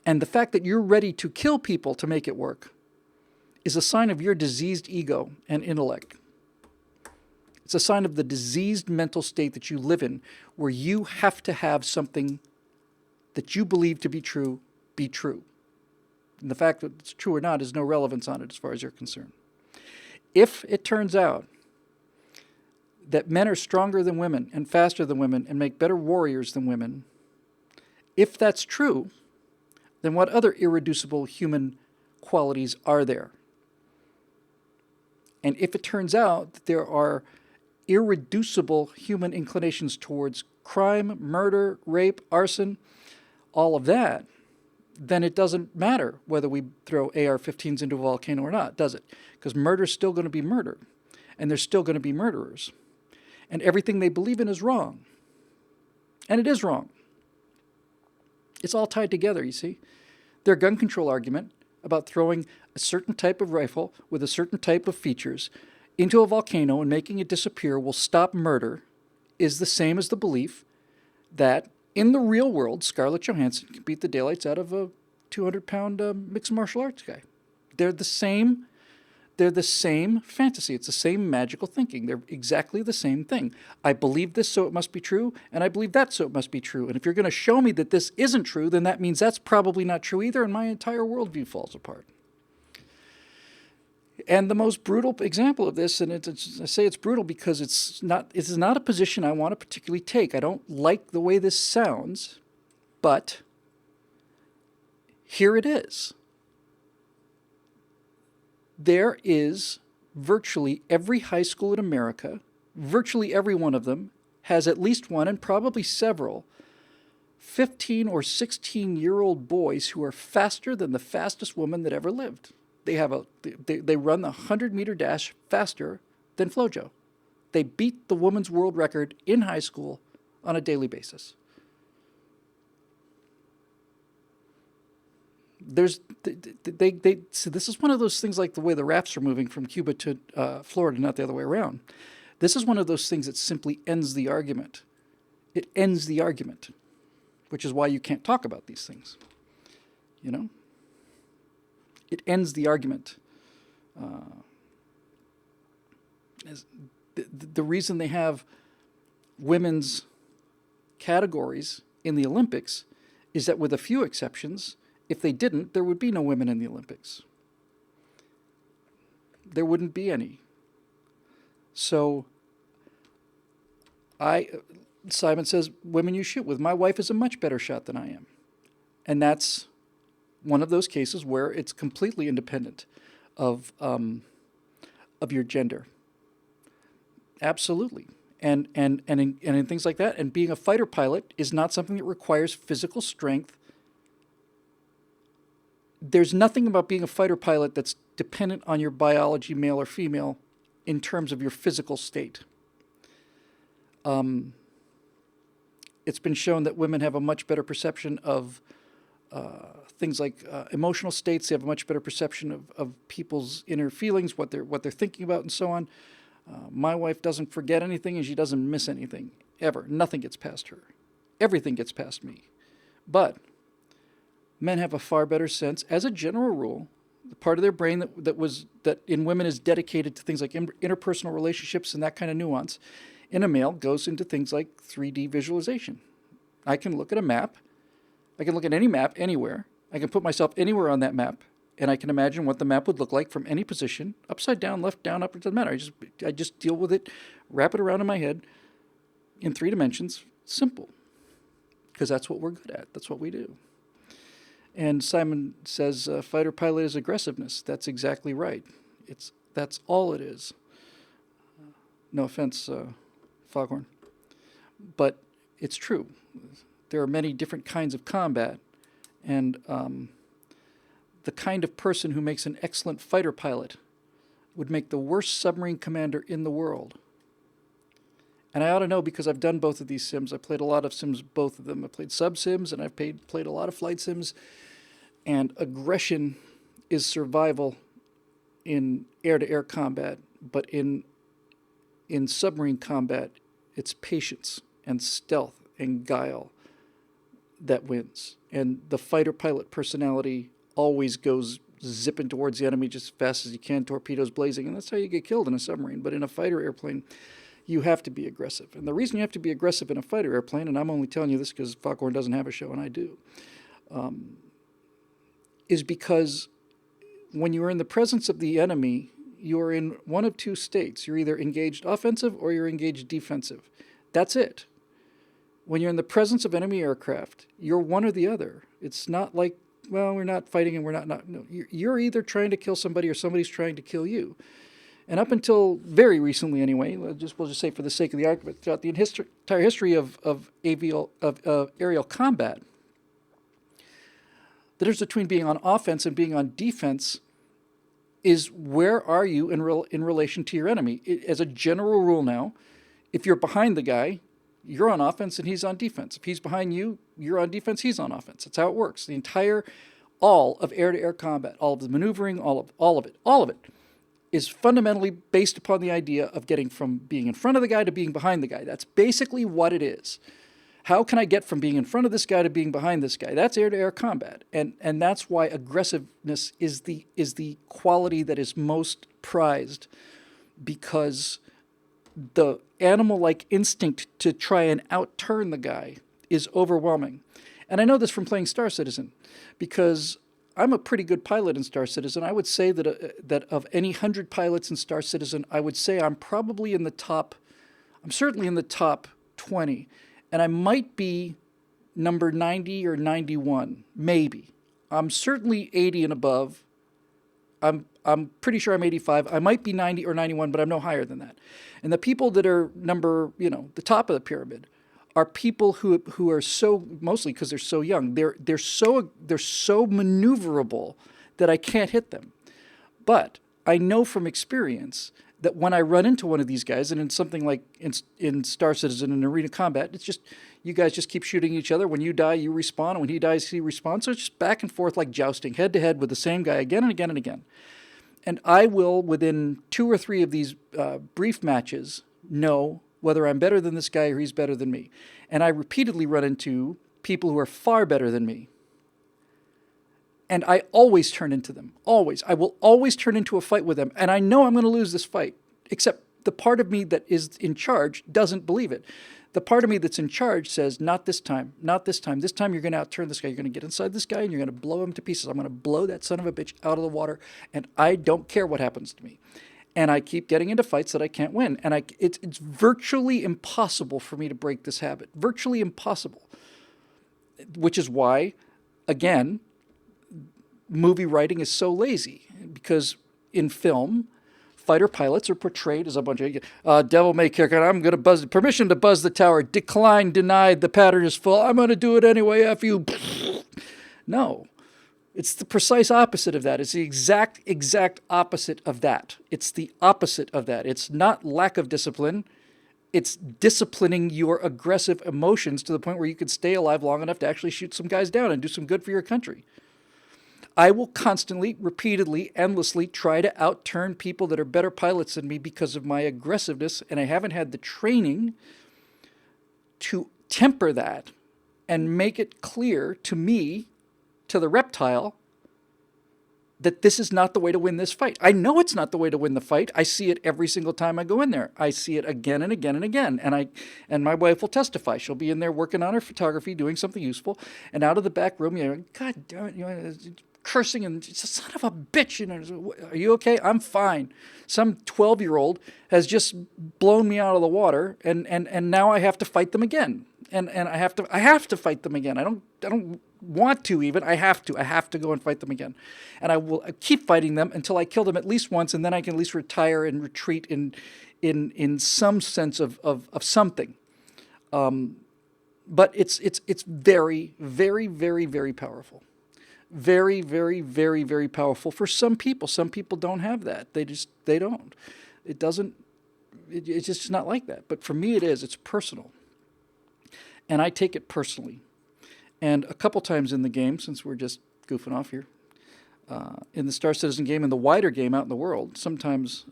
And the fact that you're ready to kill people to make it work is a sign of your diseased ego and intellect. It's a sign of the diseased mental state that you live in, where you have to have something that you believe to be true be true. And the fact that it's true or not has no relevance on it as far as you're concerned. If it turns out that men are stronger than women and faster than women and make better warriors than women, if that's true, then what other irreducible human qualities are there? And if it turns out that there are irreducible human inclinations towards crime, murder, rape, arson, all of that, then it doesn't matter whether we throw AR-15s into a volcano or not, does it? Because murder's still going to be murder, and there's still going to be murderers. And everything they believe in is wrong. And it is wrong. It's all tied together, you see. Their gun control argument about throwing a certain type of rifle with a certain type of features into a volcano and making it disappear will stop murder is the same as the belief that in the real world, Scarlett Johansson can beat the daylights out of a 200-pound mixed martial arts guy. They're the same fantasy. It's the same magical thinking. They're exactly the same thing. I believe this, so it must be true, and I believe that, so it must be true. And if you're going to show me that this isn't true, then that means that's probably not true either, and my entire worldview falls apart. And the most brutal example of this, and I say it's brutal because it is not a position I want to particularly take. I don't like the way this sounds, but here it is. There is virtually every high school in America, virtually every one of them, has at least one and probably several 15 or 16-year-old boys who are faster than the fastest woman that ever lived. They run the 100-meter dash faster than FloJo. They beat the women's world record in high school on a daily basis. So this is one of those things like the way the rafts are moving from Cuba to Florida, not the other way around. This is one of those things that simply ends the argument. It ends the argument, which is why you can't talk about these things. You know? It ends the argument. The reason they have women's categories in the Olympics is that with a few exceptions, if they didn't, there would be no women in the Olympics. There wouldn't be any. So Simon says, women you shoot with. My wife is a much better shot than I am. And that's one of those cases where it's completely independent of your gender. Absolutely. And in things like that, and being a fighter pilot is not something that requires physical strength. There's nothing about being a fighter pilot that's dependent on your biology, male or female, in terms of your physical state. It's been shown that women have a much better perception of things like emotional states. They have a much better perception of people's inner feelings, what they're thinking about, and so on. My wife doesn't forget anything, and she doesn't miss anything, ever. Nothing gets past her. Everything gets past me. But men have a far better sense, as a general rule. The part of their brain that in women is dedicated to things like interpersonal relationships and that kind of nuance, in a male goes into things like 3D visualization. I can look at a map. I can look at any map anywhere. I can put myself anywhere on that map, and I can imagine what the map would look like from any position, upside down, left, down, up. It doesn't matter. I just deal with it, wrap it around in my head in 3 dimensions. Simple, because that's what we're good at. That's what we do. And Simon says fighter pilot is aggressiveness. That's exactly right. That's all it is. No offense, Foghorn, but it's true. There are many different kinds of combat, and the kind of person who makes an excellent fighter pilot would make the worst submarine commander in the world. And I ought to know because I've done both of these sims. I played a lot of sims, both of them. I played sub-sims, and I've played a lot of flight sims. And aggression is survival in air-to-air combat, but in submarine combat, it's patience and stealth and guile that wins. And the fighter pilot personality always goes zipping towards the enemy just as fast as you can, torpedoes blazing, and that's how you get killed in a submarine. But in a fighter airplane, you have to be aggressive. And the reason you have to be aggressive in a fighter airplane, and I'm only telling you this because Foghorn doesn't have a show and I do, is because when you're in the presence of the enemy, you're in one of two states. You're either engaged offensive or you're engaged defensive. That's it. When you're in the presence of enemy aircraft, you're one or the other. It's not like, well, we're not fighting and we're not. No, you're either trying to kill somebody or somebody's trying to kill you. And up until very recently, anyway, we'll just say for the sake of the argument, throughout the entire history of aerial combat, the difference between being on offense and being on defense is where are you in relation to your enemy. As a general rule now, if you're behind the guy, you're on offense and he's on defense. If he's behind you, you're on defense, he's on offense. That's how it works. All of air-to-air combat, all of the maneuvering, all of it is fundamentally based upon the idea of getting from being in front of the guy to being behind the guy. That's basically what it is. How can I get from being in front of this guy to being behind this guy? That's air-to-air combat. And that's why aggressiveness is the quality that is most prized, because the animal-like instinct to try and outturn the guy is overwhelming. And I know this from playing Star Citizen, because I'm a pretty good pilot in Star Citizen. I would say that of any 100 pilots in Star Citizen, I would say I'm certainly in the top 20. And I might be number 90 or 91, maybe. I'm certainly 80 and above. I'm pretty sure I'm 85. I might be 90 or 91, but I'm no higher than that. And the people that are the top of the pyramid are people who are so, mostly because they're so young, they're so maneuverable that I can't hit them. But I know from experience that when I run into one of these guys, and in something like in Star Citizen and arena combat, it's just you guys just keep shooting each other. When you die, you respawn, and when he dies, he respawns. So it's just back and forth like jousting, head to head with the same guy again and again and again. And I will, within 2 or 3 of these brief matches, know whether I'm better than this guy or he's better than me. And I repeatedly run into people who are far better than me. And I always turn into them. Always. I will always turn into a fight with them. And I know I'm going to lose this fight. Except the part of me that is in charge doesn't believe it. The part of me that's in charge says, not this time. Not this time. This time you're going to outturn this guy. You're going to get inside this guy and you're going to blow him to pieces. I'm going to blow that son of a bitch out of the water. And I don't care what happens to me. And I keep getting into fights that I can't win. And it's virtually impossible for me to break this habit. Virtually impossible. Which is why, again, movie writing is so lazy. Because in film, fighter pilots are portrayed as a bunch of devil may care. I'm going to buzz. Permission to buzz the tower. Decline denied. The pattern is full. I'm going to do it anyway. F you. No. It's the precise opposite of that. It's the exact opposite of that. It's the opposite of that. It's not lack of discipline. It's disciplining your aggressive emotions to the point where you can stay alive long enough to actually shoot some guys down and do some good for your country. I will constantly, repeatedly, endlessly try to outturn people that are better pilots than me because of my aggressiveness, and I haven't had the training to temper that and make it clear to me, to the reptile, that this is not the way to win this fight. I know it's not the way to win the fight. I see it every single time I go in there. I see it again and again and again. And my wife will testify. She'll be in there working on her photography, doing something useful, and out of the back room, God damn it, cursing and it's a son of a bitch. Are you okay? I'm fine. Some 12-year-old has just blown me out of the water, and now I have to fight them again. And I have to fight them again. I don't want to even. I have to go and fight them again. And I will keep fighting them until I kill them at least once, and then I can at least retire and retreat in some sense of something. But it's very, very, very, very powerful. Very, very, very, very powerful for some people. Some people don't have that. They don't. It's just not like that. But for me it is. It's personal. And I take it personally. And a couple times in the game, since we're just goofing off here, in the Star Citizen game, in the wider game out in the world, sometimes,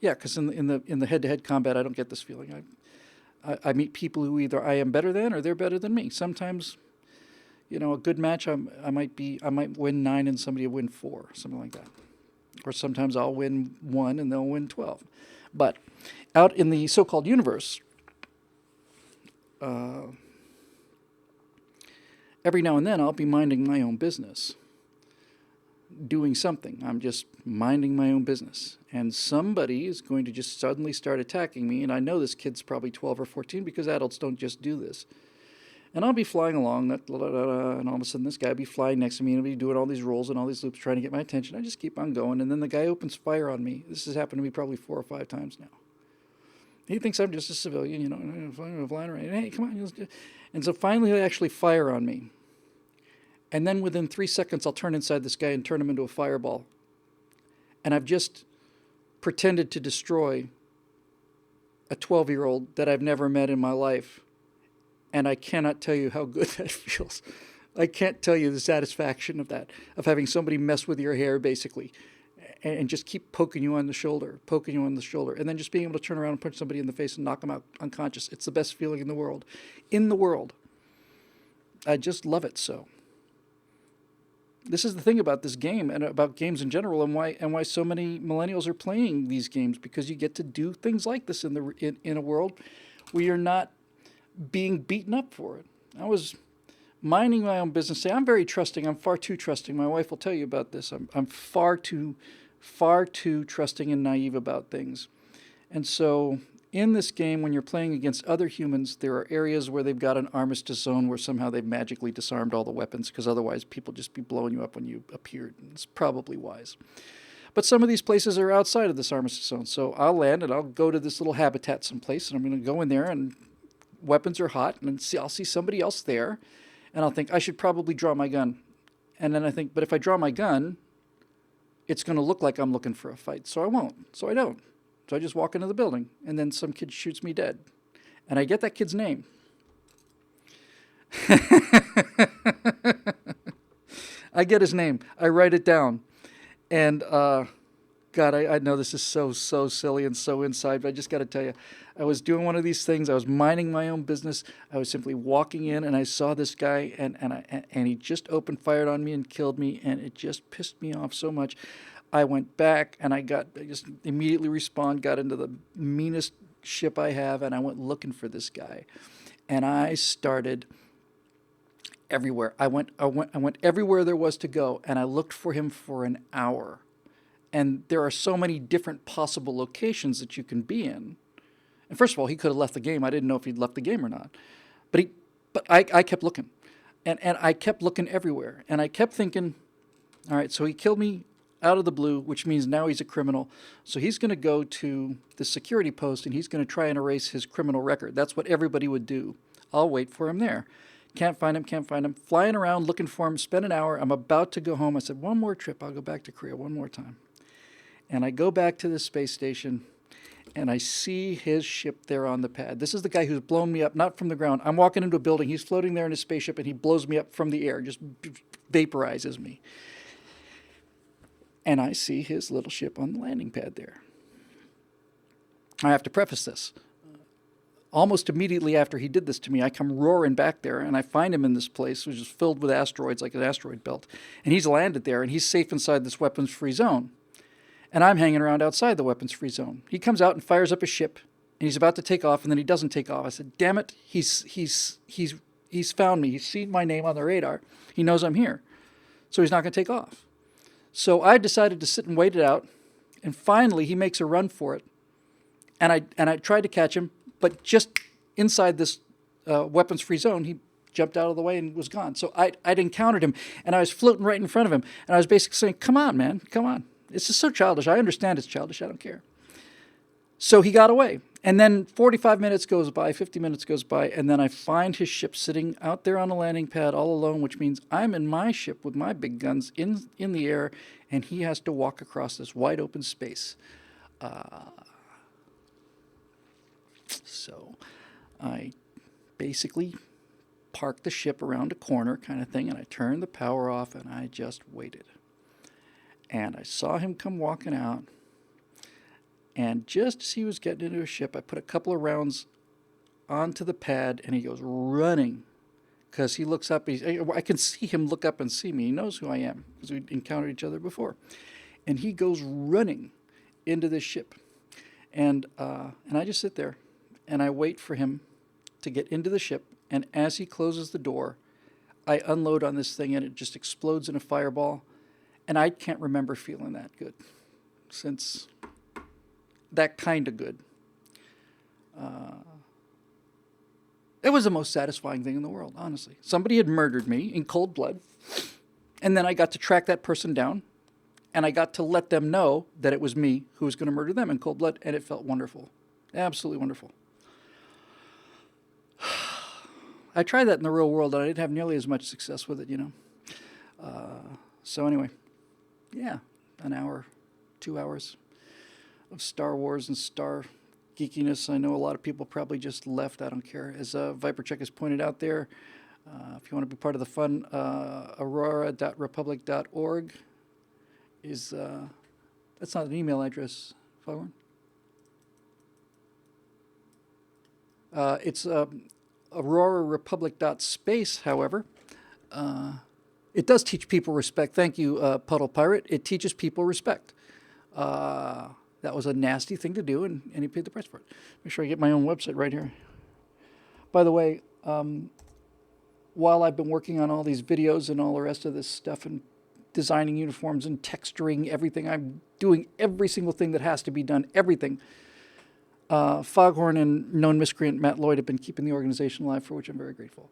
because in the head-to-head combat, I don't get this feeling. I meet people who either I am better than or they're better than me. Sometimes, a good match, I might win 9 and somebody will win 4, something like that. Or sometimes I'll win 1 and they'll win 12. But out in the so-called universe, every now and then I'll be minding my own business. doing something. I'm just minding my own business. And somebody is going to just suddenly start attacking me. And I know this kid's probably 12 or 14 because adults don't just do this. And I'll be flying along, and all of a sudden this guy will be flying next to me and he'll be doing all these rolls and all these loops trying to get my attention. I just keep on going. And then the guy opens fire on me. This has happened to me probably 4 or 5 times now. He thinks I'm just a civilian, flying around. Hey, come on. And so finally he'll actually fire on me. And then within 3 seconds, I'll turn inside this guy and turn him into a fireball. And I've just pretended to destroy a 12-year-old that I've never met in my life. And I cannot tell you how good that feels. I can't tell you the satisfaction of that, of having somebody mess with your hair, basically, and just keep poking you on the shoulder, and then just being able to turn around and punch somebody in the face and knock them out unconscious. It's the best feeling in the world. In the world. I just love it so. This is the thing about this game and about games in general, and why so many millennials are playing these games, because you get to do things like this in a world where you're not being beaten up for it. I was minding my own business. I'm very trusting. I'm far too trusting. My wife will tell you about this. I'm far too trusting and naive about things. And so in this game, when you're playing against other humans, there are areas where they've got an armistice zone where somehow they've magically disarmed all the weapons, because otherwise people just be blowing you up when you appeared. It's probably wise. But some of these places are outside of this armistice zone. So I'll land and I'll go to this little habitat someplace, and I'm going to go in there, and weapons are hot, and I'll see somebody else there, and I'll think I should probably draw my gun. And then I think, but if I draw my gun, it's going to look like I'm looking for a fight. So I won't. So I don't. So I just walk into the building, and then some kid shoots me dead. And I get that kid's name. I get his name. I write it down. And God, I know this is so silly and so inside, but I just got to tell you, I was doing one of these things. I was minding my own business. I was simply walking in, and I saw this guy, and he just opened fire on me and killed me, and it just pissed me off so much. I went back, and I just immediately respawned, got into the meanest ship I have, and I went looking for this guy. And I started everywhere. I went everywhere there was to go, and I looked for him for an hour. And there are so many different possible locations that you can be in. And first of all, he could have left the game. I didn't know if he'd left the game or not. But I kept looking. And I kept looking everywhere. And I kept thinking, all right, so he killed me out of the blue, which means now he's a criminal. So he's going to go to the security post, and he's going to try and erase his criminal record. That's what everybody would do. I'll wait for him there. Can't find him. Flying around looking for him, spend an hour. I'm about to go home. I said, one more trip. I'll go back to Korea one more time. And I go back to the space station, and I see his ship there on the pad. This is the guy who's blown me up, not from the ground. I'm walking into a building. He's floating there in his spaceship, and he blows me up from the air, just vaporizes me. And I see his little ship on the landing pad there. I have to preface this. Almost immediately after he did this to me, I come roaring back there, and I find him in this place, which is filled with asteroids, like an asteroid belt. And he's landed there, and he's safe inside this weapons-free zone. And I'm hanging around outside the weapons-free zone. He comes out and fires up his ship, and he's about to take off, and then he doesn't take off. I said, damn it, he's found me. He's seen my name on the radar. He knows I'm here. So he's not going to take off. So I decided to sit and wait it out, and finally he makes a run for it. And I tried to catch him, but just inside this weapons-free zone, he jumped out of the way and was gone. So I'd encountered him, and I was floating right in front of him, and I was basically saying, come on, man, come on. It's just so childish. I understand it's childish. I don't care. So he got away. And then 45 minutes goes by, 50 minutes goes by, and then I find his ship sitting out there on the landing pad all alone, which means I'm in my ship with my big guns in the air, and he has to walk across this wide open space. So I basically parked the ship around a corner kind of thing, and I turned the power off, and I just waited. And I saw him come walking out. And just as he was getting into his ship, I put a couple of rounds onto the pad, and he goes running. Because he looks up. I can see him look up and see me. He knows who I am, because we'd encountered each other before. And he goes running into this ship. And I just sit there, and I wait for him to get into the ship. And as he closes the door, I unload on this thing, and it just explodes in a fireball. And I can't remember feeling that good since that kind of good. It was the most satisfying thing in the world, honestly. Somebody had murdered me in cold blood, and then I got to track that person down, and I got to let them know that it was me who was going to murder them in cold blood, and it felt wonderful. Absolutely wonderful. I tried that in the real world, and I didn't have nearly as much success with it, So anyway, yeah, an hour, 2 hours of Star Wars and Star geekiness. I know a lot of people probably just left. I don't care. As Vipercheck has pointed out there, if you want to be part of the fun, aurora.republic.org is, that's not an email address, Foghorn. It's aurorarepublic.space, however. It does teach people respect. Thank you, Puddle Pirate. It teaches people respect. That was a nasty thing to do, and he paid the price for it. Make sure I get my own website right here. By the way, while I've been working on all these videos and all the rest of this stuff and designing uniforms and texturing everything, I'm doing every single thing that has to be done, everything. Foghorn and known miscreant Matt Lloyd have been keeping the organization alive, for which I'm very grateful.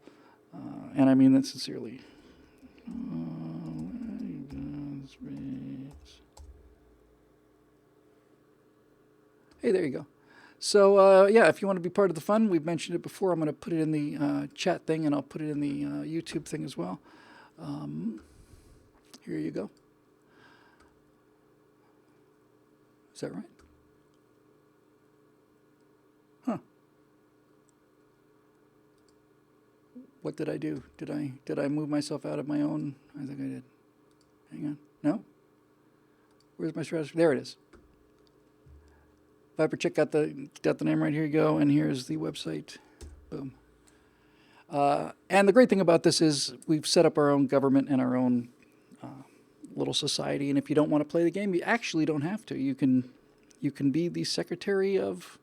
And I mean that sincerely. Hey, there you go. So, yeah, if you want to be part of the fun, we've mentioned it before. I'm going to put it in the chat thing, and I'll put it in the YouTube thing as well. Here you go. Is that right? Huh. What did I do? Did I move myself out of my own? I think I did. Hang on. No? Where's my Stratosphere? There it is. Vipercheck got the name right. Here you go, and here's the website. Boom. And the great thing about this is we've set up our own government and our own little society. And if you don't want to play the game, you actually don't have to. You can be the Secretary of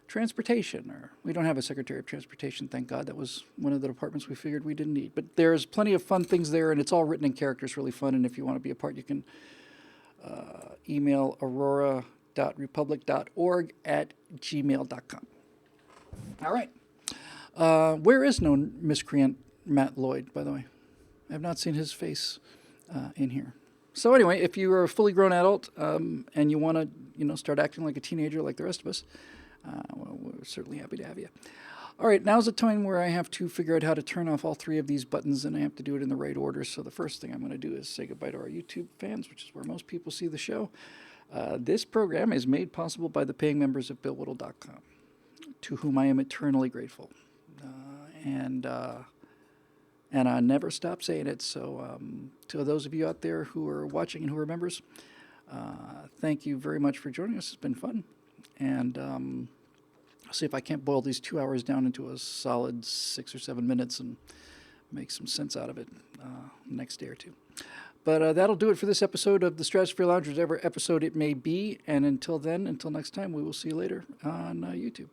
Transportation, or we don't have a Secretary of Transportation, thank God. That was one of the departments we figured we didn't need. But there's plenty of fun things there, and it's all written in characters, really fun. And if you want to be a part, you can email aurora.republic.org@gmail.com. All right. Where is known miscreant Matt Lloyd, by the way? I have not seen his face in here. So anyway, if you are a fully grown adult and you want to, start acting like a teenager like the rest of us, well, we're certainly happy to have you. All right, now's the time where I have to figure out how to turn off all three of these buttons, and I have to do it in the right order. So the first thing I'm going to do is say goodbye to our YouTube fans, which is where most people see the show. This program is made possible by the paying members of BillWhittle.com, to whom I am eternally grateful. And I never stop saying it. So to those of you out there who are watching and who are members, thank you very much for joining us. It's been fun. And I'll see if I can't boil these 2 hours down into a solid 6 or 7 minutes and make some sense out of it next day or two. But that'll do it for this episode of the Stratosphere Lounge, whatever episode it may be. And until then, until next time, we will see you later on YouTube.